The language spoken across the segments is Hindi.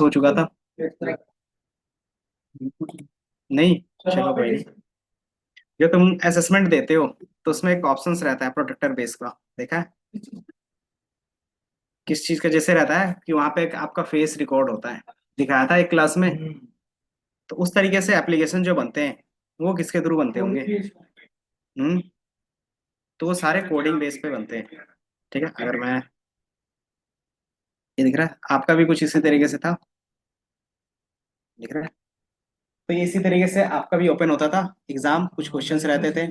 हो चुका था। नहीं, चलो कोई नहीं। जो तुम असेसमेंट देते हो तो उसमें एक ऑप्शंस रहता है प्रोटेक्टर बेस का, देखा है? किस चीज का जैसे रहता है कि वहां पे एक आपका फेस रिकॉर्ड होता है, दिखाया था एक क्लास में। तो उस तरीके से एप्लीकेशन जो बनते हैं वो किसके थ्रू बनते होंगे? हम्म। तो वो सारे कोडिंग बेस पे बनते हैं। ठीक है, अगर मैं, ये दिख रहा है आपका भी कुछ इसी तरीके से था, दिख रहा है? तो ये इसी तरीके से आपका भी ओपन होता था एग्जाम, कुछ क्वेश्चंस रहते थे।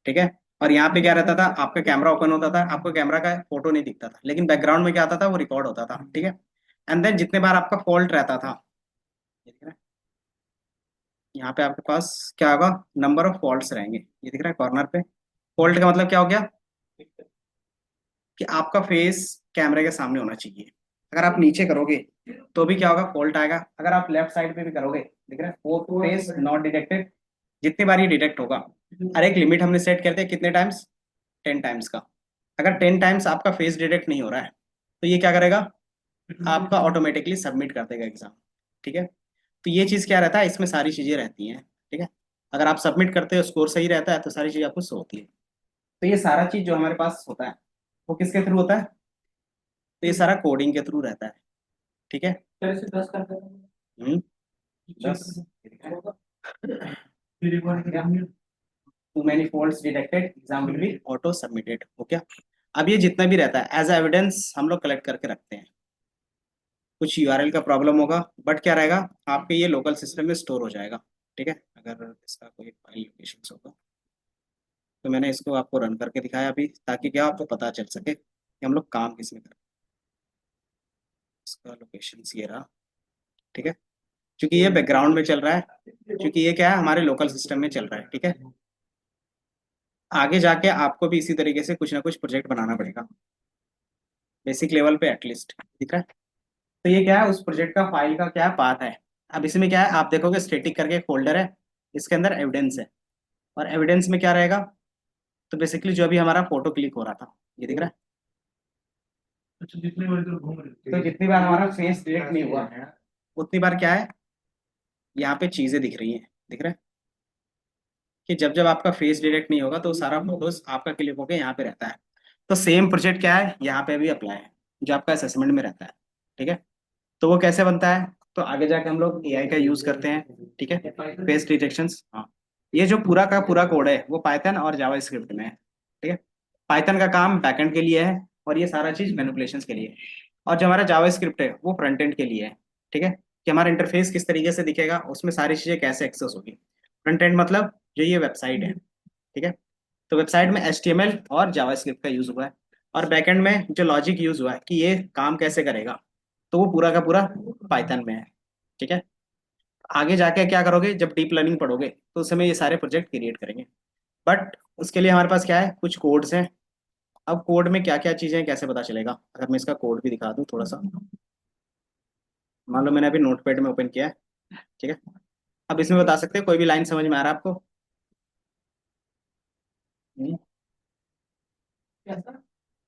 ठीक है। और यहाँ पे क्या रहता था, आपका कैमरा ओपन होता था, आपको कैमरा का फोटो नहीं दिखता था, लेकिन बैकग्राउंड में क्या आता था, वो रिकॉर्ड होता था। ठीक है। एंड देन जितने बार आपका फॉल्ट रहता था, ये दिख रहा है? यहाँ पे आपके पास क्या होगा, नंबर ऑफ फॉल्ट्स रहेंगे, ये दिख रहा है कॉर्नर पे। फॉल्ट का मतलब क्या हो गया कि आपका फेस कैमरे के सामने होना चाहिए। अगर आप नीचे करोगे तो भी क्या होगा, फॉल्ट आएगा। अगर आप लेफ्ट साइड पे भी करोगे, दिख रहा है, वो फेस नॉट डिटेक्टेड। जितनी बार ये डिटेक्ट होगा, और एक लिमिट हमने सेट करते हैं कितने टाइम्स, 10 टाइम्स का। अगर 10 टाइम्स आपका फेस डिटेक्ट नहीं हो रहा है तो ये क्या करेगा, आपका ऑटोमेटिकली सबमिट कर देगा एग्जाम। ठीक है। तो ये चीज क्या रहता है, इसमें सारी चीजें रहती हैं। ठीक है। अगर आप सबमिट करते हो, स्कोर सही रहता है, तो सारी चीज आपको शो होती है। तो ये सारा चीज जो हमारे पास होता है वो किसके थ्रू होता है? तो ये सारा कोडिंग के थ्रू रहता है। ठीक है। हम्म। 10। Too many faults detected, exam will be auto submitted. Okay. अब ये जितना भी रहता है एज एविडेंस हम लोग कलेक्ट करके रखते हैं। कुछ यूआरएल का प्रॉब्लम होगा, बट क्या रहेगा, आपके ये लोकल सिस्टम में स्टोर हो जाएगा। ठीक है। अगर इसका कोई फाइल लोकेशन होगा तो मैंने इसको आपको रन करके दिखाया अभी, ताकि क्या आपको पता चल सके कि हम लोग काम किस में कर रहे हैं। इसका लोकेशन ये रहा। ठीक है। क्योंकि ये बैकग्राउंड में चल रहा है, क्योंकि ये क्या है, हमारे लोकल सिस्टम में चल रहा है। ठीक है। आगे जाके आपको भी इसी तरीके से कुछ ना कुछ प्रोजेक्ट बनाना पड़ेगा, बेसिक लेवल पे एटलीस्ट। ठीक है। तो ये क्या है, उस प्रोजेक्ट का फाइल का क्या पाथ है। अब इसमें क्या है, आप देखोगे स्टैटिक करके एक फोल्डर है, इसके अंदर एविडेंस है। और एविडेंस में क्या रहेगा, तो बेसिकली जो अभी हमारा फोटो क्लिक हो रहा था, ये दिख रहा है। अच्छा, जितनी बार इधर घूम रहे थे, तो जितनी बार हमारा फेस डिटेक्ट नहीं हुआ उतनी बार क्या है, यहाँ पे चीजें दिख रही हैं, दिख रहा है कि जब जब आपका फेस डिटेक्ट नहीं होगा तो सारा फोटोज आपका क्लिक होकर यहाँ पे रहता है। तो सेम प्रोजेक्ट क्या है, यहाँ पे भी अप्लाई है, जो आपका असेसमेंट में रहता है। ठीक है। तो वो कैसे बनता है, तो आगे जाके हम लोग एआई का यूज करते हैं। ठीक है। Face detection. हाँ। ये जो पूरा का पूरा कोड है वो पाइथन और जावा स्क्रिप्ट में है। ठीक है। पाइथन का काम बैकएंड के लिए है, और ये सारा चीज मैनिपुलेशन के लिए है। और जो हमारा जावा स्क्रिप्ट है वो फ्रंट एंड के लिए है। ठीक है। कि हमारा इंटरफेस किस तरीके से दिखेगा, उसमें सारी चीजें कैसे एक्सेस होगी। फ्रंट एंड मतलब जो ये वेबसाइट है। ठीक है। तो वेबसाइट में HTML और जावास्क्रिप्ट का यूज हुआ है। और बैकएंड में जो लॉजिक यूज हुआ है कि ये काम कैसे करेगा, तो वो पूरा का पूरा पाइथन में है। ठीक है। आगे जाके क्या करोगे, जब डीप लर्निंग पढ़ोगे तो उस समय ये सारे प्रोजेक्ट क्रिएट करेंगे। बट उसके लिए हमारे पास क्या है, कुछ कोड्स हैं। अब कोड में क्या क्या चीजें हैं कैसे पता चलेगा, अगर मैं इसका कोड भी दिखा दूं थोड़ा सा। मान लो मैंने अभी नोटपैड में ओपन किया है। ठीक है। अब इसमें बता सकते हैं कोई भी लाइन समझ में आ रहा है आपको? हम्म?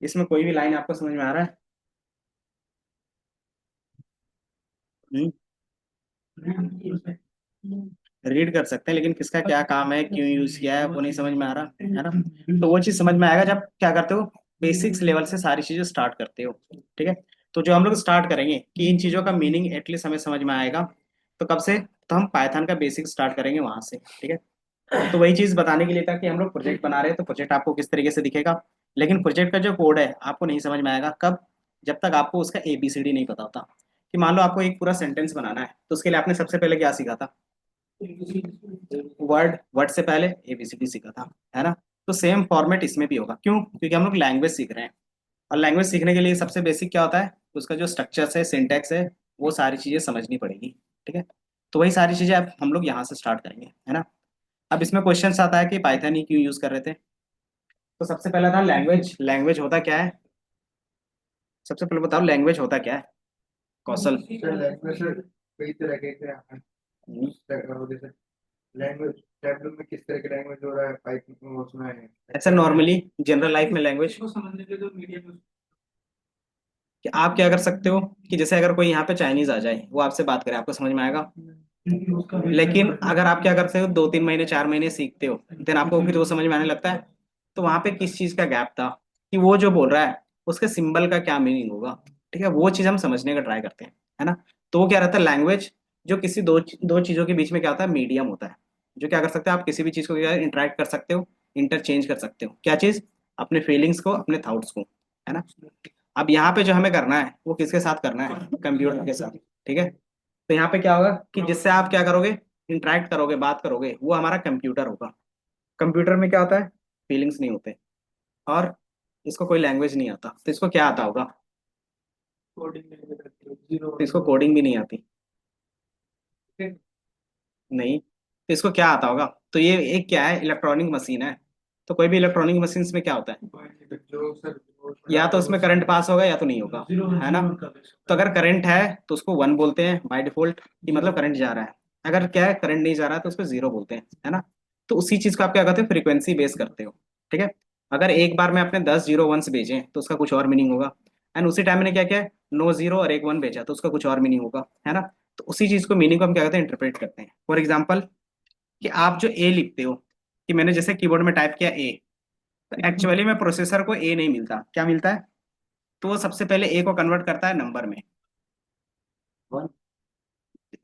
इसमें कोई भी लाइन आपको समझ में आ रहा है? रीड कर सकते हैं, लेकिन किसका क्या काम है, क्यों यूज किया है, वो नहीं समझ में आ रहा है ना। तो वो चीज समझ में आएगा जब क्या करते हो, बेसिक्स लेवल से सारी चीजें स्टार्ट करते हो। ठीक है। तो जो हम लोग स्टार्ट करेंगे कि इन चीजों का मीनिंग एटलीस्ट हमें समझ में आएगा, तो कब से, तो हम पाइथन का बेसिक स्टार्ट करेंगे वहां से। ठीक है। तो वही चीज बताने के लिए था कि हम लोग प्रोजेक्ट बना रहे हैं, तो प्रोजेक्ट आपको किस तरीके से दिखेगा। लेकिन प्रोजेक्ट का जो कोड है आपको नहीं समझ में आएगा कब, जब तक आपको उसका ABCD नहीं पता होता। कि मान लो आपको एक पूरा सेंटेंस बनाना है, तो उसके लिए आपने सबसे पहले क्या सीखा था, वर्ड, वर्ड से पहले ABCD सीखा था, है ना। तो सेम फॉर्मेट इसमें भी होगा, क्यों, क्योंकि हम लोग लैंग्वेज सीख रहे हैं। और लैंग्वेज सीखने के लिए सबसे बेसिक क्या होता है, उसका जो स्ट्रक्चर्स है, सिंटैक्स है, वो सारी चीजें समझनी पड़ेगी। ठीक है। तो वही सारी चीजें अब हम लोग यहाँ से स्टार्ट करेंगे, है ना। अब इसमें क्वेश्चन आता है कि पाइथन ही क्यों यूज कर रहे थे। तो सबसे पहला था लैंग्वेज, लैंग्वेज होता क्या है, सबसे पहले बताओ लैंग्वेज होता क्या है, कौशल। लैंग्वेज कई तरह के हैं। हम्म। जैसे लैंग्वेज टैबलू में किस तरह के लैंग्वेज हो रहा है, पाइथन में उसमें है। ऐसा नॉर्मली जनरल लाइफ में लैंग्वेज कि आप क्या कर सकते हो कि जैसे अगर कोई यहाँ पे चाइनीज आ जाए, वो आपसे बात करे, आपको समझ में आएगा। लेकिन अगर आप क्या करते हो, 2-3 महीने 4 महीने सीखते हो, देन आपको फिर वो समझ में आने लगता है, तो वहां पे किस चीज का गैप था, कि वो जो बोल रहा है उसके सिंबल का क्या मीनिंग होगा। ठीक है, वो चीज हम समझने का ट्राई करते हैं, है ना। तो वो क्या रहता है, लैंग्वेज जो किसी दो दो चीजों के बीच में क्या होता है, मीडियम होता है, जो क्या कर सकते हो, आप किसी भी चीज को इंटरेक्ट कर सकते हो, इंटरचेंज कर सकते हो, क्या चीज, अपने फीलिंग्स को, अपने थॉट्स को, है ना। अब यहाँ पे जो हमें करना है वो किसके साथ करना है, कंप्यूटर के साथ। ठीक है, तो यहाँ पे क्या होगा कि जिससे आप क्या करोगे, इंटरेक्ट करोगे, बात करोगे, वो हमारा कंप्यूटर होगा। कंप्यूटर में क्या होता है, फीलिंग्स नहीं होते, और इसको कोई लैंग्वेज नहीं आता, तो इसको क्या आता होगा, कोडिंग नहीं करते हो, जीरो तो वन इसको जीरो कोडिंग भी नहीं आती। ठीक नहीं, तो इसको क्या आता होगा, तो ये एक क्या है, इलेक्ट्रॉनिक मशीन है। तो कोई भी इलेक्ट्रॉनिक मशीन में क्या होता है, है जो सर जो उसमें या तो डाटा उसमें होगा करंट पास होगा या तो नहीं होगा, है ना। तो अगर करंट है तो उसको 1 बोलते हैं बाय डिफॉल्ट, कि मतलब करंट जा रहा है। अगर क्या है, करंट नहीं जा रहा है, तो उसको 0 बोलते हैं, है ना। तो उसी चीज को आप क्या करते हो, फ्रीक्वेंसी बेस करते हो। ठीक है, अगर एक बार में आपने 10 0 1s भेजे तो उसका कुछ और मीनिंग होगा, एंड उसी टाइम मैंने क्या किया, 9 0 और एक 1 भेजा तो उसका कुछ और मीनिंग होगा, है ना। तो उसी चीज को, मीनिंग को हम क्या करते हैं, इंटरप्रेट करते हैं। फॉर एग्जाम्पल, कि आप जो ए लिखते हो, कि मैंने जैसे कीबोर्ड में टाइप किया ए, तो एक्चुअली में प्रोसेसर को ए नहीं मिलता, क्या मिलता है, तो वो सबसे पहले ए को कन्वर्ट करता है नंबर में। और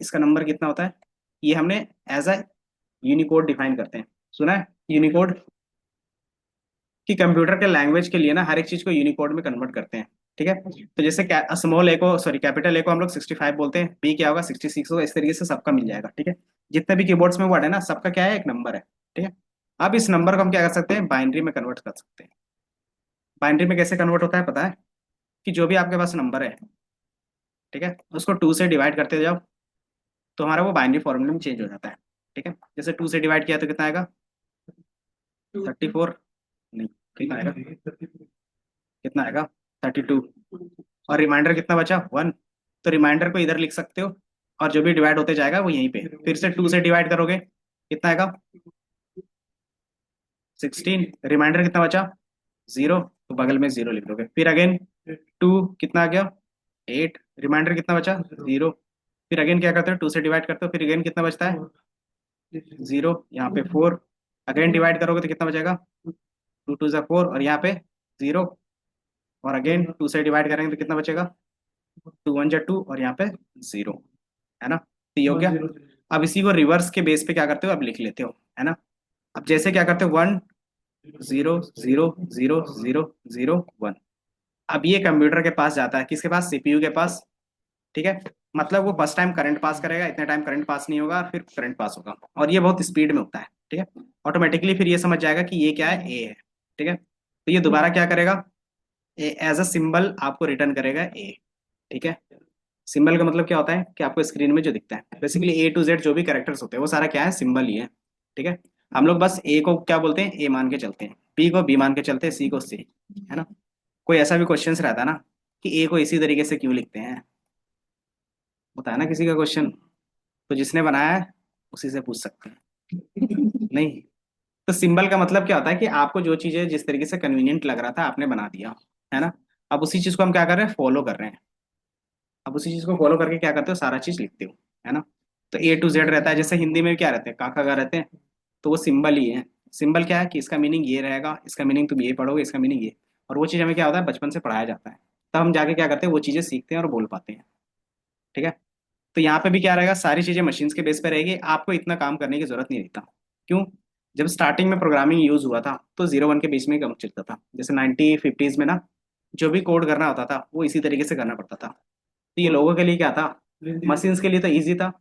इसका नंबर कितना होता है, ये हमने एज अ यूनिकोड डिफाइन करते हैं, सुना है यूनिकोड, कि कंप्यूटर के लैंग्वेज के लिए ना हर एक चीज को यूनिकोड में कन्वर्ट करते हैं। ठीक है, तो जैसे स्मॉल ए को, सॉरी कैपिटल ए को हम लोग 65 बोलते हैं, बी क्या होगा 66 होगा, इस तरीके से सबका मिल जाएगा। ठीक है, जितने भी कीबोर्ड्स में वर्ड है ना, सबका क्या है, एक नंबर है। ठीक है, अब इस नंबर को हम क्या कर सकते हैं, बाइनरी में कन्वर्ट कर सकते हैं। बाइनरी में कैसे कन्वर्ट होता है पता है, कि जो भी आपके पास नंबर है, ठीक है, उसको 2 से डिवाइड करते जाओ, तो हमारा वो बाइनरी फॉर्मूले में चेंज हो जाता है। ठीक है, जैसे 2 से डिवाइड किया तो कितना आएगा, 34, नहीं, कितना आएगा, कितना आएगा, 32, और रिमाइंडर कितना बचा, 1। तो रिमाइंडर को इधर लिख सकते हो, और जो भी डिवाइड होते जाएगा वो यहीं पे, फिर से 2 से डिवाइड करोगे, कितना आएगा, 16। रिमाइंडर कितना बचा, 0, तो बगल में 0 लिख दोगे, फिर अगेन 2, कितना आ गया, 8। रिमाइंडर कितना बचा, 0। फिर अगेन क्या करते हो, 2 से डिवाइड करते हो, फिर अगेन कितना बचता है, 0, यहाँ पे 4। अगेन डिवाइड करोगे तो कितना बचेगा, 2 2 ज़ा 4, और यहाँ पे 0, और अगेन 2 से डिवाइड करेंगे तो कितना बचेगा, 2 1 ज़ा 2, और यहाँ पे 0, है ना। तो ये हो गया। अब इसी को रिवर्स के बेस पे क्या करते हो, अब लिख लेते हो, है ना। अब जैसे क्या करते हो, 1 0 0 0 0 0 1। अब ये कंप्यूटर के पास जाता है, किसके पास, सीपीयू के पास। ठीक है, मतलब वो फर्स्ट टाइम करंट पास करेगा, इतने टाइम करंट पास नहीं होगा, फिर करंट पास होगा, और ये बहुत स्पीड में होता है। ठीक है, ऑटोमेटिकली फिर ये समझ जाएगा कि ये क्या है, ए है। ठीक है, तो ये दोबारा क्या करेगा, एज अ सिंबल आपको रिटर्न करेगा ए। ठीक है, सिंबल का मतलब क्या होता है, कि आपको स्क्रीन में जो दिखता है, बेसिकली A to Z जो भी कैरेक्टर्स होते हैं वो सारा क्या है, सिंबल ही है। ठीक है, हम लोग बस ए को क्या बोलते हैं, ए मान के चलते हैं, बी को बी मान के चलते हैं, सी को सी, है ना। कोई ऐसा भी क्वेश्चन रहता है ना, कि ए को इसी तरीके से क्यों लिखते हैं, होता है ना किसी का क्वेश्चन, तो जिसने बनाया है उसी से पूछ सकते हैं। नहीं, तो सिंबल का मतलब क्या होता है, कि आपको जो चीजें जिस तरीके से कन्वीनियंट लग रहा था आपने बना दिया, है ना। अब उसी चीज को हम क्या कर रहे हैं, फॉलो कर रहे हैं। अब उसी चीज को फॉलो करके क्या करते हो, सारा चीज लिखते हो, है ना। तो A to Z रहता है, जैसे हिंदी में क्या रहते हैं, काका का रहते हैं, तो वो सिंबल ही है। सिंबल क्या है, कि इसका मीनिंग ये रहेगा, इसका मीनिंग तुम ये पढ़ोगे, इसका मीनिंग ये। और वो चीज़ हमें क्या होता है, बचपन से पढ़ाया जाता है, तब हम जाके क्या करते हैं, वो चीज़ें सीखते हैं और बोल पाते हैं। ठीक है, तो यहाँ पे भी क्या रहेगा, सारी चीज़ें मशीन्स के बेस पे रहेगी, आपको इतना काम करने की जरूरत नहीं रहता। क्यों, जब स्टार्टिंग में प्रोग्रामिंग यूज हुआ था तो 0 1 के बीच में ही कम चलता था, जैसे 1950s में ना, जो भी कोड करना होता था वो इसी तरीके से करना पड़ता था। तो ये लोगों के लिए क्या था, मशीन्स के लिए तो इजी था,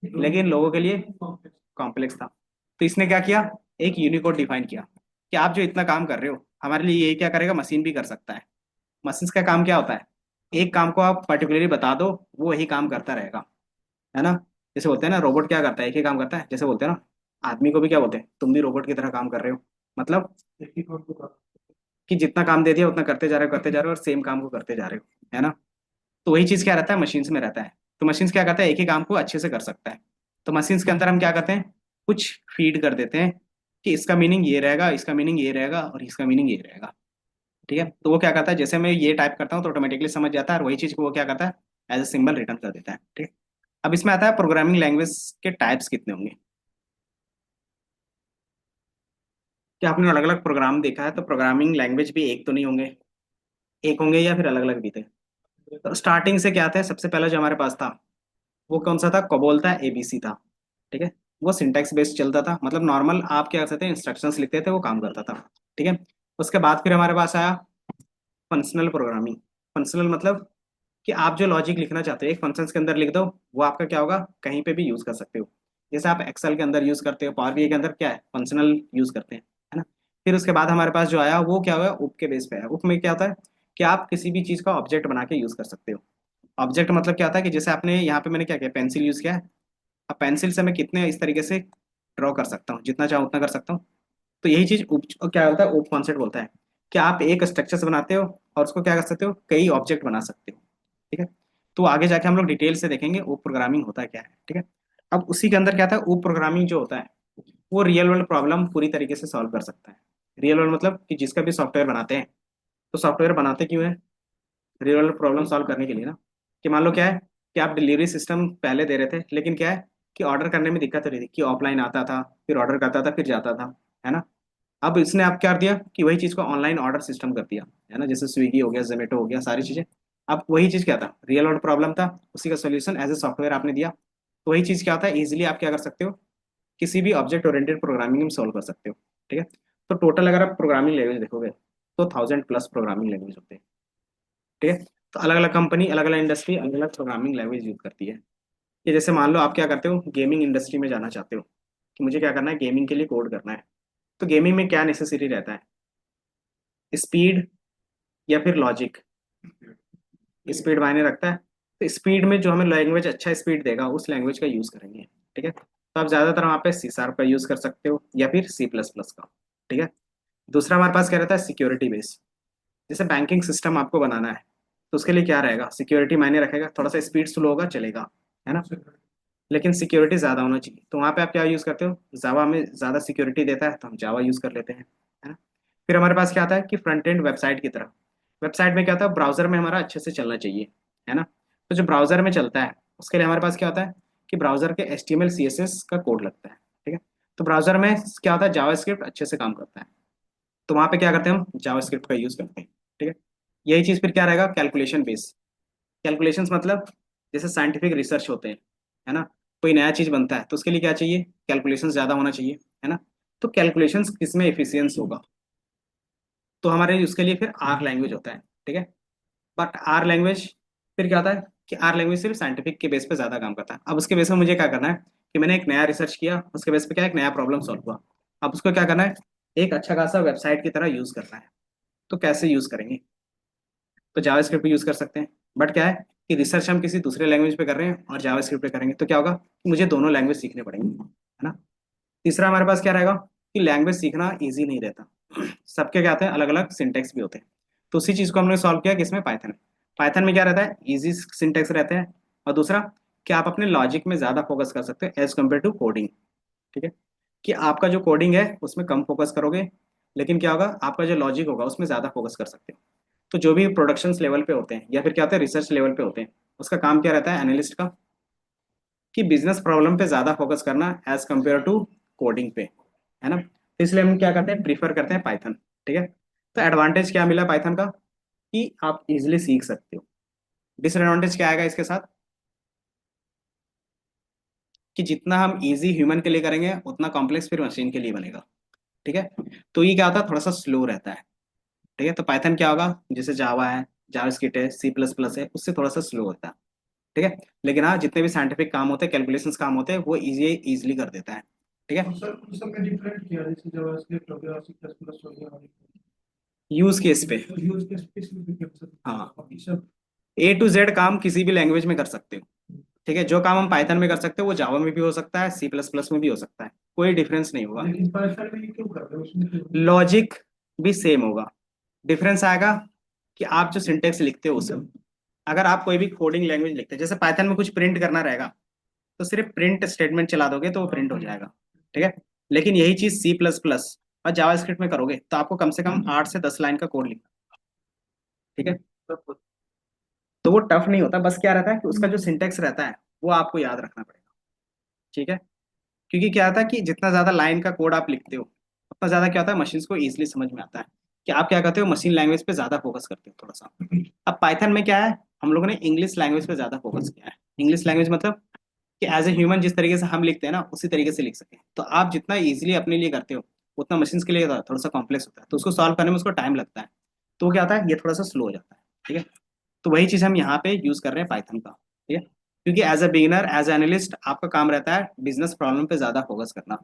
लेकिन लोगों के लिए कॉम्प्लेक्स था। तो इसने क्या किया, एक यूनिकोड डिफाइन किया, कि आप जो इतना काम कर रहे हो हमारे लिए, ये क्या करेगा, मशीन भी कर सकता है। मशीन्स का काम क्या होता है, एक काम को आप पर्टिकुलरली बता दो, वो वही काम करता रहेगा, है ना। जैसे बोलते हैं ना, रोबोट क्या करता है, एक ही काम करता है, जैसे बोलते हैं ना, आदमी को भी क्या बोलते हैं, तुम भी रोबोट की तरह काम कर रहे हो, मतलब कि जितना काम दे दिया उतना करते जा रहे हो, और सेम काम को करते जा रहे हो, है ना। तो वही चीज क्या रहता है, मशीन्स में रहता है। तो मशीन्स क्या करता है, एक ही काम को अच्छे से कर सकता है। तो मशीन्स के अंदर हम क्या करते हैं, कुछ फीड कर देते हैं, कि इसका मीनिंग ये रहेगा, इसका मीनिंग ये रहेगा, और इसका मीनिंग ये रहेगा। ठीक है, तो वो क्या करता है, जैसे मैं ये टाइप करता हूँ तो ऑटोमेटिकली समझ जाता है, और वही चीज़ को वो क्या करता है, एज ए सिंबल रिटर्न कर देता है। ठीक है। अब इसमें आता है प्रोग्रामिंग लैंग्वेज के टाइप्स कितने होंगे। क्या आपने अलग अलग प्रोग्राम देखा है, तो प्रोग्रामिंग लैंग्वेज भी एक तो नहीं होंगे, एक होंगे या फिर अलग अलग भी थे। तो स्टार्टिंग से क्या था, सबसे पहला जो हमारे पास था वो कौन सा था, कोबोल था, एबीसी था। ठीक है। वो सिंटैक्स बेस्ड चलता था, मतलब नॉर्मल आप क्या करते थे, इंस्ट्रक्शंस लिखते थे, वो काम करता था। ठीक है। उसके बाद फिर हमारे पास आया फंक्शनल प्रोग्रामिंग। फंक्शनल मतलब कि आप जो लॉजिक लिखना चाहते हो एक फंक्शन के अंदर लिख दो, वो आपका क्या होगा, कहीं पे भी यूज कर सकते हो। जैसे आप एक्सेल के अंदर यूज करते हो, पावर बीआई के अंदर क्या है, फंक्शनल यूज करते हैं, है ना। फिर उसके बाद हमारे पास जो आया वो क्या हुआ, उप के बेस पे आया। उप में क्या होता है कि आप किसी भी चीज का ऑब्जेक्ट बना के यूज कर सकते हो। ऑब्जेक्ट मतलब क्या होता है कि जैसे आपने यहाँ पे मैंने क्या किया, पेंसिल यूज किया है। अब पेंसिल से मैं कितने इस तरीके से ड्रॉ कर सकता हूँ, जितना चाहूँ उतना कर सकता हूँ। तो यही चीज उप क्या होता है, उप कॉन्सेप्ट बोलता है कि आप एक स्ट्रक्चर से बनाते हो और उसको क्या कर सकते हो, कई ऑब्जेक्ट बना सकते हो। ठीक है। तो आगे जाके हम लोग डिटेल से देखेंगे उप प्रोग्रामिंग होता है क्या है। ठीक है। अब उसी के अंदर क्या था, उप प्रोग्रामिंग जो होता है वो रियल वर्ल्ड प्रॉब्लम पूरी तरीके से सॉल्व कर सकता है। रियल वर्ल्ड मतलब कि जिसका भी सॉफ्टवेयर बनाते हैं, तो सॉफ्टवेयर बनाते क्यों है, रियल वर्ल्ड प्रॉब्लम सॉल्व करने के लिए ना। कि मान लो क्या है कि आप डिलीवरी सिस्टम पहले दे रहे थे, लेकिन क्या है कि ऑर्डर करने में दिक्कत हो रही थी, कि ऑफलाइन आता था, फिर ऑर्डर करता था, फिर जाता था, है ना। अब इसने आप क्या कर दिया कि वही चीज़ को ऑनलाइन ऑर्डर सिस्टम कर दिया, है ना, जैसे स्विगी हो गया, जोमेटो हो गया, सारी चीज़ें। अब वही चीज़ क्या था, रियल वर्ल्ड प्रॉब्लम था, उसी का सोल्यूशन एज ए सॉफ्टवेयर आपने दिया। तो वही चीज़ क्या होता है, इजीली आप क्या कर सकते हो, किसी भी ऑब्जेक्ट ओरिएंटेड प्रोग्रामिंग में सॉल्व कर सकते हो। ठीक है। तो टोटल अगर आप प्रोग्रामिंग लैंग्वेज देखोगे तो 1000+ प्रोग्रामिंग लैंग्वेज होते हैं। ठीक है। तो अलग अलग कंपनी, अलग अलग इंडस्ट्री अलग अलग प्रोग्रामिंग लैंग्वेज यूज करती है। कि जैसे मान लो आप क्या करते हो, गेमिंग इंडस्ट्री में जाना चाहते हो, कि मुझे क्या करना है, गेमिंग के लिए कोड करना है। तो गेमिंग में क्या नेसेसरी रहता है, स्पीड या फिर लॉजिक। स्पीड मायने रखता है, तो स्पीड में जो हमें लैंग्वेज अच्छा स्पीड देगा उस लैंग्वेज का यूज करेंगे। ठीक है। तो आप ज्यादातर वहाँ पे C# का यूज कर सकते हो या फिर C++ का। ठीक है। दूसरा हमारे पास क्या रहता है, सिक्योरिटी बेस। जैसे बैंकिंग सिस्टम आपको बनाना है, तो उसके लिए क्या रहेगा, सिक्योरिटी मायने रखेगा, थोड़ा सा स्पीड स्लो होगा चलेगा, है ना, लेकिन सिक्योरिटी ज्यादा होना चाहिए। तो वहाँ पे आप क्या यूज करते हो, जावा में ज्यादा सिक्योरिटी देता है तो हम जावा यूज कर लेते हैं, है ना। फिर हमारे पास क्या आता है कि फ्रंट एंड वेबसाइट की तरह, वेबसाइट में क्या होता है, ब्राउजर में हमारा अच्छे से चलना चाहिए, है ना। तो जो ब्राउजर में चलता है उसके लिए हमारे पास क्या होता है कि ब्राउजर के HTML CSS का कोड लगता है। ठीक है। तो ब्राउजर में क्या होता है, जावास्क्रिप्ट अच्छे से काम करता है, तो वहाँ पे क्या करते हैं, हम जावास्क्रिप्ट का यूज करते हैं। ठीक है। यही चीज फिर क्या रहेगा, कैलकुलेशन बेस। कैलकुलेशंस मतलब जैसे साइंटिफिक रिसर्च होते हैं, है ना, कोई नया चीज बनता है तो उसके लिए क्या चाहिए, कैलकुलेशंस ज्यादा होना चाहिए, है ना। तो कैलकुलेशंस किसमें एफिशिएंस होगा, तो हमारे उसके लिए फिर आर लैंग्वेज होता है। ठीक है। बट आर लैंग्वेज फिर क्या होता है कि आर लैंग्वेज सिर्फ साइंटिफिक के बेस पे ज्यादा काम करता है। अब उसके बेस पे मुझे क्या करना है कि मैंने एक नया रिसर्च किया, उसके बेस पे क्या है, एक नया प्रॉब्लम सॉल्व हुआ। अब उसको क्या करना है, एक अच्छा खासा वेबसाइट की तरह यूज करना है। तो कैसे यूज करेंगे, तो जावास्क्रिप्ट भी यूज कर सकते हैं। बट क्या है कि रिसर्च हम किसी दूसरे लैंग्वेज पे कर रहे हैं और जावास्क्रिप्ट पे करेंगे, तो क्या होगा कि मुझे दोनों लैंग्वेज सीखने पड़ेंगे, है ना। तीसरा हमारे पास क्या रहेगा कि लैंग्वेज सीखना इजी नहीं रहता, सबके क्या आते हैं, अलग अलग सिंटेक्स भी होते हैं। तो उसी चीज को हमने सॉल्व किया किसमें, पाइथन। पाइथन में क्या रहता है, इजी सिंटेक्स रहते हैं, और दूसरा कि आप अपने लॉजिक में ज्यादा फोकस कर सकते हो एज कम्पेयर टू कोडिंग। ठीक है। कि आपका जो कोडिंग है उसमें कम फोकस करोगे, लेकिन क्या होगा, आपका जो लॉजिक होगा उसमें ज्यादा फोकस कर सकते हो। तो जो भी प्रोडक्शन लेवल पे होते हैं या फिर क्या होते हैं रिसर्च लेवल पे होते हैं, उसका काम क्या रहता है एनालिस्ट का, कि बिजनेस प्रॉब्लम पे ज्यादा फोकस करना एज कम्पेयर टू कोडिंग पे, है ना। तो इसलिए हम क्या करते हैं, प्रीफर करते हैं पाइथन। ठीक है। तो एडवांटेज क्या मिला पाइथन का, कि आप इजिली सीख सकते हो। डिसएडवांटेज क्या आएगा इसके साथ, कि जितना हम इजी ह्यूमन के लिए करेंगे उतना कॉम्प्लेक्स फिर मशीन के लिए बनेगा। ठीक है। तो ये क्या होता है, थोड़ा सा स्लो रहता है। ठीक है। तो पाइथन क्या होगा, जैसे जावा है, जावास्क्रिप्ट है, C++ है, उससे थोड़ा सा स्लो होता है। ठीक है। लेकिन हाँ, जितने भी साइंटिफिक काम होते हैं, कैलकुलेशंस काम होते हैं, वो इजीली कर देता है। ठीक है। और सर उन सब में डिफरेंट किया जैसे जावास्क्रिप्ट हो गया और सी प्लस प्लस हो गया यूज केस पे। यूज के स्पेसिफिकेशन हाँ, बाकी सब। A to Z काम किसी भी लैंग्वेज में कर सकते हो। ठीक है। जो काम हम पाइथन में कर सकते हो वो जावा में भी हो सकता है, C++ में भी हो सकता है, कोई डिफरेंस नहीं होगा। लेकिन पाइथन में ये क्यों कर रहे हो उसमें क्यों? लॉजिक भी सेम होगा, डिफरेंस आएगा कि आप जो सिंटेक्स लिखते हो उसमें। अगर आप कोई भी कोडिंग लैंग्वेज लिखते हैं, जैसे पाइथन में कुछ प्रिंट करना रहेगा, तो सिर्फ प्रिंट स्टेटमेंट चला दोगे तो वो प्रिंट हो जाएगा। ठीक है। लेकिन यही चीज C++ और जावास्क्रिप्ट में करोगे तो आपको कम से कम 8 से 10 लाइन का कोड लिखना, ठीक है, तो वो टफ नहीं होता, बस क्या रहता है कि उसका जो सिंटेक्स रहता है वो आपको याद रखना पड़ेगा। ठीक है, क्योंकि क्या होता है कि जितना ज्यादा लाइन का कोड आप लिखते हो उतना ज्यादा क्या होता है मशीन को इजीली समझ में आता है कि आप क्या करते हो, मशीन लैंग्वेज पे ज्यादा फोकस करते हो थोड़ा सा। अब पाइथन में क्या है, हम लोगों ने इंग्लिश लैंग्वेज पे ज्यादा फोकस किया है। इंग्लिश लैंग्वेज मतलब कि एज ए ह्यूमन जिस तरीके से हम लिखते हैं ना उसी तरीके से लिख सके। तो आप जितना इजीली अपने लिए करते हो उतना मशीन के लिए थोड़ा सा कॉम्प्लेक्स होता है, तो उसको सॉल्व करने में उसको टाइम लगता है। तो वो क्या होता है, ये थोड़ा सा स्लो हो जाता है। ठीक है, तो वही चीज हम यहाँ पे यूज कर रहे हैं पाइथन का। ठीक है, क्योंकि as a beginner as analyst आपका काम रहता है बिजनेस प्रॉब्लम पे ज्यादा फोकस करना।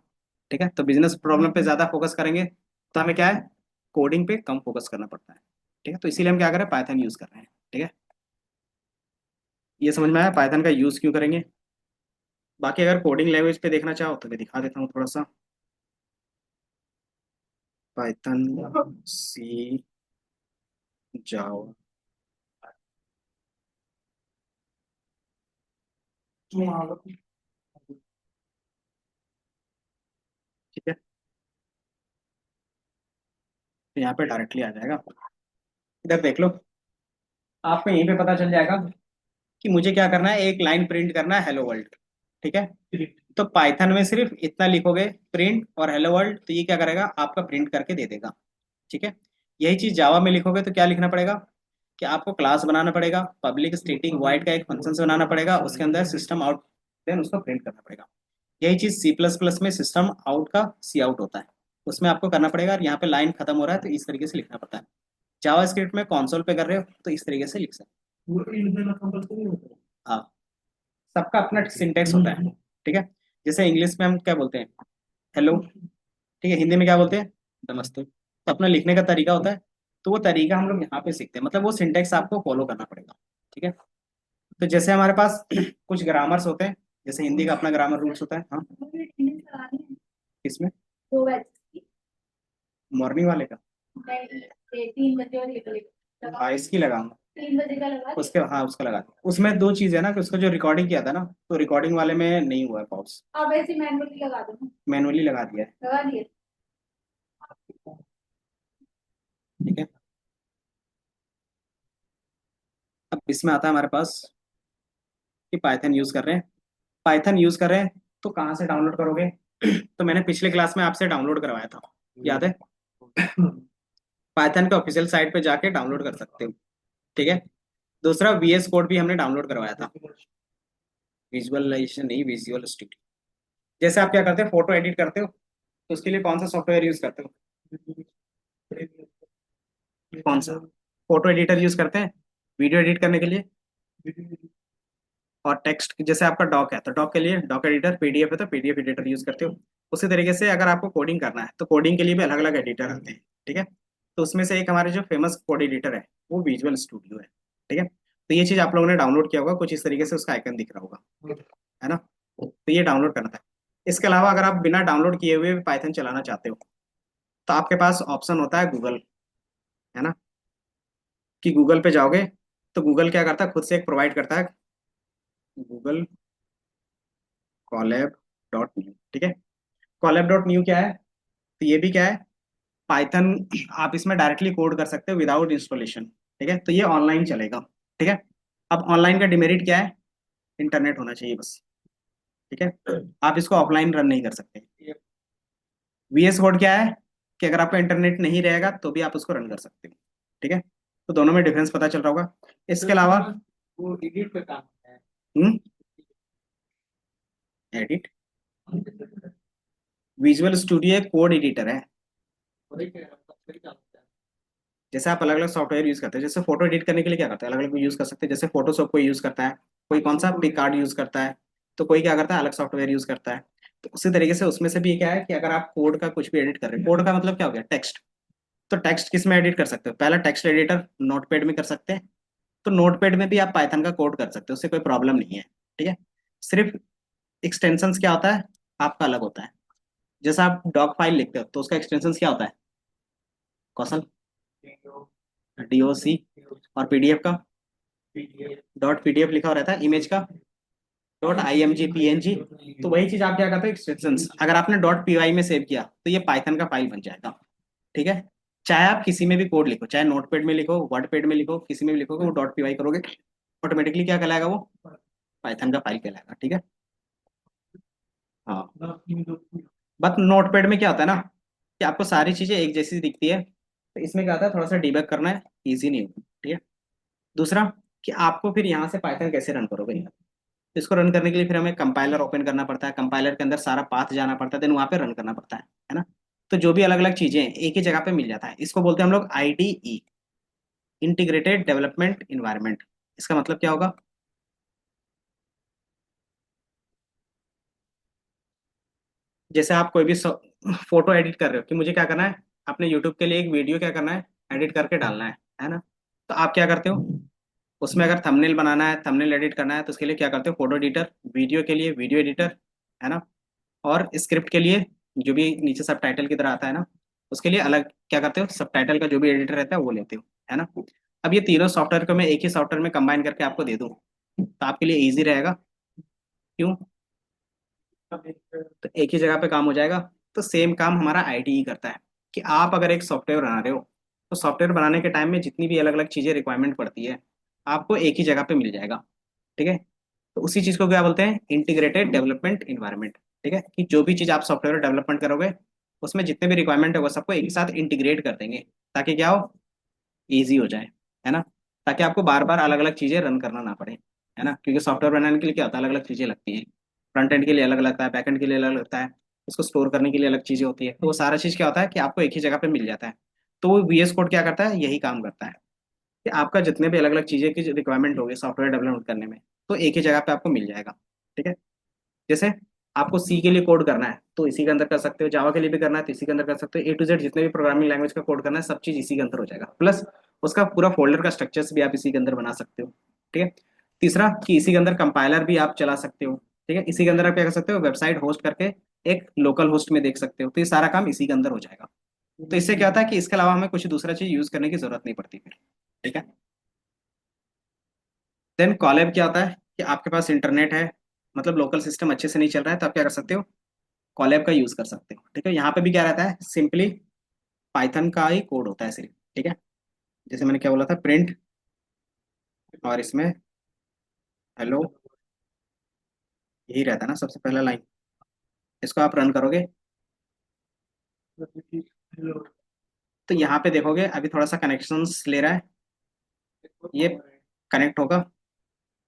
ठीक है, तो बिजनेस प्रॉब्लम पे ज्यादा फोकस करेंगे तो हमें क्या है, कोडिंग पे कम फोकस करना पड़ता है। ठीक है, तो इसीलिए हम क्या करें, पाइथन यूज कर रहे हैं। ठीक है, ये समझ में आया पाइथन का यूज क्यों करेंगे। बाकी अगर कोडिंग लैंग्वेज पे देखना चाहो तो मैं दिखा देता हूँ थोड़ा सा। पाइथन, सी, जावा। ठीक है, तो यहाँ पे डायरेक्टली आ जाएगा, इधर देख लो, आपको यहीं पे पता चल जाएगा कि मुझे क्या करना है, एक लाइन प्रिंट करना है हेलो वर्ल्ड। ठीक है, तो पाइथन में सिर्फ इतना लिखोगे प्रिंट और हेलो वर्ल्ड, तो ये क्या करेगा, आपका प्रिंट करके दे देगा। ठीक है, यही चीज जावा में लिखोगे तो क्या लिखना पड़ेगा कि आपको क्लास बनाना पड़ेगा, पब्लिक स्टैटिक वॉइड का एक फंक्शन बनाना पड़ेगा, उसके अंदर सिस्टम आउट, देन उसको प्रिंट करना पड़ेगा। यही चीज सी प्लस प्लस में सिस्टम आउट का सी आउट होता है, उसमें आपको करना पड़ेगा। और यहाँ पे लाइन खत्म हो रहा है तो इस तरीके से लिखना पड़ता है। जावा स्क्रिप्ट में कंसोल पे कर रहे हो तो इस तरीके से लिख सकते हो। हाँ, सबका अपना सिंटेक्स होता है। ठीक है, जैसे इंग्लिश में हम क्या बोलते हैं, हेलो। ठीक है, हिंदी में क्या बोलते हैं, नमस्ते। तो अपना लिखने का तरीका होता है, तो वो तरीका हम लोग यहाँ पे सीखते हैं, मतलब वो सिंटेक्स आपको फॉलो करना पड़ेगा। ठीक है, तो जैसे हमारे पास कुछ ग्रामर्स होते हैं, जैसे हिंदी का अपना ग्रामर रूल्स होता है। हाँ, किसमें, मॉर्निंग वाले का, हाँ इसकी लगाऊंगा, उसके हाँ उसका लगा दूं। उसमें दो चीज है ना कि उसका जो रिकॉर्डिंग किया था ना, तो रिकॉर्डिंग वाले में नहीं हुआ है पॉज, आप ऐसे मैनुअली लगा दो, मैनुअली लगा दिया है। लगा दिया। ठीक है, अब इसमें आता है हमारे पास कि पाइथन यूज कर रहे हैं। पाइथन यूज कर रहे हैं तो कहाँ से डाउनलोड करोगे तो मैंने पिछले क्लास में आपसे डाउनलोड करवाया था, याद है। पाइथन के ऑफिशियल साइट पे जाके डाउनलोड कर सकते हो। ठीक है, दूसरा वीएस कोड भी हमने डाउनलोड करवाया था, विजुअलाइजेशन नहीं, विजुअल स्टूडियो। जैसे आप क्या करते हो, फोटो एडिट करते हो तो उसके लिए कौन सा सॉफ्टवेयर यूज करते हो, कौन सा फोटो एडिटर यूज करते हैं वीडियो एडिट करने के लिए। और टेक्स्ट जैसे आपका डॉक है तो डॉक के लिए डॉक एडिटर, पीडीएफ है तो पीडीएफ एडिटर यूज करते हो। उसी तरीके से अगर आपको कोडिंग करना है तो कोडिंग के लिए भी अलग अलग एडिटर आते हैं। ठीक है, तो उसमें से एक हमारे जो फेमस कोड एडिटर है वो विजुअल स्टूडियो है। ठीक है, तो ये चीज आप लोगों ने डाउनलोड किया होगा, कुछ इस तरीके से उसका आइकन दिख रहा होगा, है ना। तो ये डाउनलोड करना था। इसके अलावा अगर आप बिना डाउनलोड किए हुए भी पाइथन चलाना चाहते हो तो आपके पास ऑप्शन होता है गूगल, है ना, कि गूगल पे जाओगे तो गूगल क्या करता है, खुद से एक प्रोवाइड करता है, गूगल कॉलैब डॉट न्यू। ठीक है, कॉलैब डॉट न्यू क्या है, तो ये भी क्या है, पाइथन। आप इसमें डायरेक्टली कोड कर सकते हो विदाउट इंस्टॉलेशन। ठीक है, तो ये ऑनलाइन चलेगा। ठीक है, अब ऑनलाइन का डिमेरिट क्या है, इंटरनेट होना चाहिए बस। ठीक है, आप इसको ऑफलाइन रन नहीं कर सकते। वीएस कोड क्या है कि अगर आपका इंटरनेट नहीं रहेगा तो भी आप उसको रन कर सकते हो। ठीक है, तो दोनों में डिफरेंस पता चल रहा होगा। इसके अलावा वो एडिट पे काम है, edit, visual studio code editor है। जैसे आप अलग अलग सॉफ्टवेयर यूज करते हैं, जैसे फोटो एडिट करने के लिए क्या करते हैं, अलग अलग यूज कर सकते हैं। जैसे फोटोशॉप कोई यूज करता है, कोई कौन सा पिक कार्ड यूज करता है, तो कोई क्या करता है अलग सॉफ्टवेयर यूज करता है। तो उसी तरीके से उसमें से भी क्या है कि अगर आप कोड का कुछ भी एडिट कर रहे हैं, कोड का मतलब क्या हो गया, टेक्स्ट। तो टेक्स्ट किस में एडिट कर सकते हो, पहला टेक्स्ट एडिटर नोटपैड में कर सकते हैं, तो नोटपैड में भी आप पाइथन का कोड कर सकते हो, उससे कोई प्रॉब्लम नहीं है। ठीक है, सिर्फ एक्सटेंशंस क्या होता है आपका अलग होता है। जैसे आप डॉक फाइल लिखते हो तो उसका एक्सटेंशन क्या होता है, कौशल, डीओसी। और पीडीएफ का डॉट पीडीएफ लिखा हुआ रहता है, इमेज का डॉट आईएमजी पीएनजी। तो वही चीज आप क्या करते हो, एक्सटेंशंस अगर आपने डॉट पीवाई में सेव किया तो ये पाइथन का फाइल बन जाएगा। ठीक है, चाहे आप किसी में भी कोड लिखो, चाहे नोटपैड में लिखो, वर्डपैड में लिखो, किसी में भी लिखोगे, वो डॉट पी वाई करोगे, ऑटोमेटिकली क्या कहलाएगा वो, पाइथन का फाइल कहलाएगा। ठीक है। हाँ। बट नोटपैड में क्या होता है ना, कि आपको सारी चीजें एक जैसी दिखती है, तो इसमें क्या होता है, थोड़ा सा डिबग करना है, ईजी नहीं होगा। ठीक है। दूसरा, कि आपको फिर यहाँ से पाइथन कैसे रन करोगे, इसको रन करने के लिए फिर हमें कंपाइलर ओपन करना पड़ता है, कंपाइलर के अंदर सारा पाथ जाना पड़ता है, देन वहाँ पे रन करना पड़ता है ना। तो जो भी अलग अलग चीजें हैं एक ही जगह पे मिल जाता है, इसको बोलते हैं हम लोग आईडीई, इंटीग्रेटेड डेवलपमेंट इन्वायरमेंट। इसका मतलब क्या होगा, जैसे आप कोई भी फोटो एडिट कर रहे हो, कि मुझे क्या करना है, अपने यूट्यूब के लिए एक वीडियो क्या करना है, एडिट करके डालना है ना। तो आप क्या करते हो, उसमें अगर थंबनेल बनाना है, थंबनेल एडिट करना है, तो उसके लिए क्या करते हो, फोटो एडिटर, वीडियो के लिए वीडियो एडिटर, है ना, और स्क्रिप्ट के लिए जो भी नीचे सब टाइटल की तरह आता है ना, उसके लिए अलग क्या करते हो, सब टाइटल का जो भी एडिटर रहता है वो लेते हो, है ना। अब ये तीनों सॉफ्टवेयर को मैं एक ही सॉफ्टवेयर में कंबाइन करके आपको दे दूँ, तो आपके लिए ईजी रहेगा। क्यों, तो एक ही जगह पे काम हो जाएगा। तो सेम काम हमारा आईटी करता है, कि आप अगर एक सॉफ्टवेयर बना रहे हो, तो सॉफ्टवेयर बनाने के टाइम में जितनी भी अलग अलग चीज़ें रिक्वायरमेंट पड़ती है, आपको एक ही जगह पे मिल जाएगा। ठीक है। तो उसी चीज़ को क्या बोलते हैं, इंटीग्रेटेड डेवलपमेंट इन्वायरमेंट। ठीक है, कि जो भी चीज़ आप सॉफ्टवेयर डेवलपमेंट करोगे, उसमें जितने भी रिक्वायरमेंट है वो सबको एक साथ इंटीग्रेट कर देंगे, ताकि क्या हो, ईजी हो जाए, है ना। ताकि आपको बार बार अलग अलग चीज़ें रन करना ना पड़े, है ना, क्योंकि सॉफ्टवेयर बनाने के लिए क्या होता है, अलग अलग चीज़ें लगती हैं। फ्रंट एंड के लिए अलग लगता है, बैक एंड के लिए अलग लगता है, उसको स्टोर करने के लिए अलग चीज़ें होती है, तो वो सारा चीज़ क्या होता है कि आपको एक ही जगह पे मिल जाता है। तो वो वीएस कोड क्या करता है, यही काम करता है, कि आपका जितने भी अलग अलग चीज़ें की रिक्वायरमेंट होगी सॉफ्टवेयर डेवलपमेंट करने में, तो एक ही जगह पे आपको मिल जाएगा। ठीक है। जैसे आपको सी के लिए कोड करना है तो इसी के अंदर कर सकते हो, जावा के लिए भी करना है तो इसी के अंदर कर सकते हो, ए टू जेड जितने भी प्रोग्रामिंग लैंग्वेज का कोड करना है सब चीज़ इसी के अंदर हो जाएगा, प्लस उसका पूरा फोल्डर का स्ट्रक्चर्स भी आप इसी के अंदर बना सकते हो। ठीक है। तीसरा, कि इसी के अंदर कंपाइलर भी आप चला सकते हो। ठीक है, इसी के अंदर आप क्या कर सकते हो, वेबसाइट होस्ट करके एक लोकल होस्ट में देख सकते हो, तो ये सारा काम इसी के अंदर हो जाएगा। तो इससे क्या होता है कि इसके अलावा हमें कुछ दूसरा चीज यूज करने की जरूरत नहीं पड़ती फिर। ठीक है। देन कॉलैब क्या होता है, कि आपके पास इंटरनेट है, मतलब लोकल सिस्टम अच्छे से नहीं चल रहा है, तो आप क्या कर सकते हो, कॉलैब का यूज कर सकते हो। ठीक है, यहाँ पे भी क्या रहता है, सिंपली पाइथन का ही कोड होता है सिर्फ। ठीक है, जैसे मैंने क्या बोला था, प्रिंट, और इसमें हेलो, यही रहता है ना सबसे पहला लाइन, इसको आप रन करोगे, तो यहाँ पे देखोगे अभी थोड़ा सा कनेक्शंस ले रहा है, ये कनेक्ट होगा।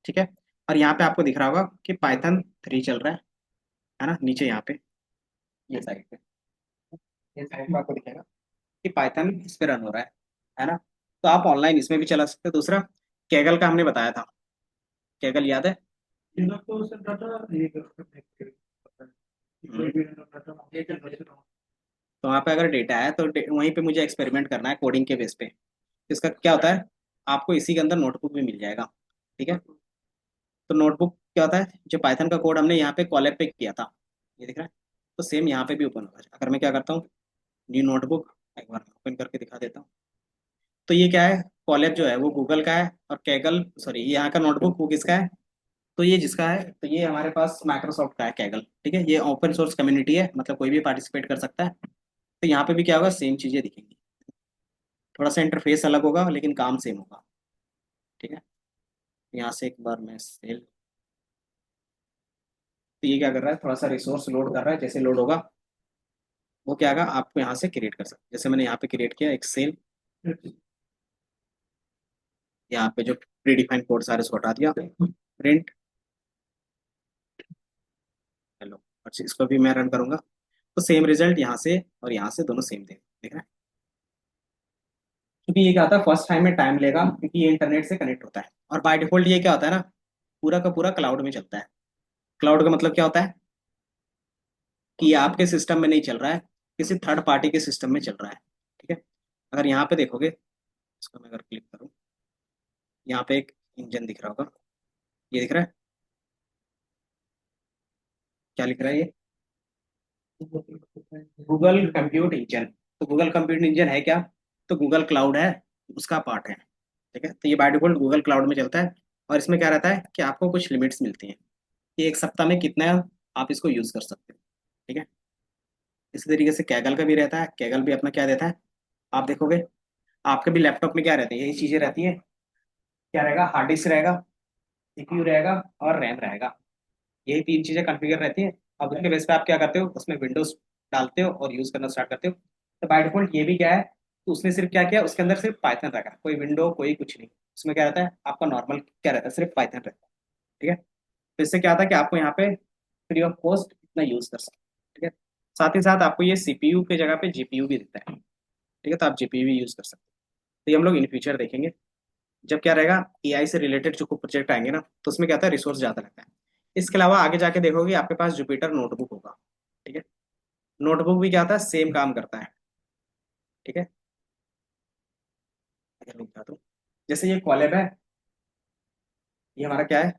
ठीक है, और यहाँ पे आपको दिख रहा होगा कि पाइथन 3 चल रहा है ना, नीचे यहाँ पे, ये साइड पे, ये साइड पे आपको दिखेगा कि पाइथन इस पे रन हो रहा है ना। तो आप ऑनलाइन इसमें भी चला सकते हो। दूसरा, कैगल का हमने बताया था, कैगल याद है। हम्म। तो वहाँ पे अगर डेटा है तो वहीं पे मुझे एक्सपेरिमेंट करना है कोडिंग के बेस पे। इसका क्या होता है, आपको इसी के अंदर नोटबुक भी मिल जाएगा। ठीक है। तो नोटबुक क्या होता है, जो पाइथन का कोड हमने यहाँ पे कॉलैब पे किया था, ये दिख रहा है, तो सेम यहाँ पे भी ओपन होगा। अगर मैं क्या करता हूँ, न्यू नोटबुक, एक बार ओपन करके दिखा देता हूँ। तो ये क्या है, कॉलैब जो है वो गूगल का है, और कैगल, सॉरी, ये यहाँ का नोटबुक वो किसका है, तो ये जिसका है, तो ये हमारे पास माइक्रोसॉफ्ट का है कैगल। ठीक है, ये ओपन सोर्स कम्युनिटी है, मतलब कोई भी पार्टिसिपेट कर सकता है। तो यहाँ पे भी क्या होगा, सेम चीजें दिखेंगी, थोड़ा सा इंटरफेस अलग होगा लेकिन काम सेम होगा। ठीक है, यहाँ से एक बार मैं सेल, तो ये क्या कर रहा है, थोड़ा सा रिसोर्स लोड कर रहा है, जैसे लोड होगा वो क्या होगा, आपको यहाँ से क्रिएट कर सकते हैं। जैसे मैंने यहाँ पे क्रिएट किया एक सेल, यहाँ पे जो प्री डिफाइंड कोड सारे उसको हटा दिया, प्रिंट हेलो, अच्छा इसको भी मैं रन करूंगा, तो सेम रिजल्ट यहाँ से और यहाँ से दोनों सेम देगा, ठीक है। क्योंकि ये क्या होता है, फर्स्ट टाइम में टाइम लेगा, क्योंकि ये इंटरनेट से कनेक्ट होता है, और बाय डिफॉल्ट ये क्या होता है ना, पूरा का पूरा क्लाउड में चलता है। क्लाउड का मतलब क्या होता है, कि ये आपके सिस्टम में नहीं चल रहा है, किसी थर्ड पार्टी के सिस्टम में चल रहा है। ठीक है। अगर यहाँ पे देखोगे, इसको मैं अगर क्लिक करूँ, यहाँ पे एक इंजन दिख रहा होगा, ये दिख रहा है, क्या लिख रहा है ये, गूगल कंप्यूट इंजन। तो गूगल कंप्यूट इंजन है क्या, तो गूगल क्लाउड है, उसका पार्ट है। ठीक है, तो ये बाय डिफॉल्ट गूगल क्लाउड में चलता है, और इसमें क्या रहता है कि आपको कुछ लिमिट्स मिलती हैं, कि एक सप्ताह में कितना आप इसको यूज कर सकते हो। ठीक है। इसी तरीके से कैगल का भी रहता है, कैगल भी अपना क्या देता है, आप देखोगे आपके भी लैपटॉप में क्या रहती है, यही चीजें रहती है। क्या रहेगा, हार्ड डिस्क रहेगा, सीपीयू रहेगा और रैम रहेगा। यही तीन चीजें कॉन्फ़िगर रहती है। अब उसके बेस पे आप क्या करते हो, उसमें विंडोज डालते हो और यूज करना स्टार्ट करते हो। तो बाय डिफॉल्ट ये भी क्या है, तो उसने सिर्फ क्या किया, उसके अंदर सिर्फ पाइथन रखा, कोई विंडो कोई कुछ नहीं। उसमें क्या रहता है आपका नॉर्मल, क्या रहता है, सिर्फ पाइथन रहता है। ठीक है। तो इससे क्या आता है कि आपको यहाँ पे फ्री ऑफ कॉस्ट इतना यूज कर सकते हैं। ठीक है। साथ ही साथ आपको ये सीपीयू की जगह पे जीपीयू भी देता है। ठीक है, तो आप जीपीयू भी यूज कर सकते हैं। तो ये हम लोग इन फ्यूचर देखेंगे, जब क्या रहेगा, एआई से रिलेटेड जो प्रोजेक्ट आएंगे ना, तो उसमें क्या होता है, रिसोर्स ज्यादा लगता है। इसके अलावा आगे जाके देखोगे आपके पास जुपिटर नोटबुक होगा। ठीक है। नोटबुक भी क्या होता है, सेम काम करता है। ठीक है। अगर मैं बता दूं, जैसे ये कॉलेब है, ये हमारा क्या है,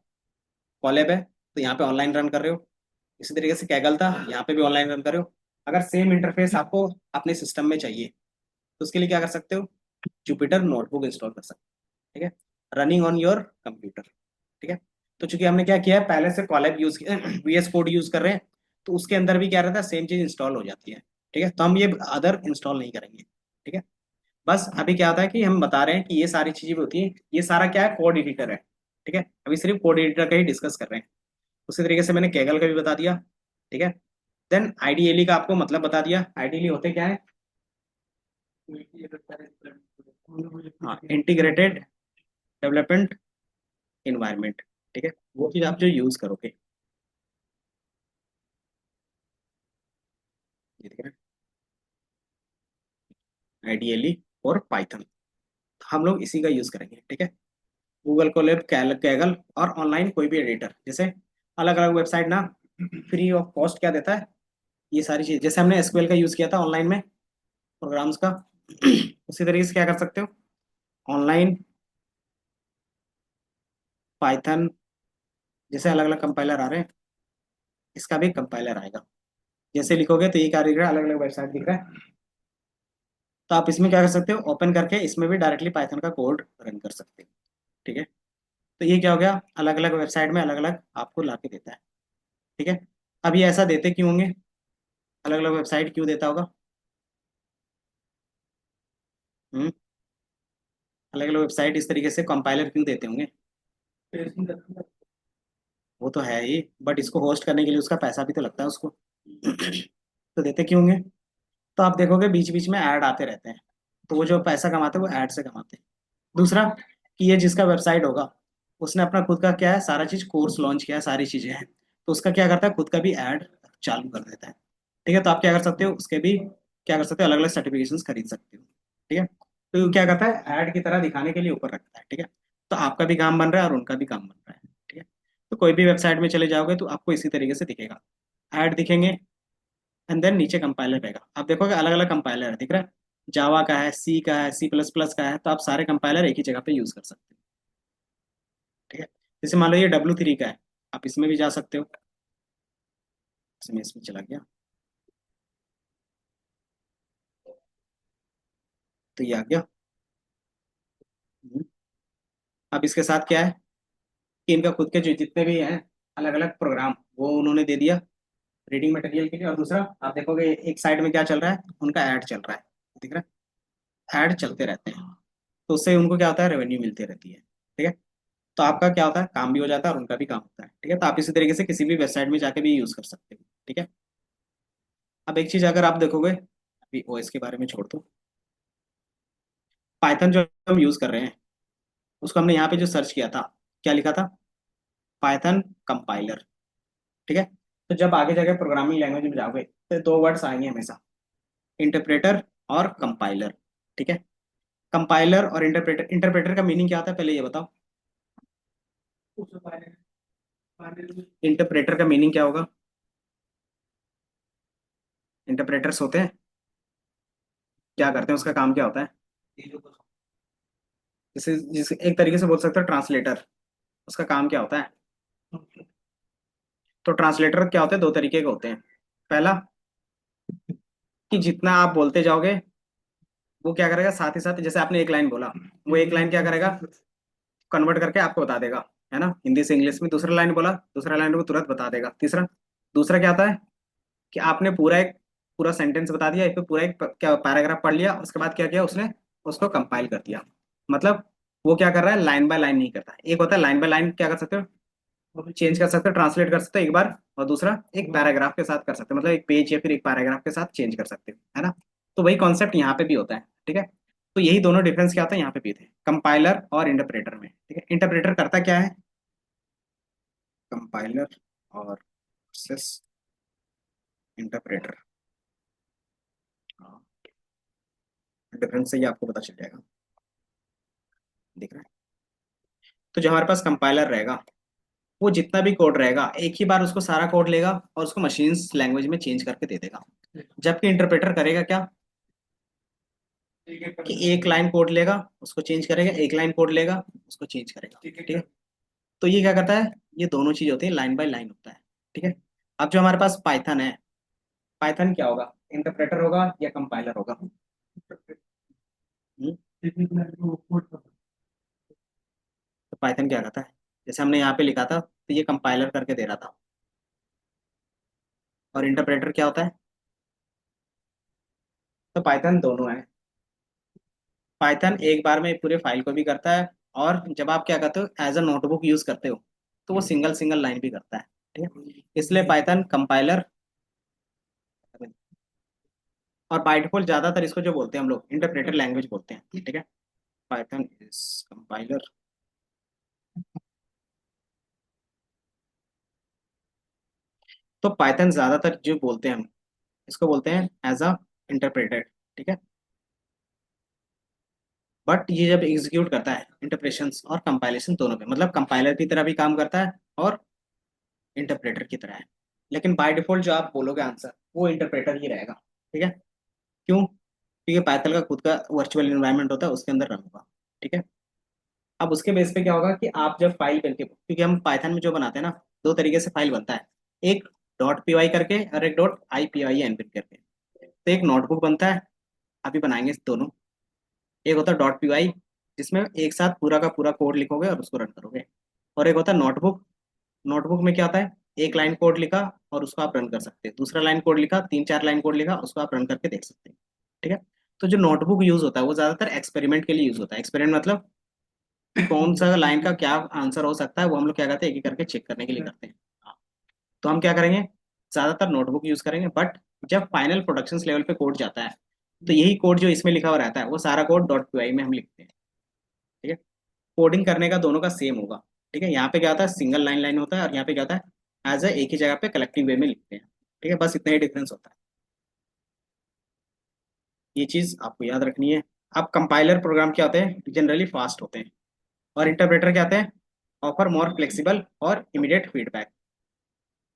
कॉलेब है। तो यहाँ पे ऑनलाइन रन कर रहे हो। इसी तरीके से कैगल था, यहाँ पे भी ऑनलाइन रन कर रहे हो। अगर सेम इंटरफेस आपको अपने सिस्टम में चाहिए, तो उसके लिए क्या कर सकते हो, जुपिटर नोटबुक इंस्टॉल कर सकते हो। ठीक है, रनिंग ऑन योर कंप्यूटर। ठीक है। तो चूंकि हमने क्या किया है, पहले से कॉलेब यूज किया, वीएस कोड यूज कर रहे हैं, तो उसके अंदर भी क्या रहता है, सेम चीज इंस्टॉल हो जाती है। ठीक है, तो हम ये अदर इंस्टॉल नहीं करेंगे। ठीक है। बस अभी क्या होता है कि हम बता रहे हैं कि ये सारी चीजें होती हैं, ये सारा क्या है, कोड एडिटर है। ठीक है, अभी सिर्फ कोड एडिटर का ही डिस्कस कर रहे हैं। उसी तरीके से मैंने कैगल का भी बता दिया। ठीक है। देन आईडीएलई का आपको मतलब बता दिया, आईडीएलई होते क्या है, हाँ, इंटीग्रेटेड डेवलपमेंट इन्वायरमेंट। ठीक है, वो चीज आप जो यूज करोगे, ये देख रहे हैं, आईडीएलई और पाइथन, हम लोग इसी का यूज करेंगे। ठीक है। गूगल कोलैब, कैगल और ऑनलाइन कोई भी एडिटर, जैसे अलग अलग वेबसाइट ना फ्री ऑफ कॉस्ट क्या देता है, ये सारी चीज, जैसे हमने एसक्यूएल का यूज किया था ऑनलाइन में, प्रोग्राम्स का, उसी तरीके से क्या कर सकते हो, ऑनलाइन पाइथन, जैसे अलग अलग कंपाइलर आ रहे हैं, इसका भी कंपाइलर आएगा। जैसे लिखोगे तो ये क्या दिख रहा है, अलग अलग वेबसाइट दिख रहा है। तो आप इसमें क्या कर सकते हो, ओपन करके इसमें भी डायरेक्टली पाइथन का कोड रन कर सकते हो। ठीक है। तो ये क्या हो गया, अलग अलग वेबसाइट में अलग अलग आपको ला के देता है। ठीक है। अब ये ऐसा देते क्यों होंगे, अलग अलग वेबसाइट क्यों देता होगा, हम्म, अलग अलग वेबसाइट इस तरीके से कंपाइलर क्यों देते होंगे, वो तो है ही, बट इसको होस्ट करने के लिए उसका पैसा भी तो लगता है उसको। तो देते क्यों होंगे, तो आप देखोगे बीच बीच में ऐड आते रहते हैं, तो वो जो पैसा कमाते हैं वो ऐड से कमाते हैं। दूसरा, कि ये जिसका वेबसाइट होगा, उसने अपना खुद का क्या है, सारा चीज कोर्स लॉन्च किया है, सारी चीजें हैं, तो उसका क्या करता है, खुद का भी ऐड चालू कर देता है। ठीक है, तो आप क्या कर सकते हो, उसके भी क्या कर सकते हो, अलग अलग सर्टिफिकेशंस खरीद सकते हो। ठीक है, तो ये क्या करता है, ऐड की तरह दिखाने के लिए ऊपर रखता है। ठीक है, तो आपका भी काम बन रहा है और उनका भी काम बन रहा है। ठीक है, तो कोई भी वेबसाइट में चले जाओगे तो आपको इसी तरीके से दिखेगा, ऐड दिखेंगे, एंड देन नीचे कंपाइलर रहेगा। आप देखोगे अलग अलग कंपाइलर है, दिख रहा है, जावा का है, सी का है, सी प्लस प्लस का है, तो आप सारे कंपाइलर एक ही जगह पे यूज कर सकते हो। ठीक है, जैसे मान लो ये W3 का है, आप इसमें भी जा सकते हो। इसमें चला गया, तो ये आ गया। हम्म। अब इसके साथ क्या है, कि इनका खुद के जो जितने भी हैं अलग अलग प्रोग्राम, वो उन्होंने दे दिया रीडिंग मटेरियल के लिए। और दूसरा आप देखोगे एक साइड में क्या चल रहा है, उनका ऐड चल रहा है, दिख रहा है, ऐड चलते रहते हैं, तो उससे उनको क्या होता है, रेवेन्यू मिलती रहती है। ठीक है, तो आपका क्या होता है, काम भी हो जाता है और उनका भी काम होता है। ठीक है, तो आप इसी तरीके से किसी भी वेबसाइट में जाके भी यूज कर सकते हो। ठीक है। अब एक चीज अगर आप देखोगे, अभी ओएस के बारे में छोड़ दो, पाइथन जो हम यूज कर रहे हैं, उसको हमने यहाँ पे जो सर्च किया था, क्या लिखा था, पाइथन कंपाइलर। ठीक है, तो जब आगे जाके प्रोग्रामिंग लैंग्वेज में जाओगे तो दो वर्ड्स आएंगे हमेशा, इंटरप्रेटर और कंपाइलर। ठीक है, कंपाइलर और इंटरप्रेटर, इंटरप्रेटर का मीनिंग क्या होता है पहले ये बताओ, इंटरप्रेटर का मीनिंग क्या होगा, इंटरप्रेटर्स होते हैं, क्या करते हैं, उसका काम क्या होता है, जैसे जिस एक तरीके से बोल सकते हो ट्रांसलेटर, उसका काम क्या होता है। तो ट्रांसलेटर क्या होते हैं, दो तरीके के होते हैं। पहला, कि जितना आप बोलते जाओगे, वो क्या करेगा, साथ ही साथ जैसे आपने एक लाइन बोला, वो एक लाइन क्या करेगा, कन्वर्ट करके आपको बता देगा, है ना, हिंदी से इंग्लिश में। दूसरा लाइन बोला, दूसरा लाइन को तुरंत बता देगा। तीसरा, दूसरा क्या आता है, कि आपने पूरा एक पूरा सेंटेंस बता दिया, या फिर पूरा एक क्या पैराग्राफ पढ़ लिया, उसके बाद क्या किया उसने, उसको कंपाइल कर दिया। मतलब वो क्या कर रहा है, लाइन बाय लाइन नहीं करता। एक होता है लाइन बाय लाइन, क्या कर सकते हो, चेंज कर सकते हो, ट्रांसलेट कर सकते हो एक बार, और दूसरा एक पैराग्राफ के साथ कर सकते हो, मतलब एक पेज या फिर एक पैराग्राफ के साथ चेंज कर सकते हो, है ना। तो वही कॉन्सेप्ट यहाँ पे भी होता है, ठीक है। तो यही दोनों डिफरेंस क्या होता है यहाँ पे भी थे, कंपाइलर और इंटरप्रेटर में, ठीक है। इंटरप्रेटर करता क्या है, कंपाइलर और वर्सेस इंटरप्रेटर, डिफरेंस से ही आपको पता चल जाएगा, दिख रहा है। तो जो हमारे पास कंपाइलर रहेगा, वो जितना भी कोड रहेगा एक ही बार उसको सारा कोड लेगा और उसको मशीन्स लैंग्वेज में चेंज करके दे देगा। जबकि इंटरप्रेटर करेगा क्या, कि एक लाइन कोड लेगा, उसको चेंज करेगा, एक लाइन कोड लेगा, उसको चेंज करेगा, ठीक है। तो ये क्या करता है, ये दोनों चीज होती है, लाइन बाय लाइन होता है, ठीक है। अब जो हमारे पास पाइथन है, पाइथन क्या होगा, इंटरप्रेटर होगा या कंपाइलर होगा। हम्म, तो पाइथन क्या करता है, जैसे हमने यहाँ पे लिखा था तो ये कंपाइलर करके दे रहा था। और इंटरप्रेटर क्या होता है, तो पाइथन दोनों है। पाइथन एक बार में पूरे फाइल को भी करता है, और जब आप क्या करते हो एज अ नोटबुक यूज करते हो, तो वो सिंगल सिंगल लाइन भी करता है, ठीक है। इसलिए पाइथन कंपाइलर, और बाय डिफॉल्ट ज्यादातर इसको जो बोलते हैं हम लोग इंटरप्रेटर लैंग्वेज बोलते हैं, ठीक है। Python is compiler. तो पाइथन ज्यादातर जो बोलते हैं हम, इसको बोलते हैं एज अ इंटरप्रेटर, ठीक है। बट ये जब एग्जीक्यूट करता है इंटरप्रेशन और कंपाइलेशन दोनों पे, मतलब कंपाइलर की तरह भी काम करता है और इंटरप्रेटर की तरह है। लेकिन बाय डिफॉल्ट जो आप बोलोगे आंसर, वो इंटरप्रेटर ही रहेगा, ठीक है। क्यों, क्योंकि पाइथन का खुद का वर्चुअल एनवायरनमेंट होता है, उसके अंदर रन होगा, ठीक है। अब उसके बेस पे क्या होगा कि आप जब फाइल करके, क्योंकि हम पाइथन में जो बनाते हैं ना, दो तरीके से फाइल बनता है, एक डॉट पी वाई करके और एक dot I P I N करके। तो एक नोटबुक बनता है, अभी बनाएंगे दोनों। एक होता है डॉट पी वाई, जिसमें एक साथ पूरा का पूरा कोड लिखोगे और उसको रन करोगे। और एक होता है नोटबुक, नोटबुक में क्या होता है, एक लाइन कोड लिखा और उसको आप रन कर सकते हैं, दूसरा लाइन कोड लिखा, तीन चार लाइन कोड लिखा, उसको आप रन करके देख सकते हैं, ठीक है। तो जो नोटबुक यूज होता है वो ज्यादातर एक्सपेरिमेंट के लिए यूज होता है। एक्सपेरिमेंट मतलब कौन सा लाइन का क्या आंसर हो सकता है, वो हम लोग क्या करते हैं, एक एक करके चेक करने के लिए करते हैं। हाँ, तो हम क्या करेंगे, ज्यादातर नोटबुक यूज करेंगे। बट जब फाइनल प्रोडक्शन लेवल पे कोड जाता है, तो यही कोड जो इसमें लिखा हुआ रहता है वो सारा कोड डॉट पी में हम लिखते हैं, ठीक है। कोडिंग करने का दोनों का सेम होगा, ठीक है। यहाँ पे क्या होता है, सिंगल लाइन लाइन होता है, और यहाँ पे क्या होता है, एज ए एक ही जगह पे कलेक्टिव वे में लिखते हैं, ठीक है। बस इतना ही डिफरेंस होता है, ये चीज आपको याद रखनी है। अब कंपाइलर प्रोग्राम क्या होते हैं, जनरली फास्ट होते हैं, और इंटरप्रेटर क्या होते हैं, ऑफर मोर फ्लेक्सिबल और इमीडिएट फीडबैक।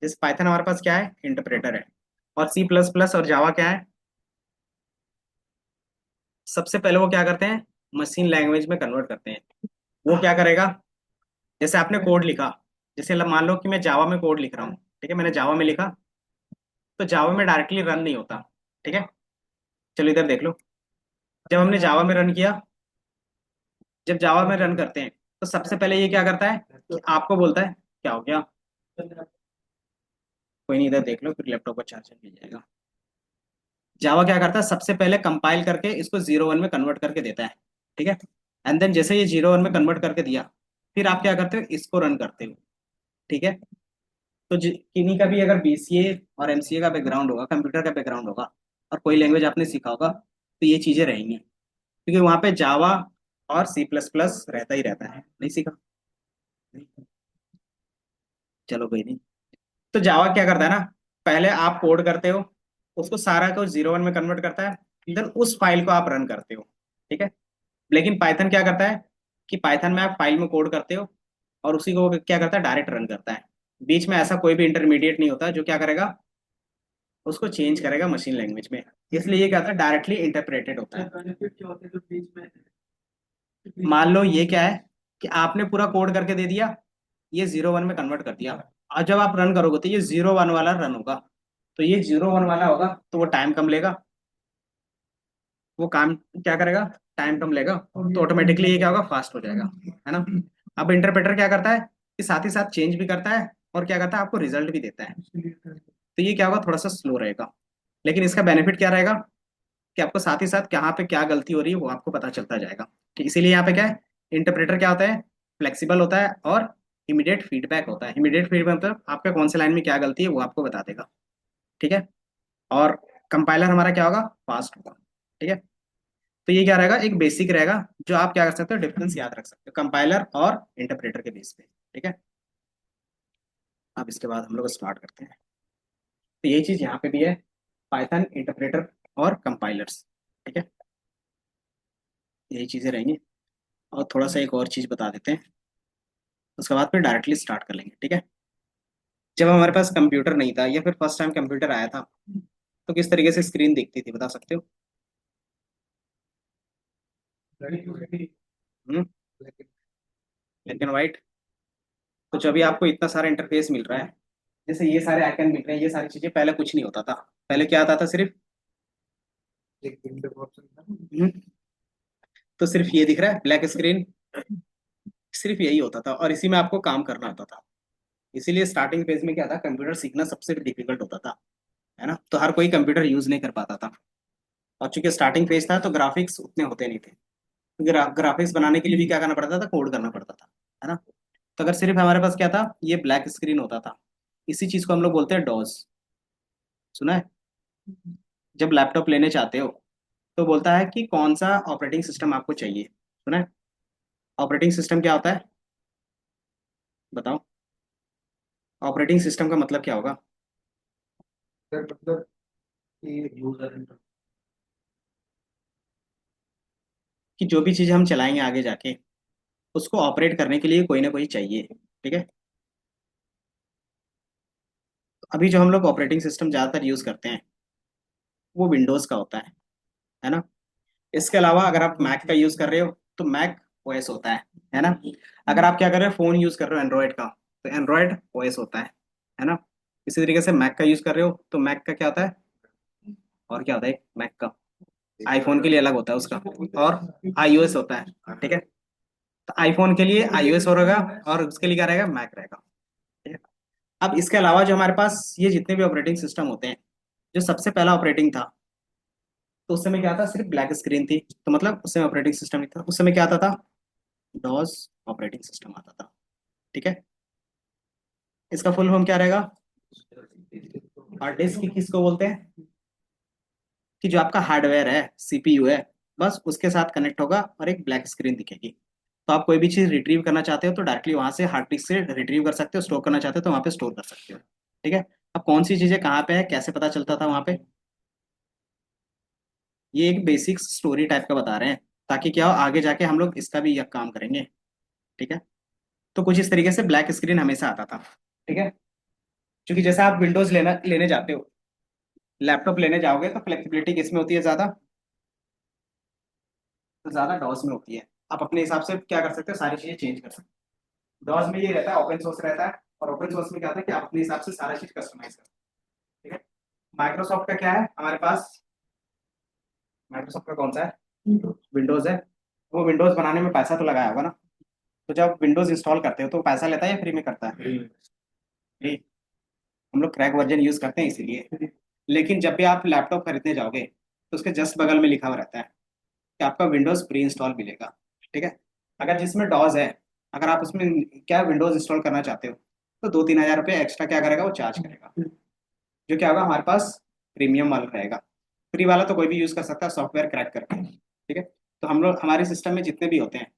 जैसे पाइथन हमारे पास क्या है, इंटरप्रेटर है, और सी प्लस प्लस और जावा क्या है, सबसे पहले वो क्या करते हैं, मशीन लैंग्वेज में कन्वर्ट करते हैं। वो क्या करेगा, जैसे आपने कोड लिखा, जैसे मान लो कि मैं जावा में कोड लिख रहा हूँ, ठीक है, मैंने जावा में लिखा, तो जावा में डायरेक्टली रन नहीं होता, ठीक है। चलो इधर देख लो, जब हमने जावा में रन किया, जब जावा में रन करते हैं, तो सबसे पहले ये क्या करता है कि आपको बोलता है, क्या हो गया, कोई नहीं, इधर देख लो, फिर लैपटॉप का चार्जर मिल जाएगा। जावा क्या करता है, सबसे पहले कंपाइल करके इसको जीरो वन में कन्वर्ट करके देता है, ठीक है। एंड देन जैसे ये जीरो वन में कन्वर्ट करके दिया, फिर आप क्या करते हो, इसको रन करते हो, ठीक है। तो किन्हीं का भी अगर बीसीए और एमसीए का बैकग्राउंड होगा, कंप्यूटर का बैकग्राउंड होगा, और कोई लैंग्वेज आपने सीखा होगा, तो ये चीजें रहेंगी, क्योंकि वहां पे जावा और सी प्लस प्लस रहता ही रहता है। नहीं सीखा, नहीं। चलो कोई नहीं। तो जावा क्या करता है ना, पहले आप कोड करते हो, उसको सारा को जीरो वन में कन्वर्ट करता है, देन उस फाइल को आप रन करते हो, ठीक है। लेकिन पाइथन क्या करता है, कि पाइथन में आप फाइल में कोड करते हो, और उसी को वो क्या करता है, डायरेक्ट रन करता है। बीच में ऐसा कोई भी इंटरमीडिएट नहीं होता जो क्या करेगा, उसको चेंज करेगा मशीन लैंग्वेज में। इसलिए ये क्या होता है, डायरेक्टली इंटरप्रेटेड होता है। बेनिफिट क्या होते हैं जो बीच में मान लो ये क्या है, कि आपने पूरा कोड करके दे दिया, ये जीरो वन में कन्वर्ट कर दिया, और जब आप रन करोगे तो ये जीरो वन वाला रन होगा। तो ये जीरो वन वाला होगा, तो वो टाइम कम लेगा, वो काम क्या करेगा, टाइम कम लेगा, तो ऑटोमेटिकली ये क्या होगा, फास्ट हो जाएगा, है ना। अब इंटरप्रेटर क्या करता है, कि साथ ही साथ चेंज भी करता है, और क्या करता है, आपको रिजल्ट भी देता है। तो ये क्या होगा, थोड़ा सा स्लो रहेगा, लेकिन इसका बेनिफिट क्या रहेगा कि आपको साथ ही साथ कहाँ पे क्या गलती हो रही है वो आपको पता चलता जाएगा। कि इसीलिए यहाँ पे क्या है, इंटरप्रेटर क्या होता है, फ्लेक्सिबल होता है और इमीडिएट फीडबैक होता है। इमीडिएट फीडबैक मतलब आपका कौन से लाइन में क्या गलती है वो आपको बता देगा। ठीक है। और कंपाइलर हमारा क्या होगा, फास्ट होगा। ठीक है। तो ये क्या रहेगा, एक बेसिक रहेगा जो आप क्या कर सकते हो, डिफरेंस याद रख सकते हो कंपाइलर और इंटरप्रेटर के बेस पे। ठीक है। अब इसके बाद हम लोग स्टार्ट करते हैं। तो यही चीज यहाँ पे भी है, पाइथन इंटरप्रेटर और कंपाइलर्स। ठीक है। यही चीजें रहेंगी। और थोड़ा सा एक और चीज बता देते हैं, उसके बाद फिर डायरेक्टली स्टार्ट कर लेंगे। ठीक है। जब हमारे पास कंप्यूटर नहीं था या फिर फर्स्ट टाइम कंप्यूटर आया था, तो किस तरीके से स्क्रीन दिखती थी बता सकते हो? हम्म। Black and white. तो जब भी आपको इतना सारा इंटरफेस मिल रहा है, जैसे ये सारे आइकन मिल रहे हैं, ये सारी चीजें, पहले कुछ नहीं होता था। पहले क्या आता था सिर्फ, एक विंडो ऑप्शन था। तो सिर्फ ये दिख रहा है ब्लैक स्क्रीन, सिर्फ यही होता था और इसी में आपको काम करना होता था। इसीलिए स्टार्टिंग फेज में क्या था, कंप्यूटर सीखना सबसे डिफिकल्ट होता था, है ना। तो हर कोई कंप्यूटर यूज नहीं कर पाता था। और चूंकि स्टार्टिंग फेज था तो ग्राफिक्स उतने होते नहीं थे। ग्राफिक्स बनाने के लिए भी क्या करना पड़ता था, कोड करना पड़ता था, है ना। तो अगर सिर्फ हमारे पास क्या था, ये ब्लैक स्क्रीन होता था, इसी चीज को हम लोग बोलते हैं डॉस। सुना है? जब लैपटॉप लेने चाहते हो तो बोलता है कि कौन सा ऑपरेटिंग सिस्टम आपको चाहिए। सुना है? ऑपरेटिंग सिस्टम क्या होता है, बताओ। ऑपरेटिंग सिस्टम का मतलब क्या होगा? सर मतलब कि यूजर इंटर। कि जो भी चीज़ हम चलाएंगे आगे जाके, उसको ऑपरेट करने के लिए कोई ना कोई चाहिए। ठीक है। तो अभी जो हम लोग ऑपरेटिंग सिस्टम ज़्यादातर यूज़ करते हैं वो विंडोज़ का होता है ना। इसके अलावा अगर आप मैक का यूज़ कर रहे हो तो मैक ओएस होता है ना। अगर आप क्या कर रहे हो, फ़ोन यूज़ कर रहे हो एंड्रॉयड का, तो एंड्रॉयड ओएस होता है ना। इसी तरीके से मैक का यूज़ कर रहे हो तो मैक का क्या होता है, और क्या होता है मैक का, आईफोन के लिए अलग होता है उसका, और आईओएस होता है। ठीक है। तो आईफोन के लिए आईओएस होगा और उसके लिए क्या रहेगा, मैक रहेगा। ठीक है। अब इसके अलावा जो हमारे पास ये जितने भी ऑपरेटिंग सिस्टम होते हैं, जो सबसे पहला ऑपरेटिंग था, तो उस समय क्या था, सिर्फ ब्लैक स्क्रीन थी, तो मतलब उस समय ऑपरेटिंग सिस्टम नहीं था। उस समय क्या आता था, डॉस ऑपरेटिंग सिस्टम आता था। ठीक है। इसका फुल फॉर्म क्या रहेगा, हार्ड डिस्क की किसको बोलते हैं, कि जो आपका हार्डवेयर है, सीपीयू है, बस उसके साथ कनेक्ट होगा और एक ब्लैक स्क्रीन दिखेगी। तो आप कोई भी चीज़ रिट्रीव करना चाहते हो तो डायरेक्टली वहां से हार्ड डिस्क से रिट्रीव कर सकते हो, स्टोर करना चाहते हो तो वहां पे स्टोर कर सकते हो। ठीक है। अब कौन सी चीज़ें कहाँ पे है, कैसे पता चलता था वहां पे, ये एक बेसिक स्टोरी टाइप का बता रहे हैं, ताकि क्या हो आगे जाके हम लोग इसका भी यह काम करेंगे। ठीक है। तो कुछ इस तरीके से ब्लैक स्क्रीन हमेशा आता था। ठीक है। क्योंकि जैसे आप विंडोज लेना लेने जाते हो, लैपटॉप लेने जाओगे तो फ्लेक्सिबिलिटी किस में होती है ज़्यादा, तो ज़्यादा डॉस में होती है। आप अपने हिसाब से क्या कर सकते हो, सारी चीज़ें चेंज कर सकते हो। डॉस में ये रहता है, ओपन सोर्स रहता है, और ओपन सोर्स में क्या होता है कि आप अपने हिसाब से सारा चीज़ कस्टमाइज कर सकते हो। ठीक है। माइक्रोसॉफ्ट का क्या है हमारे पास, माइक्रोसॉफ्ट का कौन सा है, विंडोज है। वो विंडोज बनाने में पैसा तो लगाया होगा ना। तो जब विंडोज इंस्टॉल करते हो तो पैसा लेता है या फ्री में करता है? फ्री। हम लोग क्रैक वर्जन यूज करते हैं इसीलिए। लेकिन जब भी आप लैपटॉप खरीदने जाओगे तो उसके जस्ट बगल में लिखा हुआ रहता है कि आपका विंडोज प्री इंस्टॉल मिलेगा। ठीक है। अगर जिसमें डॉज है, अगर आप उसमें क्या विंडोज इंस्टॉल करना चाहते हो, तो 2-3 हज़ार रुपये एक्स्ट्रा क्या करेगा, वो चार्ज करेगा। जो क्या होगा, हमारे पास प्रीमियम वाला रहेगा। फ्री वाला तो कोई भी यूज कर सकता है सॉफ्टवेयर क्रैक करके। ठीक है। तो हम लोग हमारे सिस्टम में जितने भी होते हैं,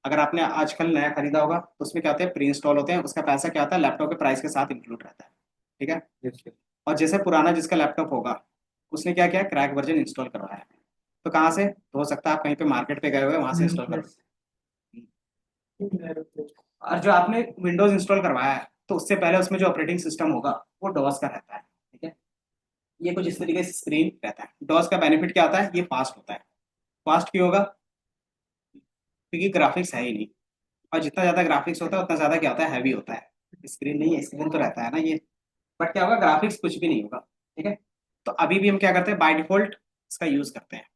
अगर आपने आजकल नया खरीदा होगा तो उसमें क्या होता है, प्री इंस्टॉल होते हैं, उसका पैसा क्या होता है, लैपटॉप के प्राइस के साथ इंक्लूड रहता है। ठीक है। और जैसे पुराना जिसका लैपटॉप होगा, उसने क्या किया, क्रैक वर्जन इंस्टॉल करवाया है। तो कहाँ से, तो हो सकता है आप कहीं पे मार्केट पे गए हुए वहां से इंस्टॉल करो। और जो आपने विंडोज इंस्टॉल करवाया है, तो उससे पहले उसमें जो ऑपरेटिंग सिस्टम होगा वो डॉस का रहता है। ठीक है। ये कुछ इस तरीके से स्क्रीन रहता है। डॉस का बेनिफिट क्या होता है, ये फास्ट होता है। फास्ट क्यों होगा, क्योंकि ग्राफिक्स है ही नहीं, और जितना ज्यादा ग्राफिक्स होता है उतना ज्यादा क्या होता है, हैवी होता है। स्क्रीन नहीं है, स्क्रीन तो रहता है ना ये, बट क्या होगा, ग्राफिक्स कुछ भी नहीं होगा। ठीक है। तो अभी भी हम क्या करते हैं, बाय डिफॉल्ट इसका यूज करते हैं,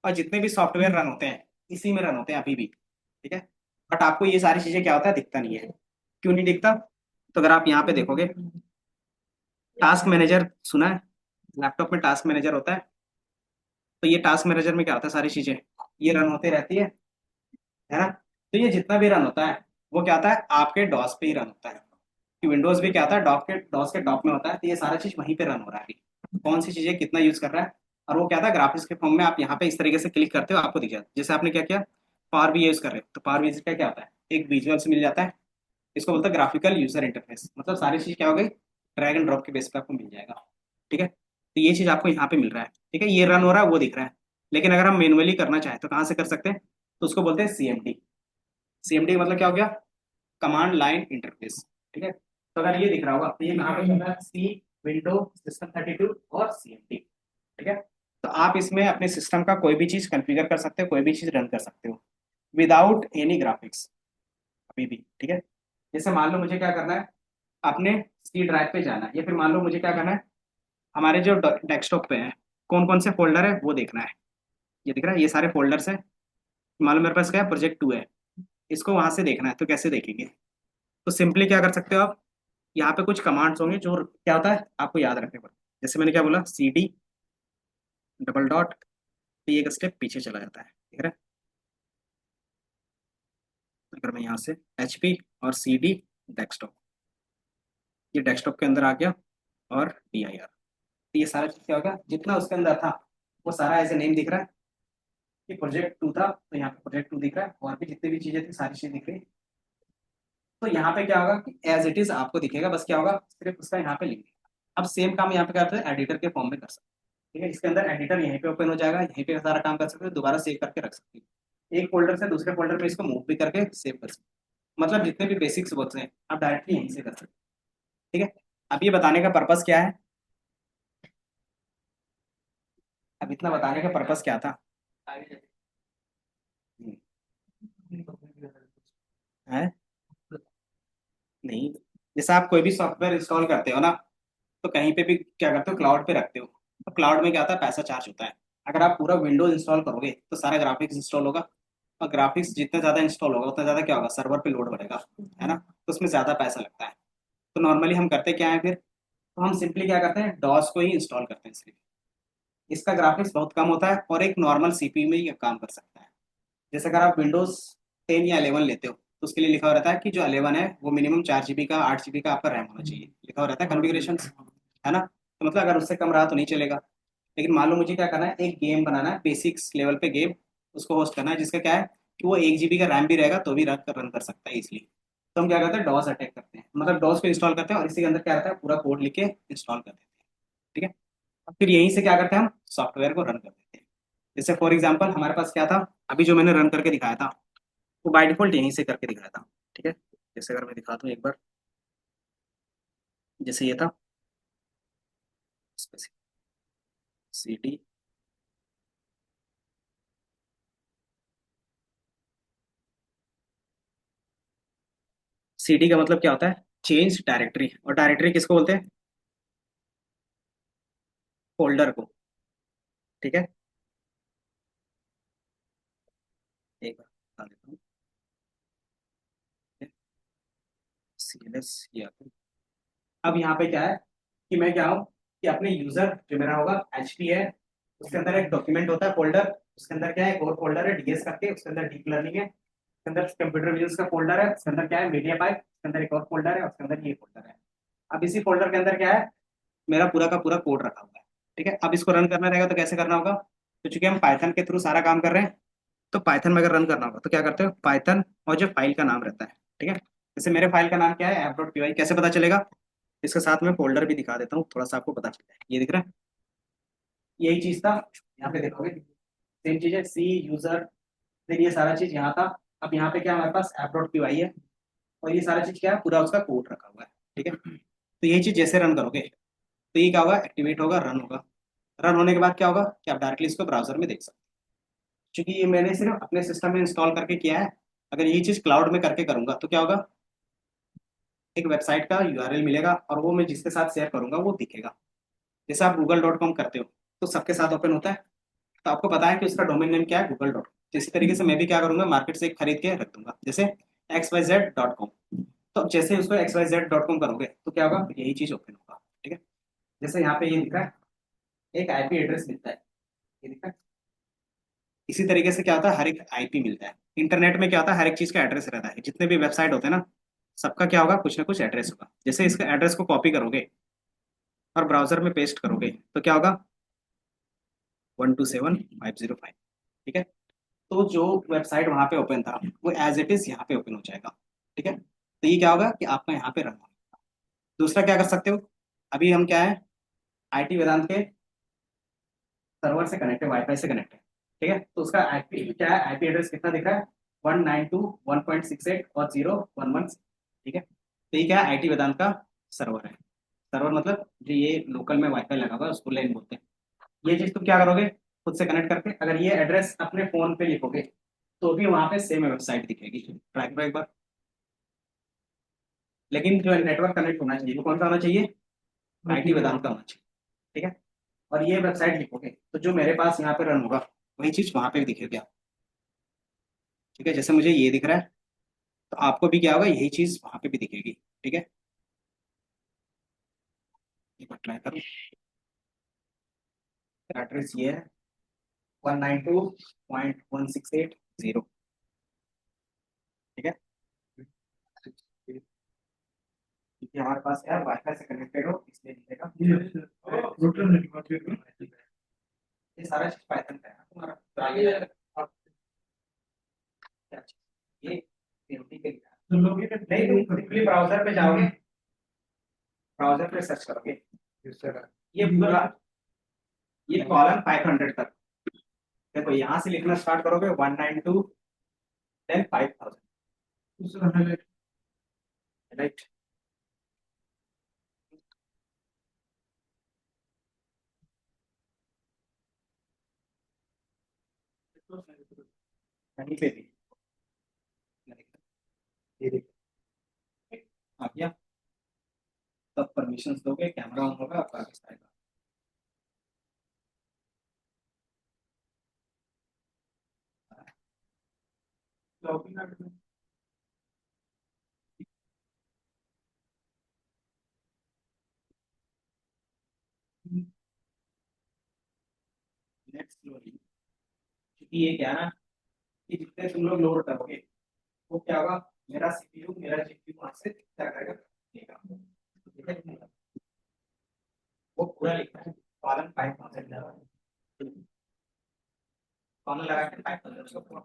और जितने भी सॉफ्टवेयर रन होते हैं इसी में रन होते हैं अभी भी। ठीक है। बट आपको ये सारी चीजें क्या होता है, दिखता नहीं है। क्यों नहीं दिखता, तो अगर आप यहाँ पे देखोगे, टास्क मैनेजर सुना है, लैपटॉप में टास्क मैनेजर होता है। तो ये टास्क मैनेजर में क्या होता है, सारी चीजें ये रन होती रहती है ना। तो ये जितना भी रन होता है वो क्या होता है, आपके डॉस पे ही रन होता है। कि विंडोज भी क्या होता है, डॉस के टॉप में होता है, तो ये सारा चीज वहीं पे रन हो रहा है अभी, कौन सी चीजें कितना यूज कर रहा है। और वो क्या था, ग्राफिक्स के फॉर्म में आप यहाँ पे इस तरीके से क्लिक करते हो, आपको दिख जाता है। जैसे आपने क्या किया, पावर भी यूज कर रहे हो, तो पावर भी का क्या होता है, एक विजुअल्स मिल जाता है। इसको बोलते हैं ग्राफिकल यूजर इंटरफेस, मतलब सारी चीज क्या हो गई, ड्रैग एंड ड्रॉप के बेस पे आपको मिल जाएगा। ठीक है, तो ये चीज आपको यहाँ पे मिल रहा है। ठीक है, ये रन हो रहा है वो दिख रहा है। लेकिन अगर हम मैनुअली करना चाहें तो कहाँ से कर सकते हैं, तो उसको बोलते हैं सीएमडी। सीएमडी मतलब क्या हो गया, कमांड लाइन इंटरफेस। ठीक है, तो अगर ये दिख रहा होगा तो ये कहाँ पे चल रहा है, सी विंडो सिस्टम 32 और सीएमडी। ठीक है, तो आप इसमें अपने सिस्टम का कोई भी चीज कॉन्फ़िगर कर सकते हो, कोई भी चीज रन कर सकते हो विदाउट एनी ग्राफिक्स अभी भी। ठीक है, जैसे मान लो मुझे क्या करना है, अपने सी ड्राइव पे जाना है, या फिर मान लो मुझे क्या करना है, हमारे जो डेस्कटॉप पे है कौन कौन से फोल्डर है वो देखना है। ये दिख रहा है, ये सारे फोल्डर्स हैं। मान लो मेरे पास क्या है, प्रोजेक्ट 2 है, इसको वहां से देखना है, तो कैसे देखेंगे, तो सिंपली क्या कर सकते हो आप, यहाँ पे कुछ कमांड्स होंगे जो क्या होता है आपको याद रखने पड़ते हैं। जैसे मैंने क्या बोला, CD डबल डॉट, तो ये एक स्टेप पीछे चला जाता है, ठीक है। अगर मैं यहाँ से HP और CD डेस्कटॉप, ये डेस्कटॉप के अंदर आ गया, और DIR, तो ये सारा चीज क्या होगा, जितना उसके अंदर था वो सारा ऐसे नेम दिख रहा है कि प्रोजेक्ट 2 था, तो यहाँ पे प्रोजेक्ट 2 दिख रहा है, और भी जितनी भी चीजें थी सारी चीजें दिख रही है। तो यहाँ पे क्या होगा कि एज इट इज आपको दिखेगा, बस क्या होगा, सिर्फ उसका यहाँ पे लिंक। अब सेम काम यहाँ पे करते हैं, एडिटर के फॉर्म में कर सकते हैं। ठीक है, इसके अंदर एडिटर यहीं पे ओपन हो जाएगा, यहीं पे सारा काम कर सकते हो, दोबारा सेव करके रख सकते हैं, एक फोल्डर से दूसरे फोल्डर पे इसको मूव भी करके सेव कर सकते हैं। मतलब जितने भी बेसिक्स वर्क्स हैं आप डायरेक्टली यहीं से कर सकते हैं। ठीक है, अब ये बताने का पर्पस क्या है, अब इतना बताने का पर्पस क्या था। हम्म, है नहीं, जैसे आप कोई भी सॉफ्टवेयर इंस्टॉल करते हो ना, तो कहीं पे भी क्या करते हो, क्लाउड पे रखते हो। तो क्लाउड में क्या होता है, पैसा चार्ज होता है। अगर आप पूरा विंडोज इंस्टॉल करोगे तो सारा ग्राफिक्स इंस्टॉल होगा, और ग्राफिक्स जितना ज्यादा इंस्टॉल होगा उतना ज्यादा क्या होगा, सर्वर पे लोड बढ़ेगा, है ना, तो उसमें ज्यादा पैसा लगता है। तो नॉर्मली हम करते क्या है फिर, तो हम सिंपली क्या करते हैं, डॉस को ही इंस्टॉल करते हैं सिर्फ। इसका ग्राफिक्स बहुत कम होता है और एक नॉर्मल सीपीयू में ही काम कर सकता है। जैसे अगर आप विंडोज 10 या 11 लेते हो, तो उसके लिए लिखा हुआ रहता है कि जो 11 है वो मिनिमम 4 GB का, 8 GB का आपका रैम होना चाहिए, लिखा हुआ रहता है कॉन्फ़िगरेशन, है ना। तो मतलब अगर उससे कम रहा तो नहीं चलेगा। लेकिन मान लो मुझे क्या करना है, एक गेम बनाना है, बेसिक्स लेवल पे गेम, उसको होस्ट करना है, जिसका क्या है कि वो 1 GB का रैम भी रहेगा तो भी रन कर सकता है इसलिए। तो हम क्या करते हैं, डॉस अटैक करते हैं, मतलब डॉस को इंस्टॉल करते हैं और इसी के अंदर क्या रहता है, पूरा कोड लिख के इंस्टॉल कर देते हैं। ठीक है, अब फिर यहीं से क्या करते हैं, हम सॉफ्टवेयर को रन कर देते हैं। जैसे फॉर एग्जाम्पल हमारे पास क्या था, अभी जो मैंने रन करके दिखाया था वो बाय डिफॉल्ट यहीं से करके दिखाया था। ठीक है, जैसे अगर मैं दिखाता हूँ एक बार, जैसे ये था, CD, CD का मतलब क्या होता है, चेंज डायरेक्टरी, और डायरेक्टरी किसको बोलते हैं, फोल्डर को। ठीक है, एक बार बता देता हूँ, CLS ये आता है। अब यहाँ पे क्या है कि मैं क्या हूँ, कि अपने यूजर जो मेरा होगा HP है, उसके अंदर एक डॉक्यूमेंट होता है फोल्डर, उसके अंदर क्या है, एक और फोल्डर है DS करके, उसके अंदर डीप लर्निंग है, उसके अंदर कंप्यूटर विजन का फोल्डर है, उसके अंदर क्या है, मीडिया पाइप, उसके अंदर एक और फोल्डर है, उसके अंदर ये फोल्डर है। अब इसी फोल्डर के अंदर क्या है, मेरा पूरा का पूरा कोड रखा हुआ है। ठीक है, अब इसको रन करना रहेगा तो कैसे करना होगा, तो चूंकि हम पाइथन के थ्रू सारा काम कर रहे हैं, तो पाइथन में अगर रन करना होगा तो क्या करते हो, पाइथन और जो फाइल का नाम रहता है। ठीक है, जैसे मेरे फाइल का नाम क्या है, app.py, कैसे पता चलेगा, इसके साथ में फोल्डर भी दिखा देता हूँ, थोड़ा सा आपको पता चल जाए, ये दिख रहा है, यही चीज था, यहाँ पे देखोगे सेम चीज है, सी यूजर, फिर ये सारा चीज यहाँ था। अब यहाँ पे क्या हमारे पास app.py है, और ये सारा चीज क्या है, पूरा उसका कोड रखा हुआ है। ठीक है, तो यही चीज जैसे रन करोगे तो ये क्या होगा, एक्टिवेट होगा, रन होगा। रन होने के बाद क्या होगा कि आप डायरेक्टली इसको ब्राउजर में देख सकते हो, क्योंकि ये मैंने सिर्फ अपने सिस्टम में इंस्टॉल करके किया है। अगर यही चीज क्लाउड में करके करूंगा तो क्या होगा, एक वेबसाइट का URL मिलेगा और वो मैं जिसके साथ शेयर करूंगा वो दिखेगा। जैसे आप google.com करते हो तो सबके साथ ओपन होता है, तो आपको पता है कि उसका डोमेन नेम क्या है, google.com। इसी तरीके से मैं भी क्या करूंगा, मार्केट से एक खरीद के रख दूंगा, जैसे xyz.com। तो जैसे उसको xyz.com करोगे तो क्या होगा, यही चीज ओपन होगा। ठीक है, जैसे यहाँ पे ये दिख रहा है, एक आईपी एड्रेस मिलता है, ये दिखा है? इसी तरीके से क्या होता है, हर एक आईपी मिलता है। इंटरनेट में क्या होता है, हर एक चीज का एड्रेस रहता है, जितने भी वेबसाइट होते हैं ना, सबका क्या होगा, कुछ ना कुछ एड्रेस होगा। जैसे इसका एड्रेस को कॉपी करोगे और ब्राउजर में पेस्ट करोगे तो क्या होगा, 127.505। ठीक है, तो जो वेबसाइट वहां पे ओपन था वो एज इट इज यहाँ पे ओपन हो जाएगा। ठीक है, तो ये क्या होगा कि आपका यहाँ पे रन होगा। दूसरा क्या कर सकते हो, अभी हम क्या है, आईटी वेदांत के सर्वर से कनेक्ट है, वाईफाई से कनेक्ट है। ठीक है, तो उसका आईपी क्या है, आईपी एड्रेस कितना दिख रहा है, 192.168 और 011। ठीक है, तो ये क्या है, आईटी वेदांत का सर्वर है। सर्वर मतलब जो ये लोकल में वाईफाई लगा हुआ है उसको लैन बोलते हैं। ये चीज तुम क्या करोगे, खुद से कनेक्ट करके अगर ये एड्रेस अपने फोन पे लिखोगे तो भी वहां पे सेम वेबसाइट दिखेगी। ट्राई करो एक बार। लेकिन जो नेटवर्क कनेक्ट होना चाहिए वो कौन सा होना चाहिए, आईटी वेदांत का होना चाहिए। ठीक है, और ये वेबसाइट लिखोगे तो जो मेरे पास यहाँ पे रन होगा वही चीज वहां पे भी दिखेगी आपको। ठीक है, जैसे मुझे ये दिख रहा है तो आपको भी क्या होगा, यही चीज वहां पे भी दिखेगी। ठीक है, एक बार ट्राई करो। एड्रेस ये है 192.168.0। ठीक है, क्योंकि हमारे पास यार वाईफाई से कनेक्टेड हो इसलिए दिखेगा। ये सारा चीज पाइथन का है ना तुम्हारा, तो आगे जाएगा। अब क्या चीज? ये PMP के लिए नहीं, तुम सिंपली ब्राउजर पे जाओगे, ब्राउजर पे सर्च करोगे, ये पूरा ये कॉलम 500 तक। देखो यहाँ से लिखना स्टार्ट करोगे 192 देन 5000। राइट, कहीं पे भी ये देखो, आ गया। तब परमिशन दोगे, कैमरा ऑन होगा, आपका आगे आएगा। नेक्स्ट स्लोली, क्योंकि ये क्या है ना, कि जितने तुम लोग लोड करोगे वो क्या होगा, मेरा सीपीयू मेरा जीपीयू वहां से क्या करेगा, लेगा। ठीक है, वो पूरा लिखना है, कॉलम 5000 कॉलम लगा के 5000 उसको पूरा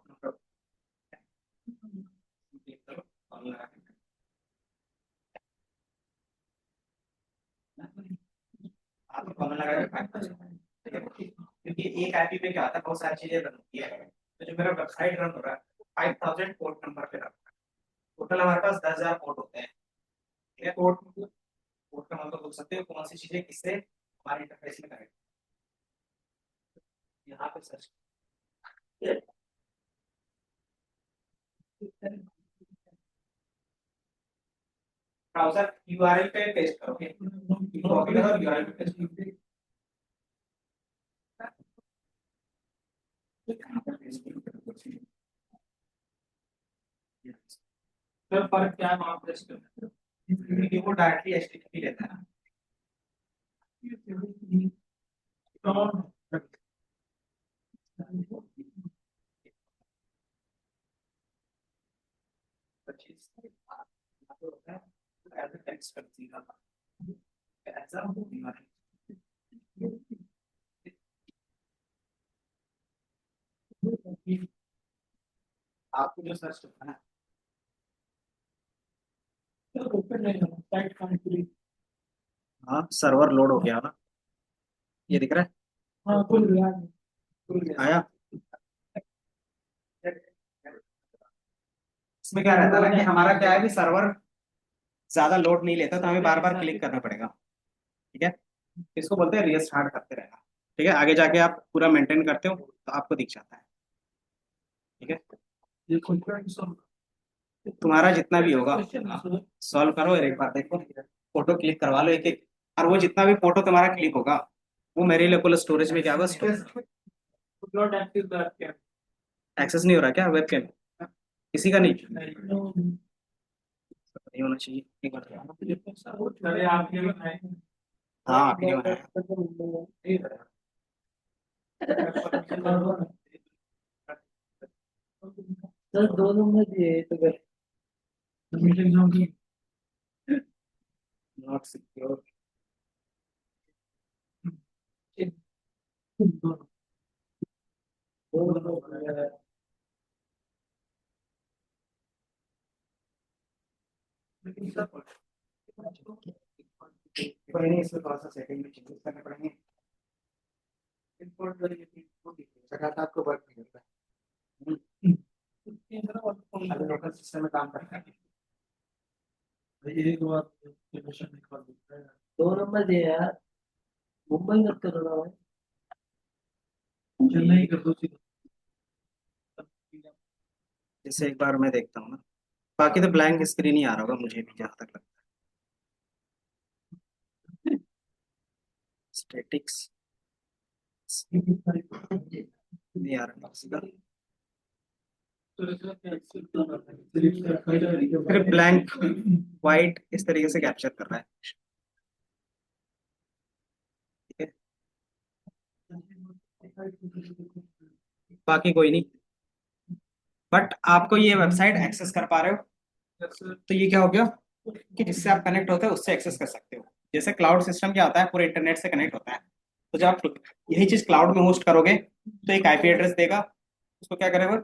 कॉलम लगा के आप कॉलम लगा के 5000। ठीक है, क्योंकि एक आईपी पे क्या आता है, बहुत सारी चीजें रन होती है। तो जो मेरा वेबसाइट रन हो रहा है 5000 पोर्ट नंबर पे रन है। टोटल हमारे पास 10,000 पोर्ट होते हैं। ठीक है, पोर्ट पोर्ट का मतलब बोल सकते हो कौन सी चीजें किससे हमारे इंटरफेस में कनेक्ट, यहाँ पे सर्च ब्राउजर यूआरएल पे पेस्ट करोगे, कॉपी करो और यूआरएल पे पेस्ट करो। फिर फर्क क्या है वहां पेस्ट करने, क्योंकि वो डायरेक्टली एचटीटीपी लेता है ना। पच्चीस होता है एज अ टेक्स्ट कर सीधा एज अ आपको जो सर्च करना है। हाँ, सर्वर लोड हो गया ना, ये दिख रहा है। हाँ, खुल गया, आया। इसमें क्या रहता है ना कि हमारा क्या है कि सर्वर ज्यादा लोड नहीं लेता, तो हमें बार बार क्लिक करना पड़ेगा। ठीक है, इसको बोलते हैं रीस्टार्ट करते रहना। ठीक है, आगे जाके आप पूरा मेंटेन करते हो तो आपको दिख जाता है। ठीक है, तुम्हारा जितना भी होगा सॉल्व करो और एक बार देखो, फोटो क्लिक करवा लो एक एक, और वो जितना भी फोटो तुम्हारा क्लिक होगा वो मेरे लोकल स्टोरेज में क्या होगा, एक्सेस नहीं हो रहा क्या वेब कैम, किसी का नहीं होना चाहिए, एक बार हाँ आपने बनाया। सर 2 नंबर दिए तो कर। एग्जाम की नॉट सिक्योर। कोई नहीं, इसमें थोड़ा सा सेटिंग में चेंजेस करने पड़ेंगे। लगातार आपको वर्क नहीं करता अभी लोकल सिस्टम में काम करता है। एक बार 2 नंबर दिए यार। मुंबई मत करो ना भाई। चेन्नई कर दो सीधा। जैसे एक बार मैं देखता हूँ ना, बाकी तो ब्लैंक स्क्रीन ही आ रहा होगा मुझे भी जहाँ तक लगता है। स्टैटिक्स नहीं आ रहा सीधा। फिर ब्लैंक वाइट इस तरीके से कैप्चर कर रहा है। ठीक है, बाकी कोई नहीं। बट आपको ये वेबसाइट एक्सेस कर पा रहे हो, तो ये क्या हो गया कि जिससे आप कनेक्ट होते हो उससे एक्सेस कर सकते हो। जैसे क्लाउड सिस्टम क्या होता है, पूरे इंटरनेट से कनेक्ट होता है। तो जब आप यही चीज क्लाउड में होस्ट करोगे तो एक आईपी एड्रेस देगा, उसको क्या करेगा,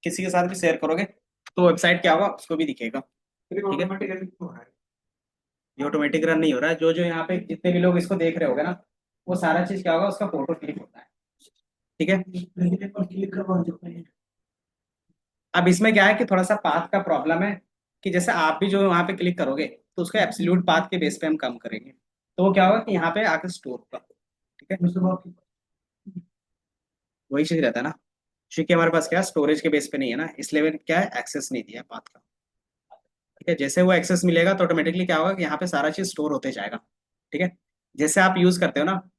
किसी के साथ भी शेयर करोगे तो वेबसाइट क्या होगा उसको भी दिखेगा। ठीक है, ये ऑटोमेटिक रन नहीं हो रहा है। जो जो यहाँ पे जितने भी लोग इसको देख रहे होगे ना, वो सारा चीज क्या होगा, उसका फोटो क्लिक होता है। ठीक है, अब इसमें क्या है कि थोड़ा सा पाथ का प्रॉब्लम है, कि जैसे आप भी जो वहां पे क्लिक करोगे तो उसका एब्सोल्यूट पाथ के बेस पे हम काम करेंगे, तो वो क्या होगा कि यहाँ पे आके स्टोर होगा। ठीक है, वही चीज रहता है ना, क्योंकि हमारे पास क्या स्टोरेज के बेस पे नहीं है ना, इसलिए मैंने क्या है एक्सेस नहीं दिया पाथ का। ठीक है, जैसे वो एक्सेस मिलेगा तो ऑटोमेटिकली क्या होगा कि यहाँ पे सारा चीज स्टोर होते जाएगा। ठीक है, जैसे आप यूज करते हो ना,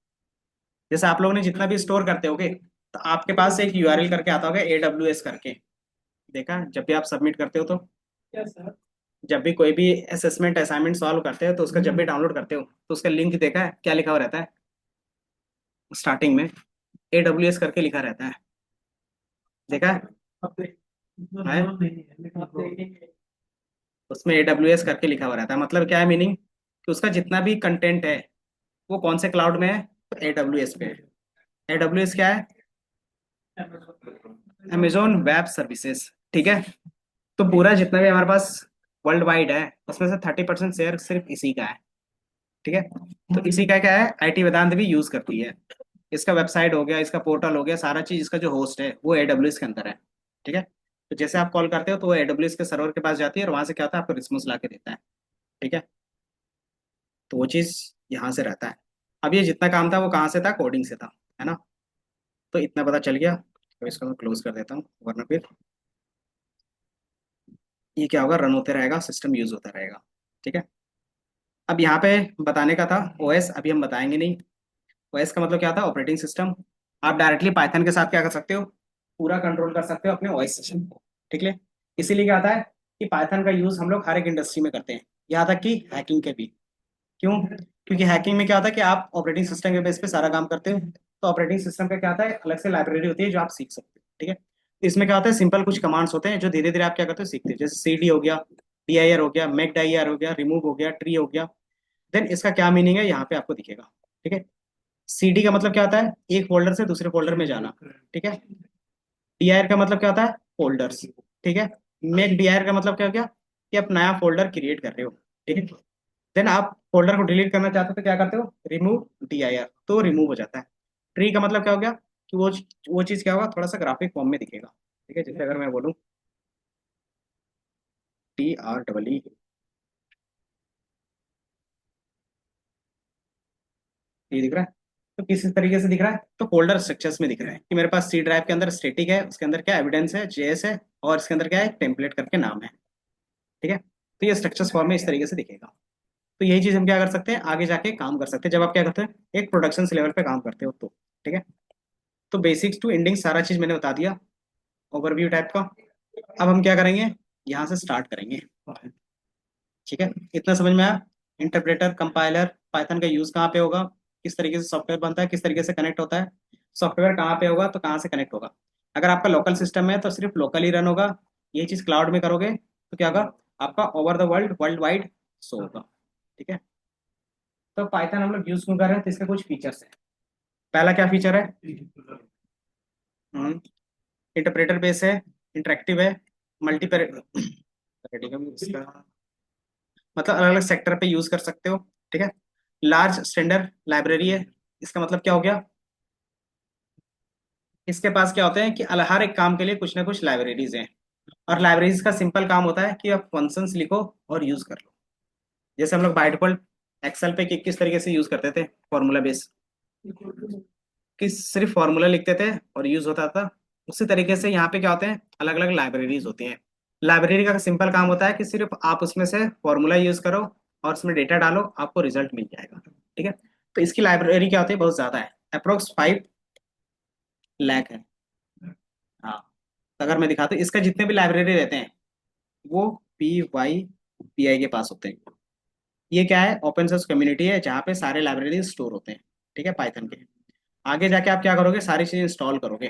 जैसे आप लोगों ने जितना भी स्टोर करते होगे, तो आपके पास एक यूआरएल करके आता होगा AWS करके। देखा है? जब भी आप सबमिट करते हो तो, जब भी कोई भी असेसमेंट असाइनमेंट सॉल्व करते हो तो उसका जब भी डाउनलोड करते हो तो उसका लिंक देखा है क्या लिखा हुआ रहता है, स्टार्टिंग में AWS करके लिखा रहता है। देखा है? उसमें AWS करके लिखा हुआ रहता है, मतलब क्या है मीनिंग, कि उसका जितना भी कंटेंट है वो कौन से क्लाउड में है, तो AWS पे है। AWS क्या है, अमेजोन वेब सर्विसेज। ठीक है, तो पूरा जितना भी हमारे पास वर्ल्ड वाइड है उसमें से 30% शेयर सिर्फ इसी का है। ठीक है, तो इसी का क्या है, IT वेदांत भी यूज करती है। इसका वेबसाइट हो गया, इसका पोर्टल हो गया, सारा चीज इसका जो होस्ट है वो AWS के अंदर है। ठीक है, तो जैसे आप कॉल करते हो तो वो AWS के सर्वर के पास जाती है और वहां से क्या होता है आपको रिस्पॉन्स ला के देता है। ठीक है, तो वो चीज यहाँ से रहता है। अब ये जितना काम था वो कहाँ से था, कोडिंग से था, है ना। तो इतना पता चल गया, तो इसको मैं क्लोज कर देता हूँ, वरना फिर ये क्या होगा, रन होते रहेगा, सिस्टम यूज होता रहेगा। ठीक है, अब यहाँ पे बताने का था OS, अभी हम बताएंगे नहीं। OS का मतलब क्या था, ऑपरेटिंग सिस्टम। आप डायरेक्टली पाइथन के साथ क्या कर सकते हो, पूरा कंट्रोल कर सकते हो अपने OS सिस्टम को। ठीक है, इसीलिए क्या होता है कि पाइथन का यूज हम लोग हर एक इंडस्ट्री में करते हैं, यहाँ तक कि हैकिंग के भी। क्यों, क्योंकि हैकिंग में क्या होता है कि आप ऑपरेटिंग सिस्टम के बेस पे सारा काम करते हो, तो ऑपरेटिंग सिस्टम का क्या होता है, अलग से लाइब्रेरी होती है जो आप सीख सकते हो। ठीक है, तो इसमें क्या होता है, सिंपल कुछ कमांड्स होते हैं जो धीरे धीरे आप क्या करते हो सीखते हो, जैसे CD हो गया, DIR हो गया, मेक डाइर हो गया, रिमूव हो गया, ट्री हो गया। देन इसका क्या मीनिंग है यहाँ पे आपको दिखेगा। ठीक है, CD का मतलब क्या होता है, एक फोल्डर से दूसरे फोल्डर में जाना। ठीक है, DIR का मतलब क्या होता है, फोल्डर्स। ठीक है, मेक DIR का मतलब क्या हो गया, कि आप नया फोल्डर क्रिएट कर रहे हो। ठीक है, देन आप फोल्डर को डिलीट करना चाहते हो तो क्या करते हो, रिमूव DIR, तो रिमूव हो जाता है। ट्री का मतलब क्या हो गया, कि वो चीज क्या होगा, थोड़ा सा ग्राफिक फॉर्म में दिखेगा। ठीक है, जैसे अगर मैं बोलूँ TREE, ये दिख रहा है, तो किस तरीके से दिख रहा है, तो फोल्डर स्ट्रक्चर्स में दिख रहा है कि मेरे पास C ड्राइव के अंदर स्टैटिक है, उसके अंदर क्या एविडेंस है, JS है, और इसके अंदर क्या है, टेम्पलेट करके नाम है। ठीक है, तो ये स्ट्रक्चर्स फॉर्म में इस तरीके से दिखेगा। तो यही चीज हम क्या कर सकते हैं, आगे जाके काम कर सकते हैं जब आप क्या करते हैं, एक प्रोडक्शन लेवल पे काम करते हो तो। ठीक है, तो बेसिक्स टू एंडिंग सारा चीज मैंने बता दिया, ओवरव्यू टाइप का। अब हम क्या करेंगे, यहाँ से स्टार्ट करेंगे। ठीक है, इतना समझ में आया, इंटरप्रेटर, कंपाइलर, पाइथन का यूज कहाँ पे होगा, किस तरीके से सॉफ्टवेयर बनता है, किस तरीके से कनेक्ट होता है, सॉफ्टवेयर कहाँ पे होगा तो कहाँ से कनेक्ट होगा। अगर आपका लोकल सिस्टम है तो सिर्फ लोकल ही रन होगा। ये चीज क्लाउड में करोगे तो क्या होगा, आपका over the world world wide show होगा। ठीक है। तो पाइथन हम लोग यूज क्यों कर रहे हैं, तो इसके कुछ फीचर्स है। पहला क्या फीचर है, इंटरप्रेटर बेस है, इंटरेक्टिव है, मल्टी इसका मतलब अलग अलग सेक्टर पे यूज कर सकते हो। ठीक है। लार्ज स्टैंडर्ड लाइब्रेरी है, इसका मतलब क्या हो गया, इसके पास क्या होते हैं कि हर एक काम के लिए कुछ ना कुछ लाइब्रेरीज हैं। और लाइब्रेरीज का सिंपल काम होता है कि आप फंक्शंस लिखो और यूज कर लो। जैसे हम लोग बाय डिफॉल्ट एक्सेल पे किस तरीके से यूज करते थे, फॉर्मूला बेस, कि सिर्फ फॉर्मूला लिखते थे और यूज होता था। उसी तरीके से यहाँ पे क्या होते हैं, अलग अलग लाइब्रेरीज होती हैं। लाइब्रेरी का सिंपल काम होता है कि सिर्फ आप उसमें से फॉर्मूला यूज करो और उसमें डेटा डालो, आपको रिजल्ट मिल जाएगा। ठीक है। तो इसकी लाइब्रेरी क्या होती है, बहुत ज्यादा है, अप्रोक्स 5 लाख है। हाँ। तो अगर मैं दिखाता हूँ इसका जितने भी लाइब्रेरी रहते हैं वो PY PI के पास होते हैं। ये क्या है, ओपन सोर्स कम्युनिटी है जहाँ पे सारे लाइब्रेरी स्टोर होते हैं। ठीक है, पाइथन के। आगे जाके आप क्या करोगे, सारी चीजें इंस्टॉल करोगे।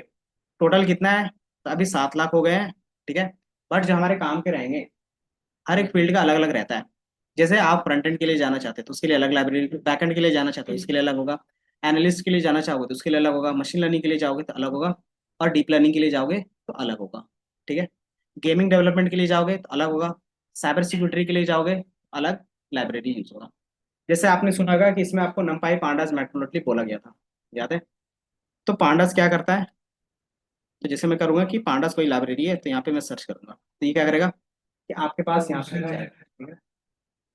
टोटल कितना है, तो अभी 7 लाख हो गए हैं। ठीक है। बट जो हमारे काम के रहेंगे, हर एक फील्ड का अलग अलग रहता है। जैसे आप फ्रंट एंड के लिए जाना चाहते हो तो उसके लिए अलग लाइब्रेरी, बैक एंड के लिए जाना चाहते हो उसके लिए अलग होगा, एनालिस्ट के लिए जाना चाहोगे तो उसके लिए अलग होगा, मशीन लर्निंग के लिए जाओगे तो अलग होगा, और डीप लर्निंग के लिए जाओगे तो अलग होगा। ठीक है। गेमिंग डेवलपमेंट के लिए जाओगे तो अलग होगा, साइबर सिक्योरिटी के लिए जाओगे तो अलग लाइब्रेरी यूज होगा। जैसे आपने सुना होगा कि इसमें आपको नमपाई पांडास मैटप्लोटली बोला गया था, याद है। तो पांडास क्या करता है, तो जैसे मैं करूंगा कि पांडास कोई लाइब्रेरी है तो यहाँ पे मैं सर्च करूंगा तो ये क्या करेगा कि आपके पास यहाँ पे जाएगा। ठीक है।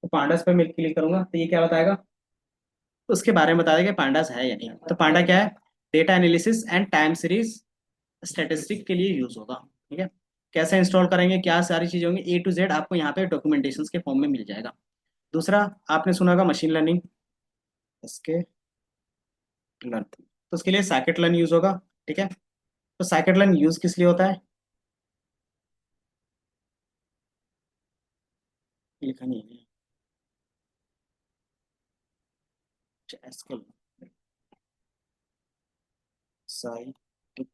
तो पांडास पे मैं क्लिक करूंगा तो ये क्या बताएगा, तो उसके बारे में बता देगा पांडास है या नहीं। तो पांडा क्या है, data analysis and time series statistic के लिए यूज होगा। ठीक है। कैसे इंस्टॉल करेंगे, क्या सारी चीजें होंगी, A to Z आपको यहाँ पे डॉक्यूमेंटेशन के फॉर्म में मिल जाएगा। दूसरा, आपने सुना होगा मशीन लर्निंग, इसके लर्न, तो उसके लिए साइकिट लर्न यूज होगा। ठीक है। तो साइकिट लर्न यूज किस लिए होता है, लिखा नहीं है, SQL साइकिट,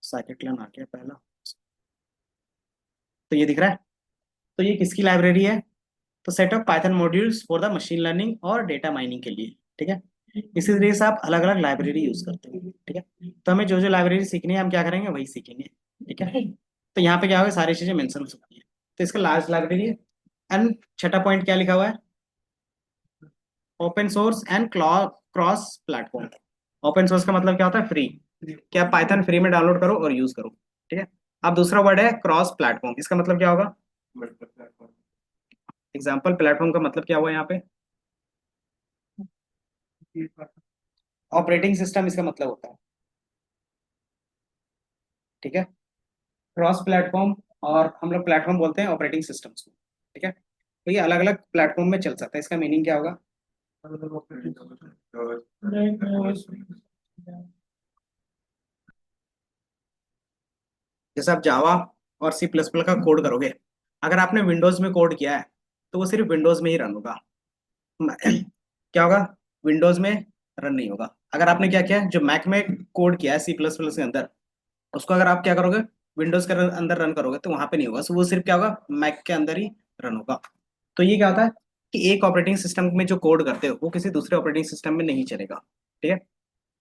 साइकिट लर्न आ गया पहला। तो ये दिख रहा है, तो ये किसकी लाइब्रेरी है, तो set of Python modules for the machine learning और डेटा माइनिंग के लिए। ठीक है। इसी तरीके से आप अलग अलग लाइब्रेरी यूज करते हैं। ठीक है। तो हमें जो जो लाइब्रेरी सीखनी है हम क्या करेंगे, वही सीखेंगे। ठीक है। तो यहाँ पे क्या होगा, सारी चीजें मेंशन हो सकती है। तो इसका लार्ज लाइब्रेरी है। एंड छठा पॉइंट क्या लिखा हुआ है, open source and cross platform. Open source का मतलब क्या होता है, फ्री, कि आप पाइथन फ्री में डाउनलोड करो और यूज करो। ठीक है। अब दूसरा वर्ड है क्रॉस प्लेटफॉर्म, इसका मतलब क्या होगा, एग्जाम्पल प्लेटफॉर्म का मतलब क्या हुआ यहाँ पे, ऑपरेटिंग सिस्टम इसका मतलब होता है। ठीक है। क्रॉस प्लेटफॉर्म, और हम लोग प्लेटफॉर्म बोलते हैं ऑपरेटिंग सिस्टम्स को। ठीक है। तो ये अलग अलग प्लेटफॉर्म में चल सकता है, इसका मीनिंग क्या होगा, जैसे आप जावा और C++ का कोड करोगे, अगर आपने विंडोज में कोड किया है तो वो सिर्फ विंडोज में ही रन होगा। क्या होगा, विंडोज में रन नहीं होगा। अगर आपने क्या किया है, जो मैक में कोड किया है C++ के अंदर, उसको अगर आप क्या करोगे, विंडोज के अंदर रन करोगे तो वहां पे नहीं होगा, so वो सिर्फ क्या होगा, मैक के अंदर ही रन होगा। तो ये क्या होता है कि एक ऑपरेटिंग सिस्टम में जो कोड करते हो वो किसी दूसरे ऑपरेटिंग सिस्टम में नहीं चलेगा। ठीक है।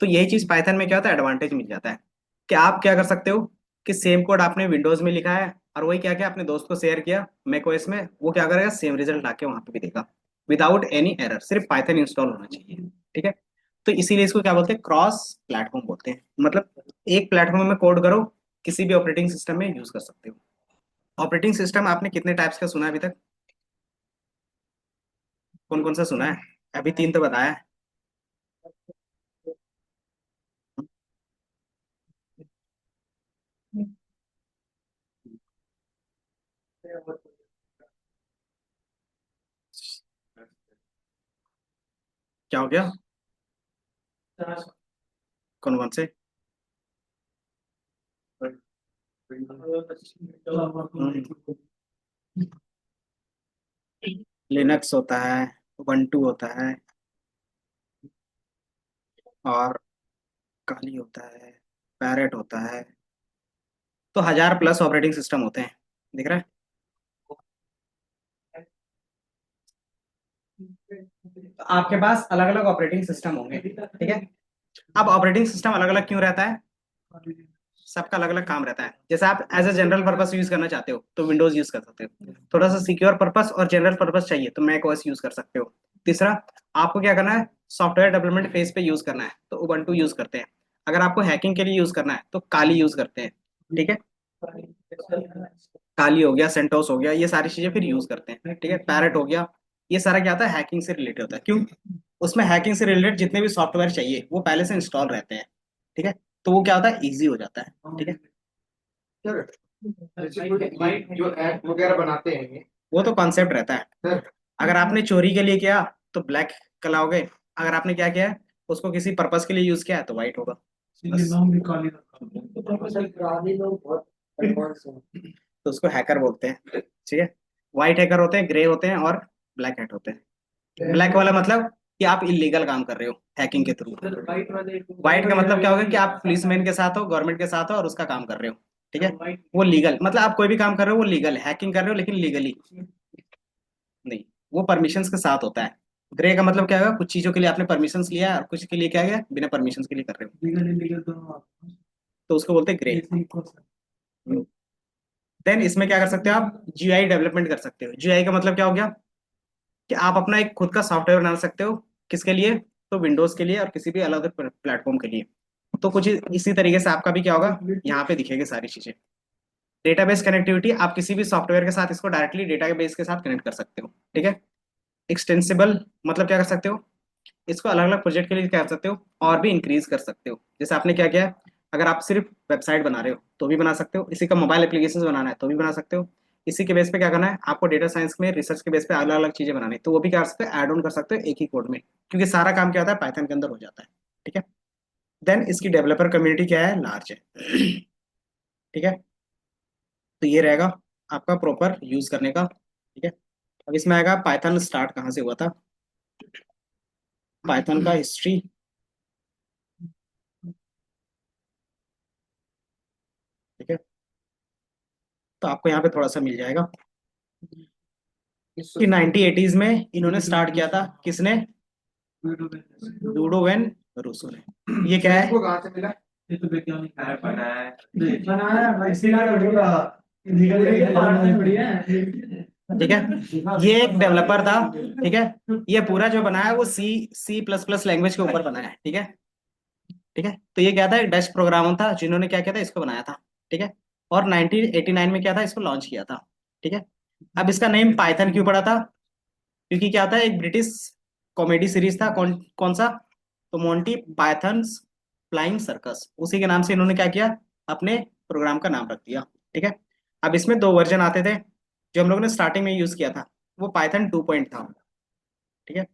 तो यही चीज पाइथन में क्या होता है, एडवांटेज मिल जाता है कि आप क्या कर सकते हो कि सेम कोड आपने विंडोज में लिखा है और वही क्या क्या अपने दोस्त को शेयर किया मैक ओएस में, वो क्या करेगा, सेम रिजल्ट आके वहां पे भी देगा, विदाउट एनी एरर, सिर्फ पाइथन इंस्टॉल होना चाहिए। ठीक है। तो इसीलिए इसको क्या बोलते हैं, क्रॉस प्लेटफॉर्म बोलते हैं। मतलब एक प्लेटफॉर्म में कोड करो, किसी भी ऑपरेटिंग सिस्टम में यूज कर सकते हो। ऑपरेटिंग सिस्टम आपने कितने टाइप्स का सुना है अभी तक, कौन कौन सा सुना है, अभी 3 तो बताया है। क्या हो गया, कौन कौन से, लिनक्स होता है, Ubuntu होता है, और काली होता है, पैरेट होता है। तो 1000+ ऑपरेटिंग सिस्टम होते हैं, दिख रहा है। तो आपके पास अलग अलग ऑपरेटिंग सिस्टम होंगे, ठीक है। अब ऑपरेटिंग सिस्टम अलग अलग क्यों रहता है? सबका अलग अलग काम रहता है। जैसे आप as a general purpose use करना चाहते हो तो विंडोज यूज कर सकते हो। थोड़ा सा सिक्योर पर्पस और जनरल पर्पस चाहिए तो मैक ओएस यूज कर सकते हो। तीसरा, आपको क्या करना है, सॉफ्टवेयर डेवलपमेंट फेज पे यूज करना है तो उबंटू यूज करते हैं। अगर आपको हैकिंग के लिए यूज करना है तो काली यूज करते हैं, ठीक है। काली हो गया, सेंटोस हो गया, ये सारी चीजें फिर यूज करते हैं, ठीक है। पैरेट हो गया, ये सारा क्या होता है, हैकिंग से रिलेटेड होता है। क्यों? उसमें हैकिंग से रिलेटेड जितने भी सॉफ्टवेयर चाहिए वो पहले से इंस्टॉल रहते हैं, ठीक है। तो वो क्या होता है, इजी हो जाता है, ठीक है। सर जैसे कोई जो ऐप वगैरह बनाते हैं वो तो कॉन्सेप्ट रहता है। सर, अगर आपने चोरी के लिए किया तो ब्लैक कलाओगे, अगर आपने क्या किया है, उसको किसी पर्पस के लिए यूज किया है तो व्हाइट होगा, बस। नाम भी काली काली लोग बहुत एडवांस हैं। तो उसको हैकर बोलते हैं, ठीक है। व्हाइट हैकर होते हैं, ग्रे होते हैं और ब्लैक हैट होते हैं। ब्लैक वाला मतलब कि आप इलीगल काम कर रहे हो हैकिंग के थ्रू। वाइट वाले व्हाइट का मतलब क्या होगा कि आप पुलिसमैन के साथ हो, गवर्नमेंट के साथ हो और उसका काम कर रहे हो, ठीक है। वो लीगल, मतलब आप कोई भी काम कर रहे हो वो लीगल है, हैकिंग कर रहे हो लेकिन लीगली नहीं, वो परमिशंस के साथ होता है। ग्रे का मतलब क्या होगा, कुछ चीजों के लिए आपने परमिशंस लिया है और कुछ के लिए क्या गया, बिना परमिशंस के लिए कर रहे हो, लीगल इलीगल दोनों तो उसको बोलते हैं ग्रे। देन इसमें क्या कर सकते हो आप, जीआई डेवलपमेंट कर सकते हो। जीआई का मतलब क्या हो गया कि आप अपना एक खुद का सॉफ्टवेयर बना सकते हो। किसके लिए? तो विंडोज के लिए और किसी भी अलग प्लेटफॉर्म के लिए। तो कुछ इसी तरीके से आपका भी क्या होगा, यहाँ पे दिखेगी सारी चीजें। डेटाबेस कनेक्टिविटी, आप किसी भी सॉफ्टवेयर के साथ इसको डायरेक्टली डेटाबेस के साथ कनेक्ट कर सकते हो, ठीक है। एक्सटेंसिबल मतलब क्या कर सकते हो, इसको अलग अलग प्रोजेक्ट के लिए क्या कर सकते हो और भी इंक्रीज कर सकते हो। जैसे आपने क्या किया है, अगर आप सिर्फ वेबसाइट बना रहे हो तो भी बना सकते हो, इसी का मोबाइल एप्लीकेशन बनाना है तो भी बना सकते हो। इसी के बेस पे क्या करना है आपको, डेटा साइंस में रिसर्च के बेस पे अलग अलग चीजें बनानी है तो वो भी क्या कर सकते हो, ऐड ऑन कर सकते हो एक ही कोड में, क्योंकि सारा काम क्या होता है, पाइथन के अंदर हो जाता है, ठीक है। देन इसकी डेवलपर कम्युनिटी क्या है, लार्ज है, ठीक है। तो ये रहेगा आपका प्रॉपर यूज करने का, ठीक है। अब इसमें आएगा पाइथन स्टार्ट कहाँ से हुआ था, पाइथन का हिस्ट्री, ठीक है। तो आपको यहाँ पे थोड़ा सा मिल जाएगा कि 1980s में इन्होंने स्टार्ट किया था, किसने, लूडो वेन रूसो ने। ये क्या है, को कहाँ से मिला? ये तो वैज्ञानिक है बनाया भाई इसीलिए बोला लीगल बढ़िया है। ठीक है। ये एक डेवलपर था, ठीक है। ये पूरा जो बनाया है वो सी प्लस प्लस लैंग्वेज के ऊपर बनाया है, ठीक है। ठीक है, तो ये क्या था, एक डच प्रोग्रामर था जिन्होंने क्या किया था, इसको बनाया था, ठीक है। और 1989 में क्या था, इसको लॉन्च किया था, ठीक है। अब इसका नेम पाइथन क्यों पड़ा था, क्योंकि क्या था, एक ब्रिटिश कॉमेडी सीरीज था, कौन कौन सा, तो मोंटी पाइथन्स फ्लाइंग सर्कस, उसी के नाम से इन्होंने क्या किया, अपने प्रोग्राम का नाम रख दिया, ठीक है। अब इसमें दो वर्जन आते थे, जो हम लोगों ने स्टार्टिंग में यूज किया था वो पाइथन 2 पॉइंट था, ठीक है।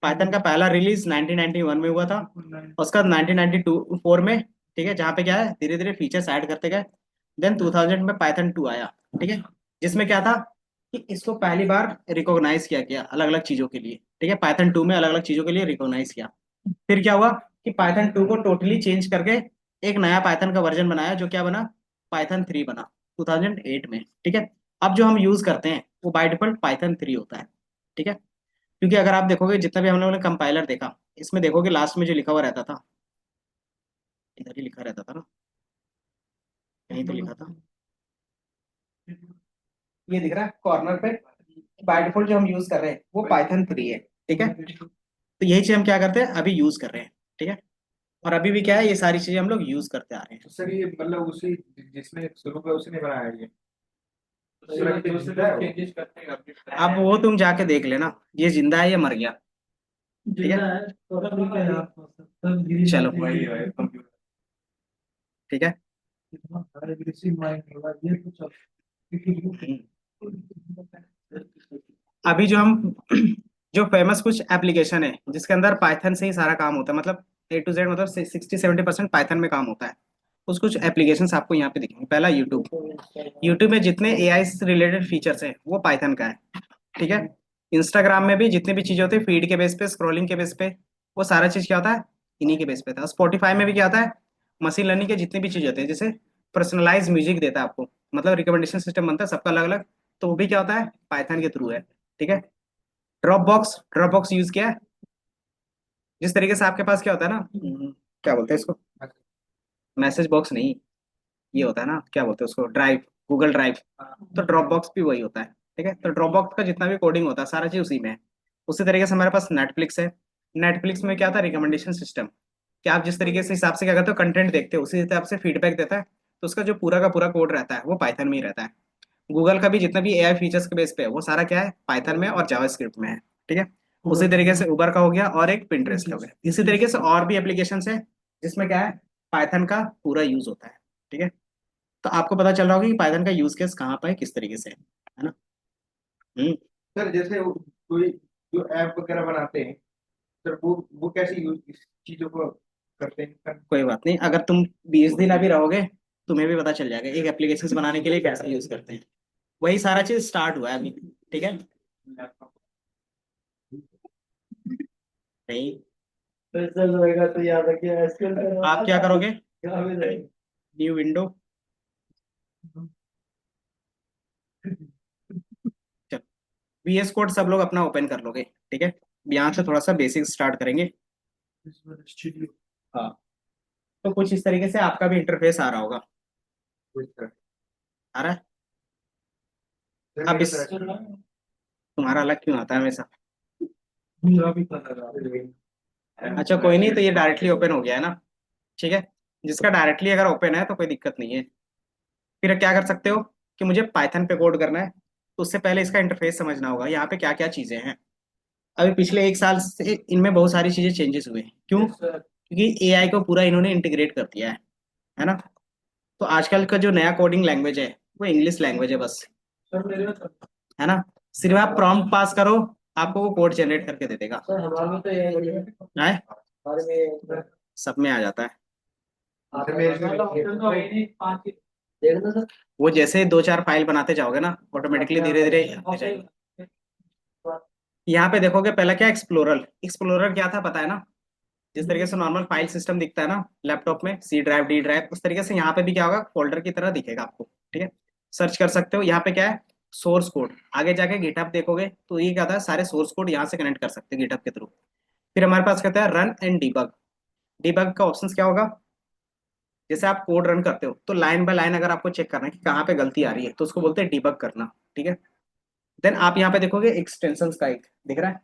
पाइथन का पहला रिलीज 1991 में हुआ था, और उसका 1992 में, ठीक है, जहाँ पे क्या है, धीरे धीरे फीचर्स ऐड करते गए। देन 2000 में पाइथन 2 आया, ठीक है, जिसमें क्या था कि इसको पहली बार रिकॉग्नाइज किया गया अलग अलग चीजों के लिए, ठीक है। पाइथन 2 में अलग अलग चीजों के लिए रिकॉग्नाइज किया। फिर क्या हुआ कि पाइथन 2 को टोटली चेंज करके एक नया पाइथन का वर्जन बनाया, जो क्या बना, पाइथन 3 बना 2008 में, ठीक है। अब जो हम यूज करते हैं वो बाय डिफॉल्ट पाइथन 3 होता है, ठीक है। क्योंकि अगर आप देखोगे जितना भी हम लोगों ने कंपाइलर देखा, इसमें देखोगे लास्ट में जो लिखा हुआ रहता था, इधर ही लिखा रहता था ना, कहीं तो लिखा था, ये दिख रहा है कॉर्नर पे, बाय डिफॉल्ट जो हम यूज कर रहे हैं वो पाइथन 3 है, ठीक है। तो यही चीज हम क्या करते हैं, अभी यूज कर रहे हैं, ठीक है। और अभी भी क्या है, ये सारी चीजें हम लोग यूज करते आ रहे हैं। तो सर ये मतलब उसी जिसने शुरू में उसी ने बनाया है ये। चेंजेस करते हैं अब वो तुम जाके देख लेना, ये जिंदा है या मर गया, ठीक जिंदा है। है तो ठीक है आप सब गिरी चलो, वही है कंप्यूटर ठीक है। कितना एग्रेसिव माइंड होगा ये तो सब अभी जो हम जो फेमस कुछ एप्लीकेशन है जिसके अंदर पाइथन से ही सारा काम होता है, मतलब A to Z, मतलब 60-70% पाइथन में काम होता है, कुछ एप्लीकेशंस आपको यहाँ पे दिखेंगे। पहला यूट्यूब, यूट्यूब में जितने एआई से रिलेटेड फीचर्स हैं वो पाइथन का है, ठीक है। इंस्टाग्राम में भी जितनी भी चीजें होती है फीड के बेस पे, स्क्रॉलिंग के बेस पे, वो सारा चीज क्या होता है, इन्हीं के बेस पे था। स्पॉटिफाई में भी क्या आता है, मशीन लर्निंग के जितनी भी चीज़ होती है, जैसे पर्सनलाइज म्यूजिक देता है आपको, मतलब रिकमेंडेशन सिस्टम बनता है सबका अलग अलग, तो वो भी क्या होता है, पाइथन के थ्रू है। ठीक है। ड्रॉप बॉक्स यूज किया है, जिस तरीके से आपके पास क्या होता है ना, क्या बोलते हैं इसको, मैसेज बॉक्स नहीं, ये होता है ना, क्या बोलते हैं उसको, ड्राइव, गूगल ड्राइव, तो ड्रॉप बॉक्स भी वही होता है। ठीक है। तो ड्रॉप बॉक्स का जितना भी कोडिंग होता है सारा चीज उसी में है। उसी तरीके से हमारे पास नेटफ्लिक्स है। नेटफ्लिक्स में क्या था, रिकमेंडेशन सिस्टम, कि आप जिस तरीके से हिसाब से क्या करते हो, कंटेंट देखते हो, उसी हिसाब से फीडबैक देता है, तो उसका जो पूरा का पूरा कोड रहता है वो पाइथन में ही रहता है। गूगल का भी जितना भी एआई फीचर्स के बेस पे है वो सारा क्या है, पाइथन में और जावास्क्रिप्ट में है। ठीक है। उसी तरीके से उबर का हो गया, और एक पिंटरेस्ट का हो गया। इसी तरीके से और भी एप्लीकेशन है जिसमें क्या है, पाइथन का पूरा यूज होता है। ठीक है। तो आपको पता चल रहा होगा कि पाइथन का यूज केस कहाँ पर है, किस तरीके से है ना। हम्म। सर जैसे कोई जो ऐप वगैरह बनाते हैं, सर वो कैसे यूज इस चीजों को करते हैं? कोई बात नहीं, अगर तुम 20 दिन अभी रहोगे तुम्हें भी पता चल जाएगा एक एप्लीकेशन बनाने के लिए कैसे यूज करते हैं। वही सारा चीज स्टार्ट हुआ है अभी। ठीक है। नहीं, रिजल्ट होएगा तो याद रखिए एसक्यूएल आप क्या करोगे, का। न्यू विंडो, VS कोड सब लोग अपना ओपन कर लोगे। ठीक है। यहाँ से थोड़ा सा बेसिक स्टार्ट करेंगे। हाँ। तो कुछ इस तरीके से आपका भी इंटरफेस आ रहा होगा, आ रहा है। सर अब मेरा इस, तो तुम्हारा अलग क्यों आता है हमेशा। मेरा भी पता था। अच्छा कोई नहीं, तो ये डायरेक्टली ओपन हो गया है ना। ठीक है। जिसका डायरेक्टली अगर ओपन है तो कोई दिक्कत नहीं है। फिर क्या कर सकते हो कि मुझे पाइथन पे कोड करना है, तो उससे पहले इसका इंटरफेस समझना होगा, यहाँ पे क्या क्या चीजें हैं। अभी पिछले 1 साल से इनमें बहुत सारी चीजें चेंजेस हुए हैं। क्यों, क्योंकि एआई को पूरा इन्होंने इंटीग्रेट कर दिया है ना। तो आजकल का जो नया कोडिंग लैंग्वेज है वो इंग्लिश लैंग्वेज है बस, सर मेरे में है ना। सिर्फ आप प्रॉम्प्ट पास करो, आपको वो कोड जनरेट करके दे देगा। सर हमारे में तो यही है। है, हमारे में सब में आ जाता है। सर मेरे में देखना सर। वो जैसे 2 4 फाइल बनाते जाओगे ना, ऑटोमेटिकली धीरे धीरे आते जाएंगे। यहाँ पे देखोगे पहला क्या, एक्सप्लोरर। एक्सप्लोरर क्या था पता है ना, जिस तरीके से नॉर्मल फाइल सिस्टम दिखता है ना लैपटॉप में, सी ड्राइव डी ड्राइव, उस तरीके से यहाँ पे भी क्या होगा, फोल्डर की तरह दिखेगा आपको। ठीक है। सर्च कर सकते हो, यहाँ पे क्या है, सोर्स कोड। आगे जाके गिटहब देखोगे तो ये क्या था, सारे सोर्स कोड यहाँ से कनेक्ट कर सकते हैं गिटहब के थ्रू। फिर हमारे पास कहता है रन एंड डिबग। डिबग का ऑप्शन क्या होगा, जैसे आप कोड रन करते हो तो लाइन बाय लाइन अगर आपको चेक करना है कि कहाँ पे गलती आ रही है तो उसको बोलते हैं डिबग करना। ठीक है। देन आप यहाँ पे देखोगे एक्सटेंशन का एक दिख रहा है,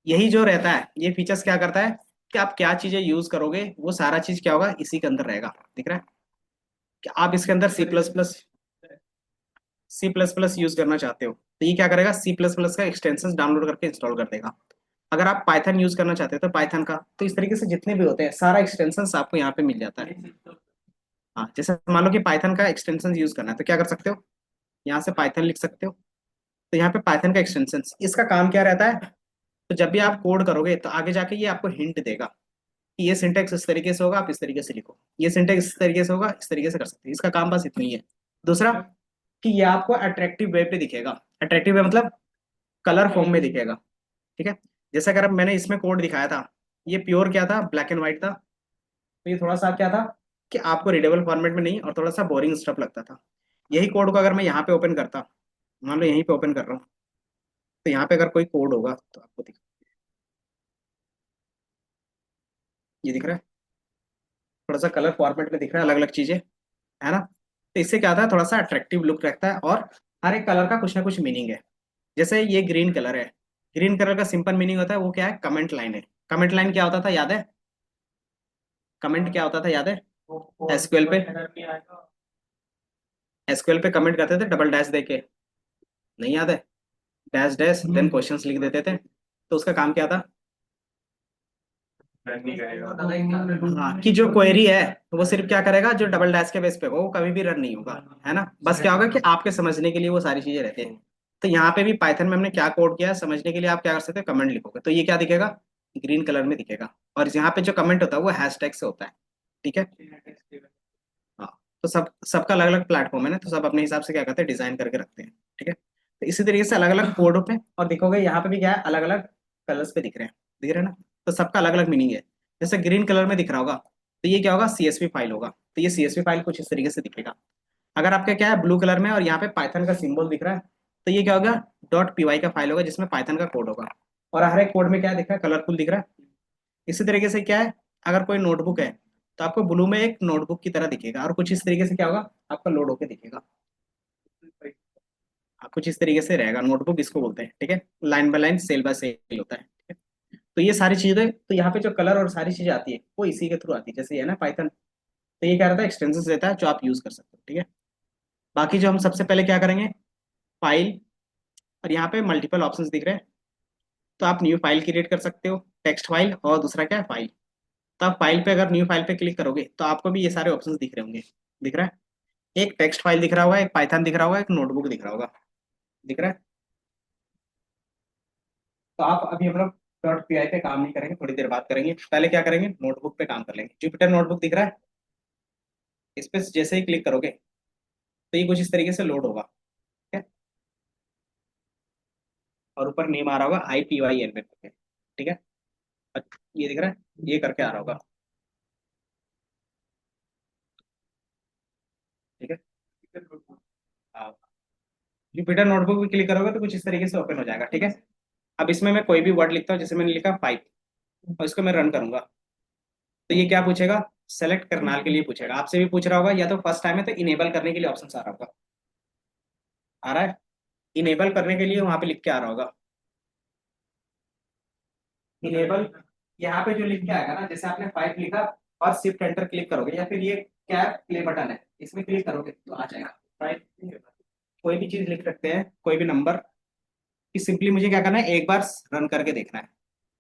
यही जो रहता है ये फीचर्स क्या करता है कि आप क्या चीजें यूज करोगे वो सारा चीज क्या होगा इसी के अंदर रहेगा। दिख रहा है कि आप इसके अंदर सी प्लस प्लस यूज करना चाहते हो तो ये क्या करेगा, C++ का एक्सटेंशन डाउनलोड करके इंस्टॉल कर देगा। अगर आप पाइथन यूज करना चाहते हो तो पाइथन का, तो इस तरीके से जितने भी होते हैं सारा एक्सटेंशन आपको यहाँ पे मिल जाता है। हाँ, जैसे मान लो कि पाइथन का एक्सटेंशन यूज करना है तो क्या कर सकते हो, यहाँ से पाइथन लिख सकते हो, तो यहाँ पे पाइथन का एक्सटेंशन, इसका काम क्या रहता है, तो जब भी आप कोड करोगे तो आगे जाके ये आपको हिंट देगा कि ये सिंटेक्स इस तरीके से होगा, आप इस तरीके से लिखो, ये सिंटेक्स इस तरीके से होगा, इस तरीके से कर सकते हैं। इसका काम बस इतना ही है। दूसरा कि ये आपको अट्रैक्टिव वे पे दिखेगा। अट्रैक्टिव वे मतलब कलर फॉर्म में दिखेगा। ठीक है। जैसे अगर अब मैंने इसमें कोड दिखाया था, ये प्योर क्या था, ब्लैक एंड व्हाइट था, तो ये थोड़ा सा क्या था कि आपको रीडेबल फॉर्मेट में नहीं और थोड़ा सा बोरिंग स्टफ लगता था। यही कोड को अगर मैं यहाँ पे ओपन करता, मान लो यहीं पे ओपन कर रहा हूँ, तो यहाँ पे अगर कोई कोड होगा तो आपको ये दिख रहा है, थोड़ा सा कलर फॉर्मेट में दिख रहा है, अलग अलग चीजें, है ना। तो इससे क्या होता है, थोड़ा सा अट्रैक्टिव लुक रखता है, और हर एक कलर का कुछ ना कुछ मीनिंग है। जैसे ये ग्रीन कलर है, ग्रीन कलर का सिंपल मीनिंग होता है वो क्या है, कमेंट लाइन है। कमेंट लाइन क्या होता था याद है, कमेंट क्या होता था याद है, एसक्यूएल पे, एसक्यूएल पे कमेंट करते थे डबल डैश देके, नहीं याद है, डैश डैश देन क्वेश्चंस लिख देते थे, तो उसका काम क्या था, हाँ, कि जो क्वेरी है वो सिर्फ क्या करेगा, जो डबल डैश के बेस पे होगा वो कभी भी रन नहीं होगा, है ना। बस क्या होगा कि आपके समझने के लिए वो सारी चीजें रहती हैं। तो यहाँ पे भी पाइथन में हमने क्या कोड किया है समझने के लिए, आप क्या कर सकते हो, कमेंट लिखोगे तो ये क्या दिखेगा, ग्रीन कलर में दिखेगा। और यहाँ पे जो कमेंट होता है वो हैशटैग से होता है। ठीक है। हाँ। तो सबका अलग अलग प्लेटफॉर्म है ना, तो सब अपने हिसाब से क्या करते हैं, डिजाइन करके रखते हैं। ठीक है। तो इसी तरीके से अलग अलग कोडों पे और दिखोगे यहाँ पे भी क्या है, अलग अलग कलर्स पे दिख रहे हैं, दिख रहे हैं ना। तो सबका अलग अलग मीनिंग है। जैसे ग्रीन कलर में दिख रहा होगा तो ये क्या होगा, CSV फाइल होगा। तो ये CSV फाइल कुछ इस तरीके से दिखेगा। अगर आपका क्या है ब्लू कलर में और यहाँ पे पाइथन का सिंबल दिख रहा है तो ये क्या होगा, .py का फाइल होगा जिसमें पाइथन का कोड होगा। और हर एक कोड में क्या दिख रहा है, कलरफुल दिख रहा है। इसी तरीके से क्या है, अगर कोई नोटबुक है तो आपको ब्लू में एक नोटबुक की तरह दिखेगा, और कुछ इस तरीके से क्या होगा, आपका लोड होकर दिखेगा। कुछ इस तरीके से रहेगा, नोटबुक इसको बोलते हैं, ठीक है। Line by line, cell by cell होता है, ठीक है। तो ये सारी चीजें, तो यहाँ पे जो कलर और सारी चीजें आती है वो इसी के थ्रू आती है, जैसे ये है ना पाइथन। तो ये क्या रहता है, एक्सटेंशन देता है जो आप यूज कर सकते हो, ठीक है। बाकी जो हम सबसे पहले क्या करेंगे, फाइल, और यहाँ पे मल्टीपल ऑप्शंस दिख रहे हैं, तो आप न्यू फाइल क्रिएट कर सकते हो, टेक्स्ट फाइल, और दूसरा क्या है, फाइल। तो आप फाइल पे, अगर न्यू फाइल पे क्लिक करोगे तो आपको भी ये सारे ऑप्शंस दिख रहे होंगे। दिख रहा है, एक टेक्स्ट फाइल दिख रहा होगा, एक पाइथन दिख रहा होगा, एक नोटबुक दिख रहा होगा। दिख रहा है। तो आप अभी हम लोग .py पे काम नहीं करेंगे, थोड़ी देर बात करेंगे। पहले क्या करेंगे, नोटबुक पे काम कर लेंगे। जुपिटर नोटबुक दिख रहा है, इस पे जैसे ही क्लिक करोगे तो ये कुछ इस तरीके से लोड होगा, ठीक है। और ऊपर नेम आ रहा होगा IPYN में, ठीक है। ये दिख रहा है, ये करके आ रहा होगा, ठीक है। हाँ, जुपिटर नोटबुक पे क्लिक करोगे तो कुछ इस तरीके से ओपन हो जाएगा, ठीक है। अब इसमें मैं कोई भी वर्ड लिखता हूँ, जैसे मैंने लिखा 5, और इसको मैं रन करूंगा तो ये क्या पूछेगा, सेलेक्ट करनाल के लिए पूछेगा। आपसे भी पूछ रहा होगा, या तो फर्स्ट टाइम है तो इनेबल करने के लिए ऑप्शन आ रहा होगा, आ रहा है। इनेबल करने के लिए वहां पे लिख के आ रहा होगा, इनेबल। यहाँ पे जो लिख के आएगा ना, जैसे आपने 5 लिखा और शिफ्ट एंटर क्लिक करोगे, या फिर ये कैप प्ले बटन है, इसमें क्लिक करोगे तो आ जाएगा 5। कोई भी चीज लिख सकते हैं, कोई भी नंबर, कि सिंपली मुझे क्या करना है, एक बार रन करके देखना है।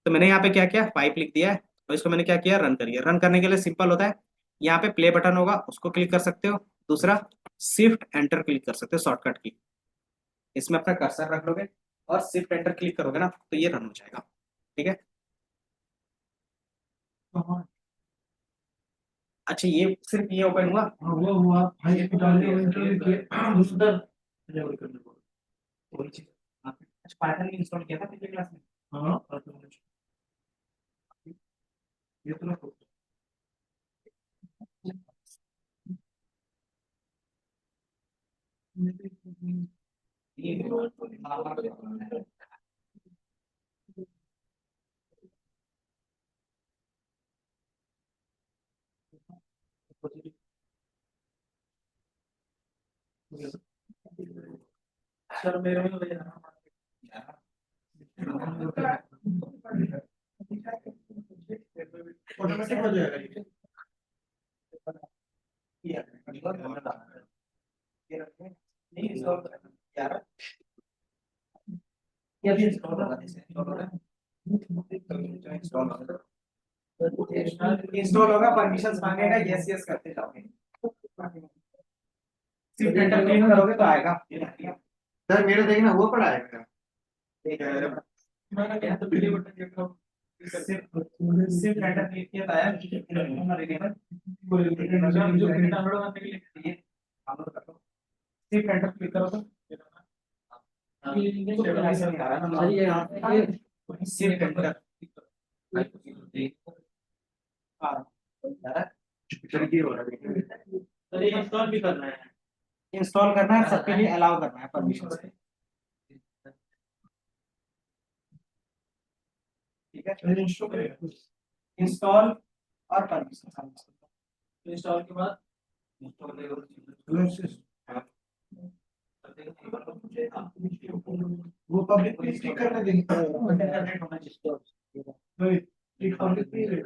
तो मैंने यहाँ पे क्या किया, 5 लिख दिया है, और इसको मैंने क्या किया, रन करिए। रन करने के लिए सिंपल होता है, यहाँ पे प्ले बटन होगा, उसको क्लिक कर सकते हो। दूसरा, शिफ्ट एंटर क्लिक कर सकते हो, शॉर्टकट की। इसमें अपना कर्सर रख लोगे और शिफ्ट एंटर क्लिक करोगे ना तो ये रन हो जाएगा, ठीक है। अच्छा, ये सिर्फ ये ओपन हुआ। वो हुआ भाई एक डाले वो इंटरव्यू किए उधर लेवल करने को। वही चीज। अच्छा, पाइथन इंस्टॉल किया था पिछले क्लास में। हाँ ये तो ना ये सर मेरे में ले जाना ऑटोमेटिक हो जाएगा ये। नहीं इंस्टॉल यार, क्या भी इंस्टॉल होगा, इंस्टॉल होगा, परमिशन मांगेगा, यस यस करते जाओगे। सिर्फ एंटर क्लिक करोगे तो आएगा। सर मेरा देखना वो पड़ा है मेरा। मैंने क्या तो वीडियो बटन देख रहा हूँ सिर्फ एंटर क्लिक किया तो आया। जो डाउनलोड करने के लिए सिर्फ एंटर क्लिक करो तो सिर्फ एंटर। तो ये इंस्टॉल भी करना है। इंस्टॉल करना है, सबके लिए अलाउ करना है परमिशन से, ठीक है। इंस्टॉल करेगा इंस्टॉल और परमिशन, इंस्टॉल के बाद वो पब्लिक पे क्लिक करने देंगे इंटरनेट होना चाहिए पब्लिक पे ही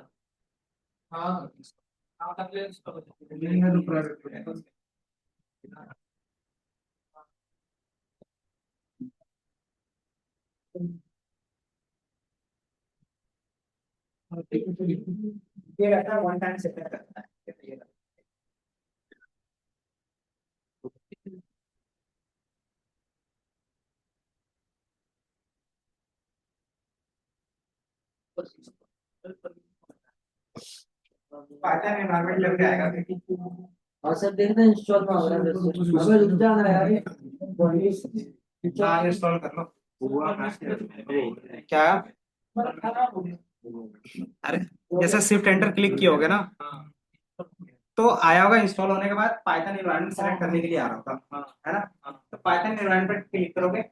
हाँ हाँ कर ले नहीं है तो प्राइवेट ये रहता है वन टाइम सेटअप करता है। पाइथन एनवायरनमेंट लग जाएगा। और सर देखना इंस्टॉल में हो रहा है अबे रुक जाना यार हाँ इंस्टॉल कर लो। क्या, अरे जैसे शिफ्ट एंटर क्लिक किया होगा ना, तो आया होगा इंस्टॉल होने के बाद पाइथन एनवायरनमेंट सेलेक्ट करने के लिए आ रहा होगा, है ना। तो पाइथन एनवायरनमेंट क्लिक करोगे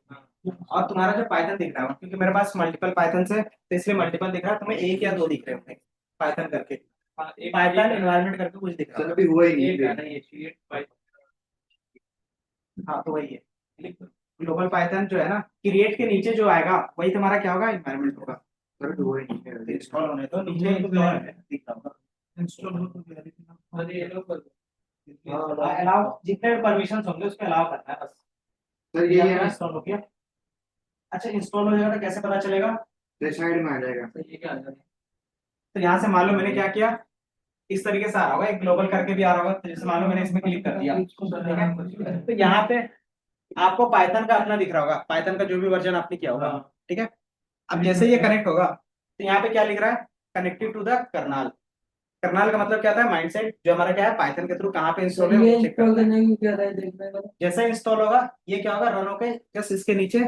और तुम्हारा जो पाइथन दिख रहा है, क्योंकि मेरे पास मल्टीपल पाइथन से, तो इसलिए मल्टीपल दिख रहा है, तुम्हें एक या दो दिख रहे होंगे पाइथन करके, पाइथन एनवायरनमेंट करके कुछ दिख रहा चलो है। अभी हुआ ही नहीं। हाँ तो वही है, ग्लोबल पाइथन जो है ना, क्रिएट के नीचे जो आएगा वही तुम्हारा क्या होगा, एनवायरनमेंट होगा। अभी हुआ ही नहीं। इंस्टॉल होने तो नीचे install दिख रहा होगा। इंस्टॉल हो तो गया, लेकिन अरे ये लोग अलाउ जितने भी परमिशन होंगे उसको अलाउ करना है बस। सर ये है ना, इंस्टॉल हो गया। अच्छा इंस्टॉल हो जाएगा तो कैसे पता चलेगा? साइड में आ जाएगा। ये क्या आ जाए। तो यहाँ से मान लो मैंने क्या किया, इस तरीके से आ रहा होगा, एक ग्लोबल करके भी आ रहा होगा, तो जैसे मान लो मैंने इसमें क्लिक कर दिया, ठीक है, तो यहाँ पे आपको पाइथन का अपना दिख रहा होगा, पाइथन का जो भी वर्जन आपने किया होगा, ठीक है। अब जैसे ये कनेक्ट होगा तो यहाँ पे क्या लिख रहा है, connected to the kernel. Kernel का मतलब क्या था, माइंडसेट जो हमारा क्या है, पाइथन के थ्रू कहाँ पे इंस्टॉल है वो चेक करना है। जैसे इंस्टॉल होगा ये क्या होगा, रन होके जस्ट इसके नीचे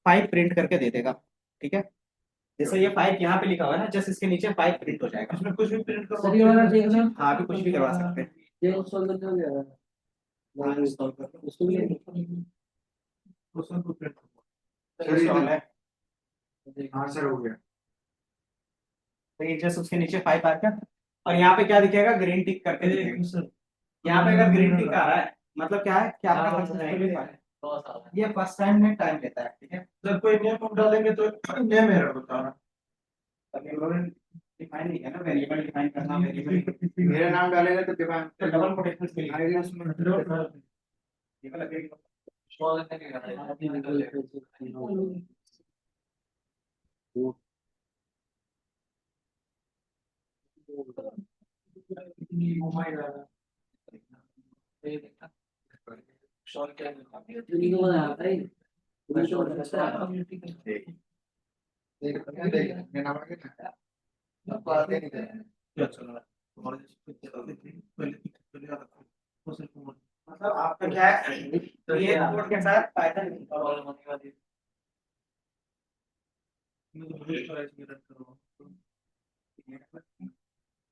फाइल प्रिंट करके दे देगा, ठीक है। जैसे ये फाइल यहाँ पे लिखा हुआ है ना, जस्ट इसके नीचे फाइल प्रिंट हो जाएगा। इसमें कुछ भी प्रिंट करो। सही वाला देखना, हाँ भी कुछ भी करवा सकते हैं। ये इंस्टॉल करके हो जाएगा। हाँ इंस्टॉल कर उसको भी उसमें कुछ प्रिंट सर इंस्टॉल है, हाँ सर हो गया। तो ये जस्ट उसके नीचे फाइल आकर, और यहाँ पे क्या दिखेगा, ग्रीन टिक करके दिखेगा। यहाँ पे अगर ग्रीन टिक आ रहा है मतलब क्या है कि आपका सक्सेसफुली ये फर्स्ट टाइम में टाइम लेता है, ठीक है। जब कोई नेम डालेंगे तो नेम एरर बताना। डिफाइन नहीं है ना, वेरिएबल डिफाइन करना, वेरिएबल मेरा नाम डालेगा तो डिफाइन डबल कोटेशंस के आएगा लिए उसमें। ये वाला लगेगा। मेरा नाम आ गया ना, अब आते नहीं थे। मतलब आपका क्या है, ये कोड के साथ पाइथन इंस्टॉल होने वाली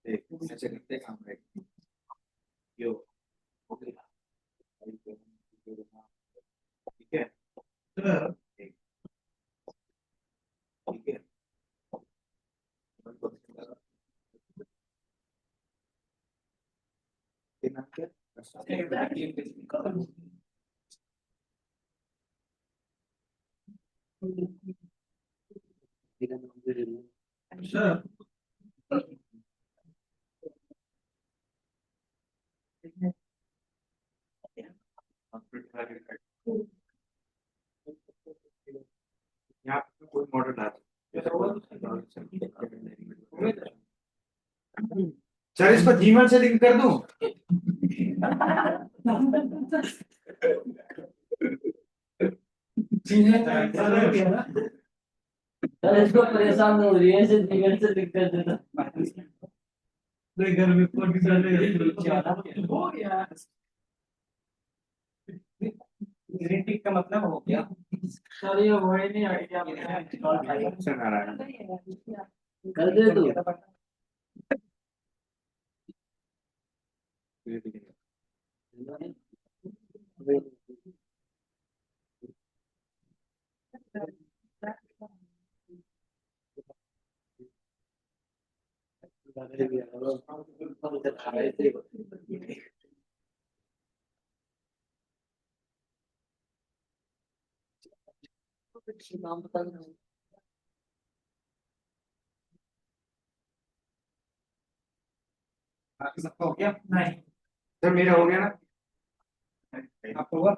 ऐसे करते काम रहेगा। यो ओके ठीक है ठीक है। यहाँ पे कोई मॉडल आ सर, इसको जीमेल से लिंक कर दूं? इसको परेशान हो रही है, ऐसे जीवन से दिक्कत देता। घर में कोई हो गया। ग्रीन टिक का मतलब हो गया। सर ये हो ही नहीं आइडिया ऑप्शन आ रहा है। कर दे तू। नाम बता दो। सबका हो गया? नहीं सर मेरा हो गया ना। आपको हुआ?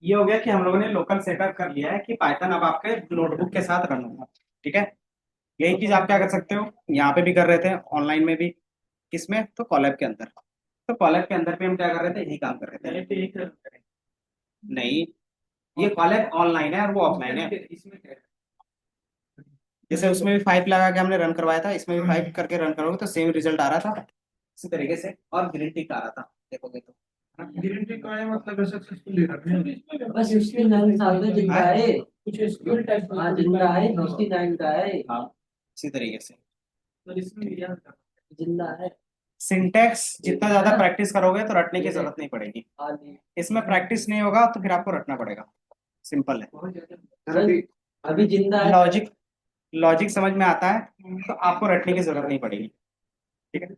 ये हो गया कि हम लोगों ने लोकल सेटअप कर लिया है कि पाइथन अब आपके नोटबुक के साथ रन होगा, ठीक है। यही चीज आप क्या कर सकते हो, यहाँ पे भी कर रहे थे, ऑनलाइन में भी, किसमें, तो कॉलैब के अंदर। तो कॉलैब के अंदर पे हम क्या कर रहे थे, यही काम कर रहे थे। नहीं, ये कॉलैब ऑनलाइन है और वो ऑफलाइन है। जैसे उसमें भी 5 लगा के हमने रन करवाया था, इसमें भी 5 करके रन करोगे तो सेम रिजल्ट आ रहा था इसी तरीके से, और ग्रीन टिक आ रहा था, देखोगे तो। गारंटी का है मतलब सक्सेसफुली रखने बस 69 साल में जिंदा है, कुछ स्किल टाइप हाँ जिंदा है, 69 का है। हाँ इसी तरीके से। जिंदा है सिंटेक्स जितना ज्यादा प्रैक्टिस करोगे तो रटने की जरूरत नहीं पड़ेगी। इसमें प्रैक्टिस नहीं होगा तो फिर आपको रटना पड़ेगा, सिंपल है। सर, अभी जिंदा है लॉजिक लॉजिक समझ में आता है तो आपको रटने की जरूरत नहीं पड़ेगी, ठीक है।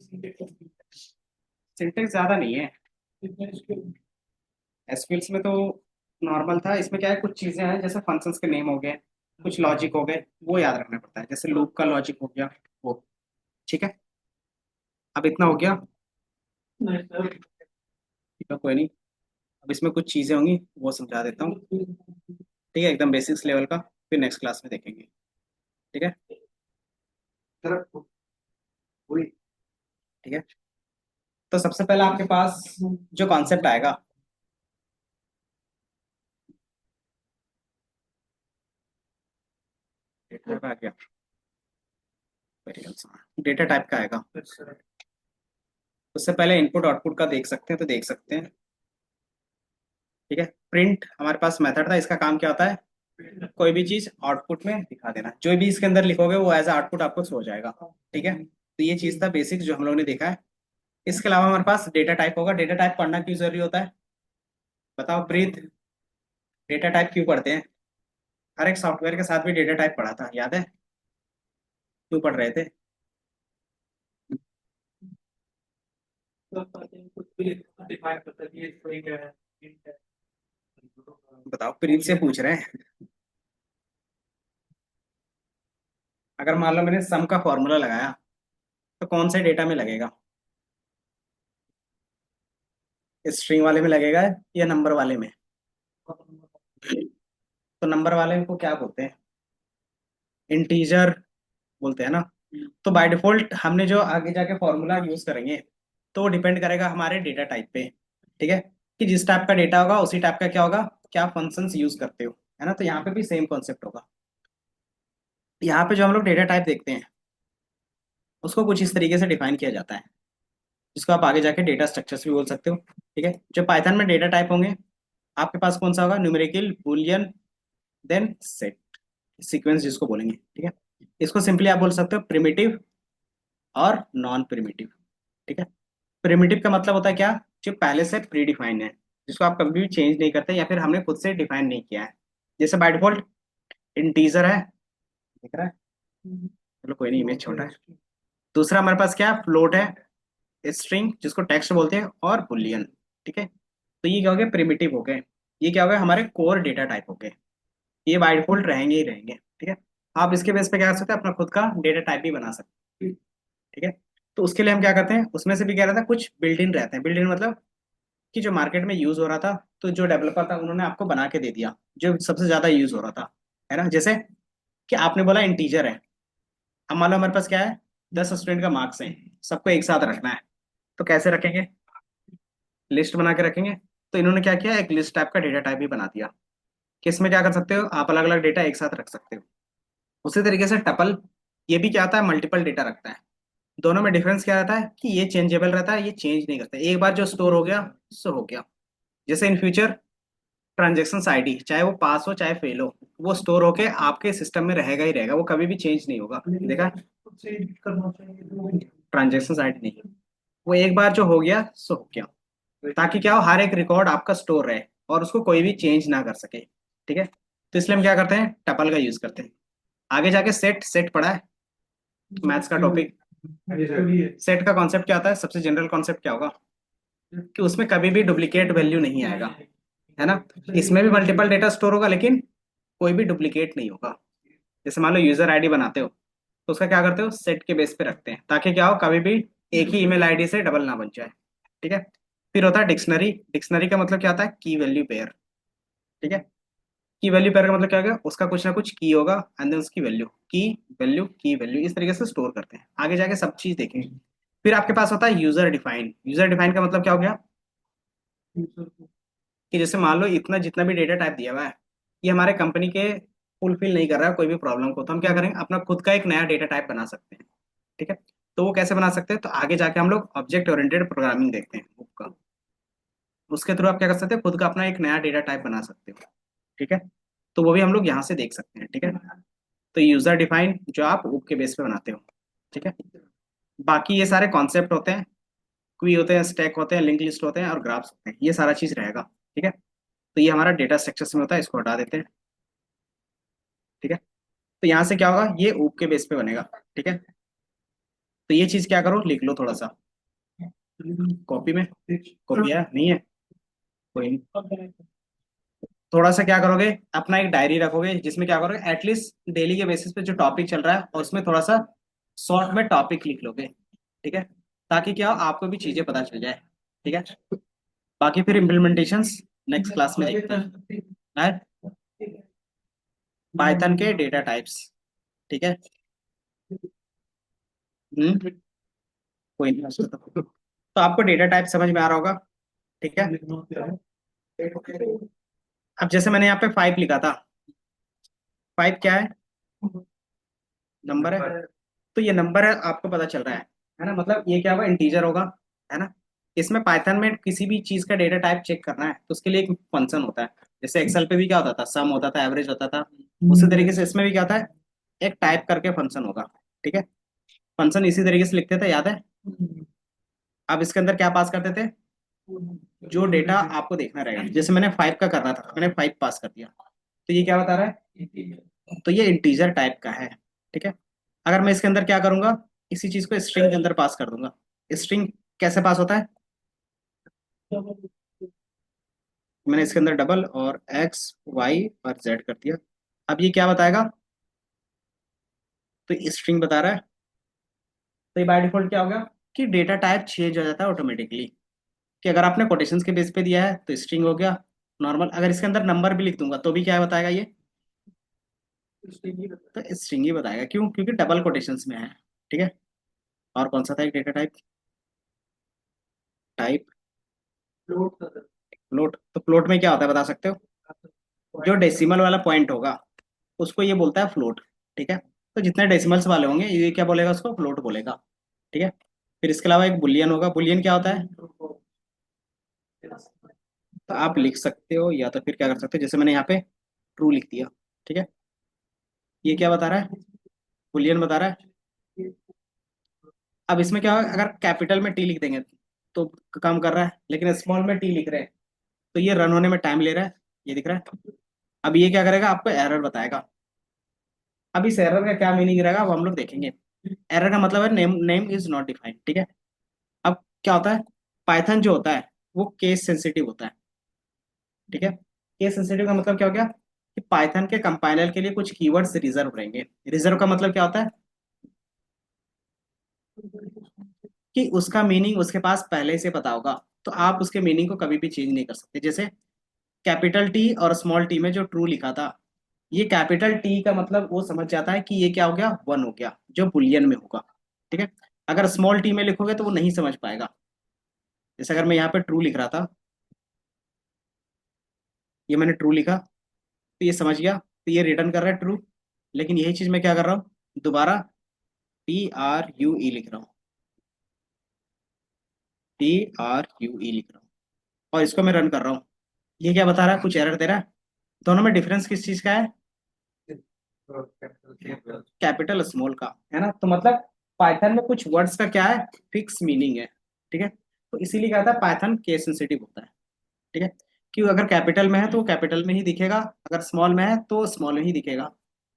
सिंटेक्स ज्यादा नहीं है एसक्यूएल्स में तो, नॉर्मल था। इसमें क्या है, कुछ चीजें हैं जैसे फंक्शंस के नेम हो गए, कुछ लॉजिक हो गए, वो याद रखना पड़ता है, जैसे लूप का लॉजिक हो गया वो, ठीक है। अब इतना हो गया, ठीक है, कोई नहीं। अब इसमें कुछ चीजें होंगी वो समझा देता हूँ, ठीक है, एकदम बेसिक्स लेवल का, फिर नेक्स्ट क्लास में देखेंगे, ठीक है। सर वही ठीक है, तो सबसे पहले आपके पास जो कॉन्सेप्ट आएगा, डेटा का आ गया, डेटा टाइप का आएगा। उससे पहले इनपुट आउटपुट का देख सकते हैं तो देख सकते हैं, ठीक है। प्रिंट हमारे पास मेथड था, इसका काम क्या होता है, कोई भी चीज आउटपुट में दिखा देना, जो भी इसके अंदर लिखोगे वो एज आउटपुट आपको शो हो जाएगा, ठीक है। तो ये चीज था बेसिक जो हम लोग ने देखा है। इसके अलावा हमारे पास डेटा टाइप होगा। डेटा टाइप पढ़ना क्यों जरूरी होता है, बताओ प्रीत, डेटा टाइप क्यों पढ़ते हैं? हर एक सॉफ्टवेयर के साथ भी डेटा टाइप पढ़ा था, याद है? क्यों पढ़ रहे थे? बताओ, प्रीत से पूछ रहे हैं। अगर मान लो मैंने सम का फॉर्मूला लगाया तो कौन से डेटा में लगेगा, स्ट्रिंग वाले में लगेगा या नंबर वाले में? तो नंबर वाले को क्या बोलते हैं, इंटीजर बोलते हैं ना। तो बाय डिफॉल्ट हमने जो आगे जाके फॉर्मूला यूज करेंगे तो वो डिपेंड करेगा हमारे डेटा टाइप पे, ठीक है, कि जिस टाइप का डेटा होगा उसी टाइप का क्या होगा, क्या फंक्शंस यूज करते हो, है ना। तो यहाँ पे भी सेम कॉन्सेप्ट होगा। यहाँ पे जो हम लोग डेटा टाइप देखते हैं उसको कुछ इस तरीके से डिफाइन किया जाता है, जिसको आप आगे जाके डेटा स्ट्रक्चर्स भी बोल सकते हो, ठीक है। जो पाइथन में डेटा टाइप होंगे आपके पास कौन सा होगा, numerical, boolean, then set, sequence जिसको बोलेंगे, ठीक है। इसको सिंपली आप बोल सकते हो प्रिमिटिव और नॉन प्रिमिटिव, ठीक है। प्रिमिटिव का मतलब होता है क्या, जो पहले से प्री डिफाइन है, जिसको आप कभी भी चेंज नहीं करते या फिर हमने खुद से डिफाइन नहीं किया है। जैसे बाय डिफॉल्ट इंटीजर है, दिख रहा है, चलो कोई नहीं, इमेज छोटा है। दूसरा हमारे पास क्या है, फ्लोट है, स्ट्रिंग जिसको टेक्स्ट बोलते हैं, और बुलियन, ठीक है। तो ये क्या हो गया, प्रिमिटिव हो गए। ये क्या हो गया, हमारे कोर डेटा टाइप हो गए। ये बाय डिफॉल्ट रहेंगे ही रहेंगे, ठीक है। आप इसके बेस पे क्या कर सकते हैं, अपना खुद का डेटा टाइप भी बना सकते हैं, ठीक है। तो उसके लिए हम क्या करते हैं, उसमें से भी क्या रहता है, कुछ बिल्ट इन रहते हैं। बिल्ट इन मतलब कि जो मार्केट में यूज हो रहा था, तो जो डेवलपर था उन्होंने आपको बना के दे दिया जो सबसे ज्यादा यूज हो रहा था, है ना। जैसे कि आपने बोला इंटीजर है, अब मान लो हमारे पास क्या है, 10 स्टूडेंट का मार्क्स है, सबको एक साथ रखना है, तो कैसे रखेंगे, लिस्ट बना के रखेंगे। तो इन्होंने क्या किया, एक लिस्ट टाइप का डेटा टाइप भी बना दिया कि इसमें क्या कर सकते हो, आप अलग अलग डेटा एक साथ रख सकते हो। उसी तरीके से टपल, ये भी क्या आता है, मल्टीपल डेटा रखता है। दोनों में डिफरेंस क्या रहता है कि ये चेंजेबल रहता है, ये चेंज नहीं करता, एक बार जो स्टोर हो गया सो हो गया। जैसे इन फ्यूचर ट्रांजेक्शन आईडी चाहे वो पास हो चाहे फेल हो, वो स्टोर होके आपके सिस्टम में रहेगा ही रहेगा, वो कभी भी चेंज नहीं होगा, देखा। ट्रांजेक्शन आईडी नहीं, वो एक बार जो हो गया सो हो गया, ताकि क्या हो, हर एक रिकॉर्ड आपका स्टोर रहे और उसको कोई भी चेंज ना कर सके, ठीक है। तो इसलिए हम क्या करते हैं, टपल का यूज करते हैं। आगे जाके सेट, सेट पढ़ा है मैथ्स का टॉपिक। सेट का कॉन्सेप्ट क्या आता है, सबसे जनरल कॉन्सेप्ट क्या होगा, कि उसमें कभी भी डुप्लीकेट वैल्यू नहीं आएगा, है ना। इसमें भी मल्टीपल डेटा स्टोर होगा लेकिन कोई भी डुप्लीकेट नहीं होगा। जैसे मान लो यूजर आईडी बनाते हो तो उसका क्या करते हो, सेट के बेस पे रखते हैं, ताकि क्या हो, कभी भी एक ही ईमेल आईडी से डबल ना बन जाए, ठीक है। फिर होता है डिक्शनरी। डिक्शनरी का मतलब क्या होता है, की वैल्यू पेयर, ठीक है। की वैल्यू पेयर का मतलब क्या होगा, उसका कुछ ना कुछ की होगा एंड देन उसकी वैल्यू, की वैल्यू, इस तरीके से स्टोर करते हैं। आगे जाके सब चीज देखेंगे। फिर आपके पास होता है यूजर डिफाइन। यूजर डिफाइन का मतलब क्या हो गया, कि जैसे मान लो इतना जितना भी डेटा टाइप दिया हुआ है ये हमारे कंपनी के फुलफिल नहीं कर रहा है कोई भी प्रॉब्लम को, तो हम क्या करेंगे, अपना खुद का एक नया डेटा टाइप बना सकते हैं, ठीक है। तो वो कैसे बना सकते हैं, तो आगे जाके हम लोग ऑब्जेक्ट ओरिएंटेड प्रोग्रामिंग देखते हैं बुक का, उसके थ्रू आप क्या कर सकते हैं, खुद का अपना एक नया डेटा टाइप बना सकते हो, ठीक है। तो वो भी हम लोग यहाँ से देख सकते हैं, ठीक है। तो यूजर डिफाइन जो आप बुक के बेस पे बनाते हो, ठीक है। बाकी ये सारे कॉन्सेप्ट होते हैं, क्वी होते हैं, स्टैक होते हैं, लिंक लिस्ट होते हैं और ग्राफ्स होते हैं, ये सारा चीज रहेगा। ठीक है, तो ये हमारा डेटा स्ट्रक्चर्स में होता है, इसको हटा देते हैं। ठीक है, तो यहाँ से क्या होगा, ये ऊप के बेस पे बनेगा। ठीक है, तो ये चीज क्या करो, लिख लो थोड़ा सा कॉपी में। कॉपी है नहीं है, कोई नहीं। थोड़ा सा क्या करोगे, अपना एक डायरी रखोगे जिसमें क्या करोगे, एटलीस्ट डेली के बेसिस पे जो टॉपिक चल रहा है और उसमें थोड़ा सा शॉर्ट में टॉपिक लिख लोगे। ठीक है, ताकि क्या हो, आपको भी चीजें पता चल जाए। ठीक है, बाकी फिर इम्प्लीमेंटेशंस नेक्स्ट क्लास में देखते हैं। पाइथन के डेटा टाइप्स। ठीक है, कोई नहीं उसको तो आपको डेटा टाइप समझ में आ रहा होगा। ठीक है, अब जैसे मैंने यहाँ पे 5 लिखा था, 5 क्या है, नंबर है। तो ये नंबर है, आपको पता चल रहा है ना, मतलब ये क्या होगा, इंटीजर होगा, है ना। इसमें पाइथन में किसी भी चीज का डेटा टाइप चेक करना है तो उसके लिए एक फंक्शन होता है। जैसे एक्सेल पे भी क्या होता था, सम होता था, एवरेज होता था, उसी तरीके से इसमें भी क्या होता है, एक टाइप करके फंक्शन होगा। ठीक है, फंक्शन इसी तरीके से लिखते थे, याद है। अब इसके अंदर क्या पास करते थे, जो डेटा आपको देखना रहेगा। जैसे मैंने 5 का करना था, मैंने 5 पास कर दिया, तो ये क्या बता रहा है, तो ये इंटीजर टाइप का है। ठीक है, अगर मैं इसके अंदर क्या करूंगा, इसी चीज को स्ट्रिंग के अंदर पास कर दूंगा। स्ट्रिंग कैसे पास होता है, मैंने इसके अंदर डबल और एक्स वाई और जेड कर दिया। अब ये क्या बताएगा, तो स्ट्रिंग बता रहा है। तो ये बाय डिफॉल्ट क्या हो गया, कि डेटा टाइप चेंज हो जाता है ऑटोमेटिकली। कि अगर आपने कोटेशंस के बेस पे दिया है तो स्ट्रिंग हो गया नॉर्मल। अगर इसके अंदर नंबर भी लिख दूंगा तो भी क्या बताएगा ये, तो स्ट्रिंग ही बताएगा। क्यों, क्योंकि डबल कोटेशंस में है। ठीक है, और कौन सा था एक डेटा टाइप, टाइप फ्लोट। तो फ्लोट में क्या होता है बता सकते हो, जो डेसिमल वाला पॉइंट होगा उसको ये बोलता है फ्लोट। ठीक है, तो जितने डेसिमल्स वाले होंगे ये क्या बोलेगा, उसको फ्लोट बोलेगा। ठीक है, फिर इसके अलावा एक बुलियन होगा। बुलियन क्या होता है, तो आप लिख सकते हो या तो फिर क्या कर सकते हो, जैसे मैंने यहाँ पे ट्रू लिख दिया। ठीक है, ये क्या बता रहा है, बुलियन बता रहा है। अब इसमें क्या होगा, अगर कैपिटल में टी लिख देंगे तो काम कर रहा है, लेकिन स्मॉल में टी लिख रहे हैं तो ये रन होने में टाइम ले रहा है, ये दिख रहा है। अब ये क्या करेगा, आपको एरर बताएगा। अब इस एरर का क्या मीनिंग रहेगा वो हम लोग देखेंगे। एरर का मतलब है name name is not defined. ठीक है, अब क्या होता है, पाइथन जो होता है वो केस सेंसिटिव होता है। ठीक है, केस सेंसिटिव का मतलब क्या हो गया, कि पाइथन के कंपाइलर के लिए कुछ कीवर्ड्स रिजर्व रहेंगे। रिजर्व का मतलब क्या होता है, कि उसका मीनिंग उसके पास पहले से पता होगा, तो आप उसके मीनिंग को कभी भी चेंज नहीं कर सकते। जैसे कैपिटल टी और स्मॉल टी में जो ट्रू लिखा था, ये कैपिटल टी का मतलब वो समझ जाता है कि ये क्या हो गया, 1 हो गया, जो बुलियन में होगा। ठीक है, अगर स्मॉल टी में लिखोगे तो वो नहीं समझ पाएगा। जैसे अगर मैं यहाँ पे ट्रू लिख रहा था, ये मैंने ट्रू लिखा तो ये समझ गया, तो ये रिटर्न कर रहा है ट्रू। लेकिन यही चीज मैं क्या कर रहा हूँ, दोबारा TRUE लिख रहा हूँ, TRUE लिख रहा हूँ, और इसको मैं रन कर रहा हूँ। ये क्या बता रहा है, कुछ एरर दे रहा है। दोनों में डिफरेंस किस चीज का है, कैपिटल स्मॉल का, है ना। तो मतलब पाइथन में कुछ वर्ड्स का क्या है, फिक्स मीनिंग है। ठीक है, तो इसीलिए क्या था, पाइथन केस सेंसिटिव होता है। ठीक है, क्यों, अगर कैपिटल में है तो वो कैपिटल में ही दिखेगा, अगर स्मॉल में है तो स्मॉल में ही दिखेगा।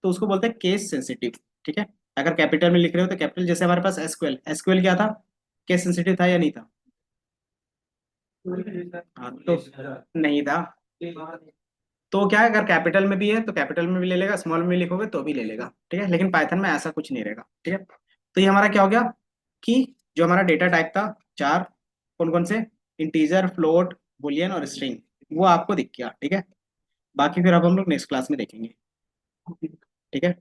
तो उसको बोलते हैं केस सेंसिटिव। ठीक है, अगर कैपिटल में लिख रहे हो तो कैपिटल, जैसे हमारे पास एसक्यूएल, एसक्यूएल क्या था, केस सेंसिटिव था या नहीं था, हाँ तो नहीं था। तो क्या है, अगर कैपिटल में भी है तो कैपिटल में भी ले लेगा, स्मॉल में लिखोगे तो भी ले लेगा। ठीक है, लेकिन पाइथन में ऐसा कुछ नहीं रहेगा। ठीक है, तो ये हमारा क्या हो गया, कि जो हमारा डेटा टाइप था 4, कौन कौन से, इंटीजर, फ्लोट, बुलियन और स्ट्रिंग, वो आपको दिख गया। ठीक है, बाकी फिर अब हम लोग नेक्स्ट क्लास में देखेंगे। ठीक है,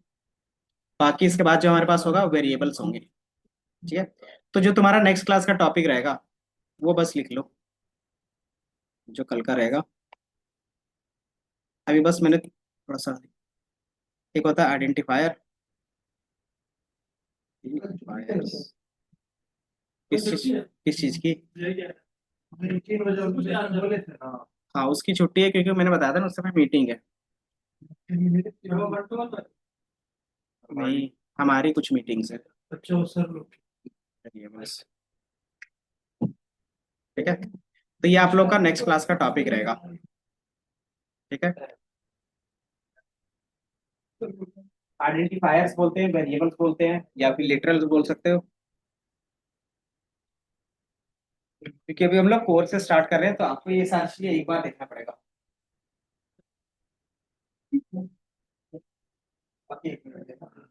बाकी इसके बाद जो हमारे पास होगा वेरिएबल्स होंगे। ठीक है, तो जो तुम्हारा नेक्स्ट क्लास का टॉपिक रहेगा वो बस लिख लो, जो कल का रहेगा। अभी बस मैंने थोड़ा सा, एक होता है आइडेंटिफायर। किस चीज की, 3 बजे बोले थे ना। हाँ उसकी छुट्टी है, क्योंकि मैंने बताया था ना उस समय मीटिंग है। नहीं, हमारी कुछ मीटिंग्स है। अच्छा सर लोग वेरिएबल्स। ठीक है, तो ये आप लोग का नेक्स्ट क्लास का टॉपिक रहेगा। ठीक है, आइडेंटिफायर्स बोलते हैं, वेरिएबल्स बोलते हैं, या फिर लिटरल्स बोल सकते हो। क्योंकि अभी हम लोग कोर्स से स्टार्ट कर रहे हैं, तो आपको ये सारी चीजें एक बार देखना पड़ेगा। बाकी एक मिनट देखना।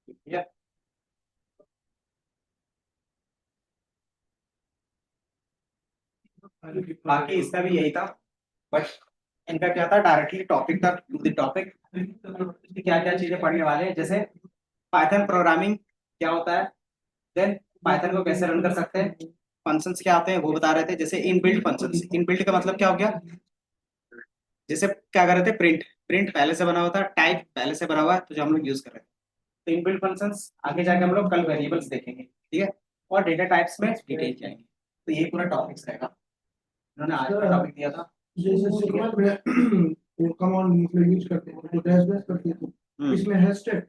ठीक है, बाकी इसका भी यही था, बट इनका क्या था, डायरेक्टली टॉपिक था, टॉपिक क्या क्या चीजें पढ़ने वाले हैं, जैसे पाइथन प्रोग्रामिंग क्या होता है, देन पाइथन को कैसे रन कर सकते हैं, फंक्शंस क्या होते हैं वो बता रहे थे, जैसे इनबिल्ट फंक्शंस। इनबिल्ट का मतलब क्या हो गया, जैसे क्या कर रहे थे, प्रिंट, प्रिंट पहले से बना हुआ था, टाइप पहले से बना हुआ है, तो जो हम लोग यूज कर रहे थे। तो इनबिल्ट फंक्शंस आगे जाके हम लोग कल वेरिएबल्स देखेंगे, ठीक है, और डेटा टाइप्स में डिटेल जाएंगे। तो ये पूरा टॉपिक्स रहेगा, उन्होंने आज का टॉपिक दिया था। जैसे सिग्नल में वो कमांड मतलब यूज करते हैं तो डैश डैश करते हैं तो इसमें हैशटैग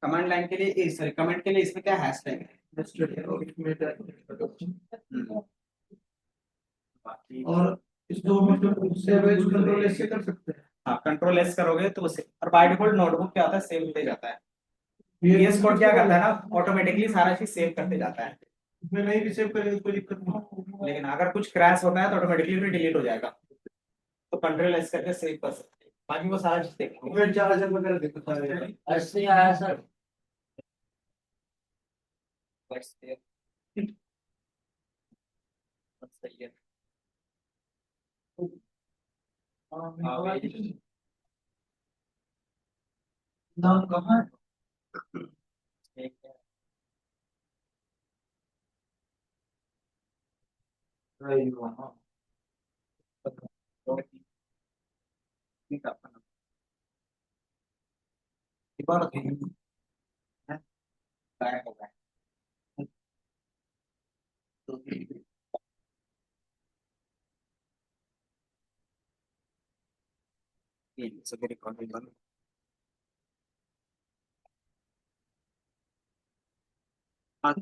कमांड लाइन के लिए, सॉरी कमेंट के लिए इसमें क्या हैशटैग है। हैशटैग और इसमें हम्म, बाकी और इसको मतलब सेव एज कंट्रोल ऐसे कर सकते हैं। हाँ, कंट्रोल एस करोगे तो उसे, और बाय डिफॉल्ट नोटबुक क्या होता है, सेव होते जाता है। ये VS कोड क्या करता है ना, ऑटोमेटिकली सारा चीज सेव करते जाता है। इसमें नहीं भी सेव करेंगे कोई दिक्कत नहीं। लेकिन अगर कुछ क्रैश होता है तो ऑटोमेटिकली भी डिलीट हो जाएगा, तो कंट्रोल एस करके सेव कर सकते हैं। बाकी वो सारा चीज देखो। मैं चार्जर वगैरह देखो सारे ऐसे आया सर। बस ये बस सही है। हाँ, नाम कहाँ है? ठीक है। ठीक है, अपना एक बार है, बैक हो गया। तो ये सब रिकॉर्डिंग बंद। हाँ, तो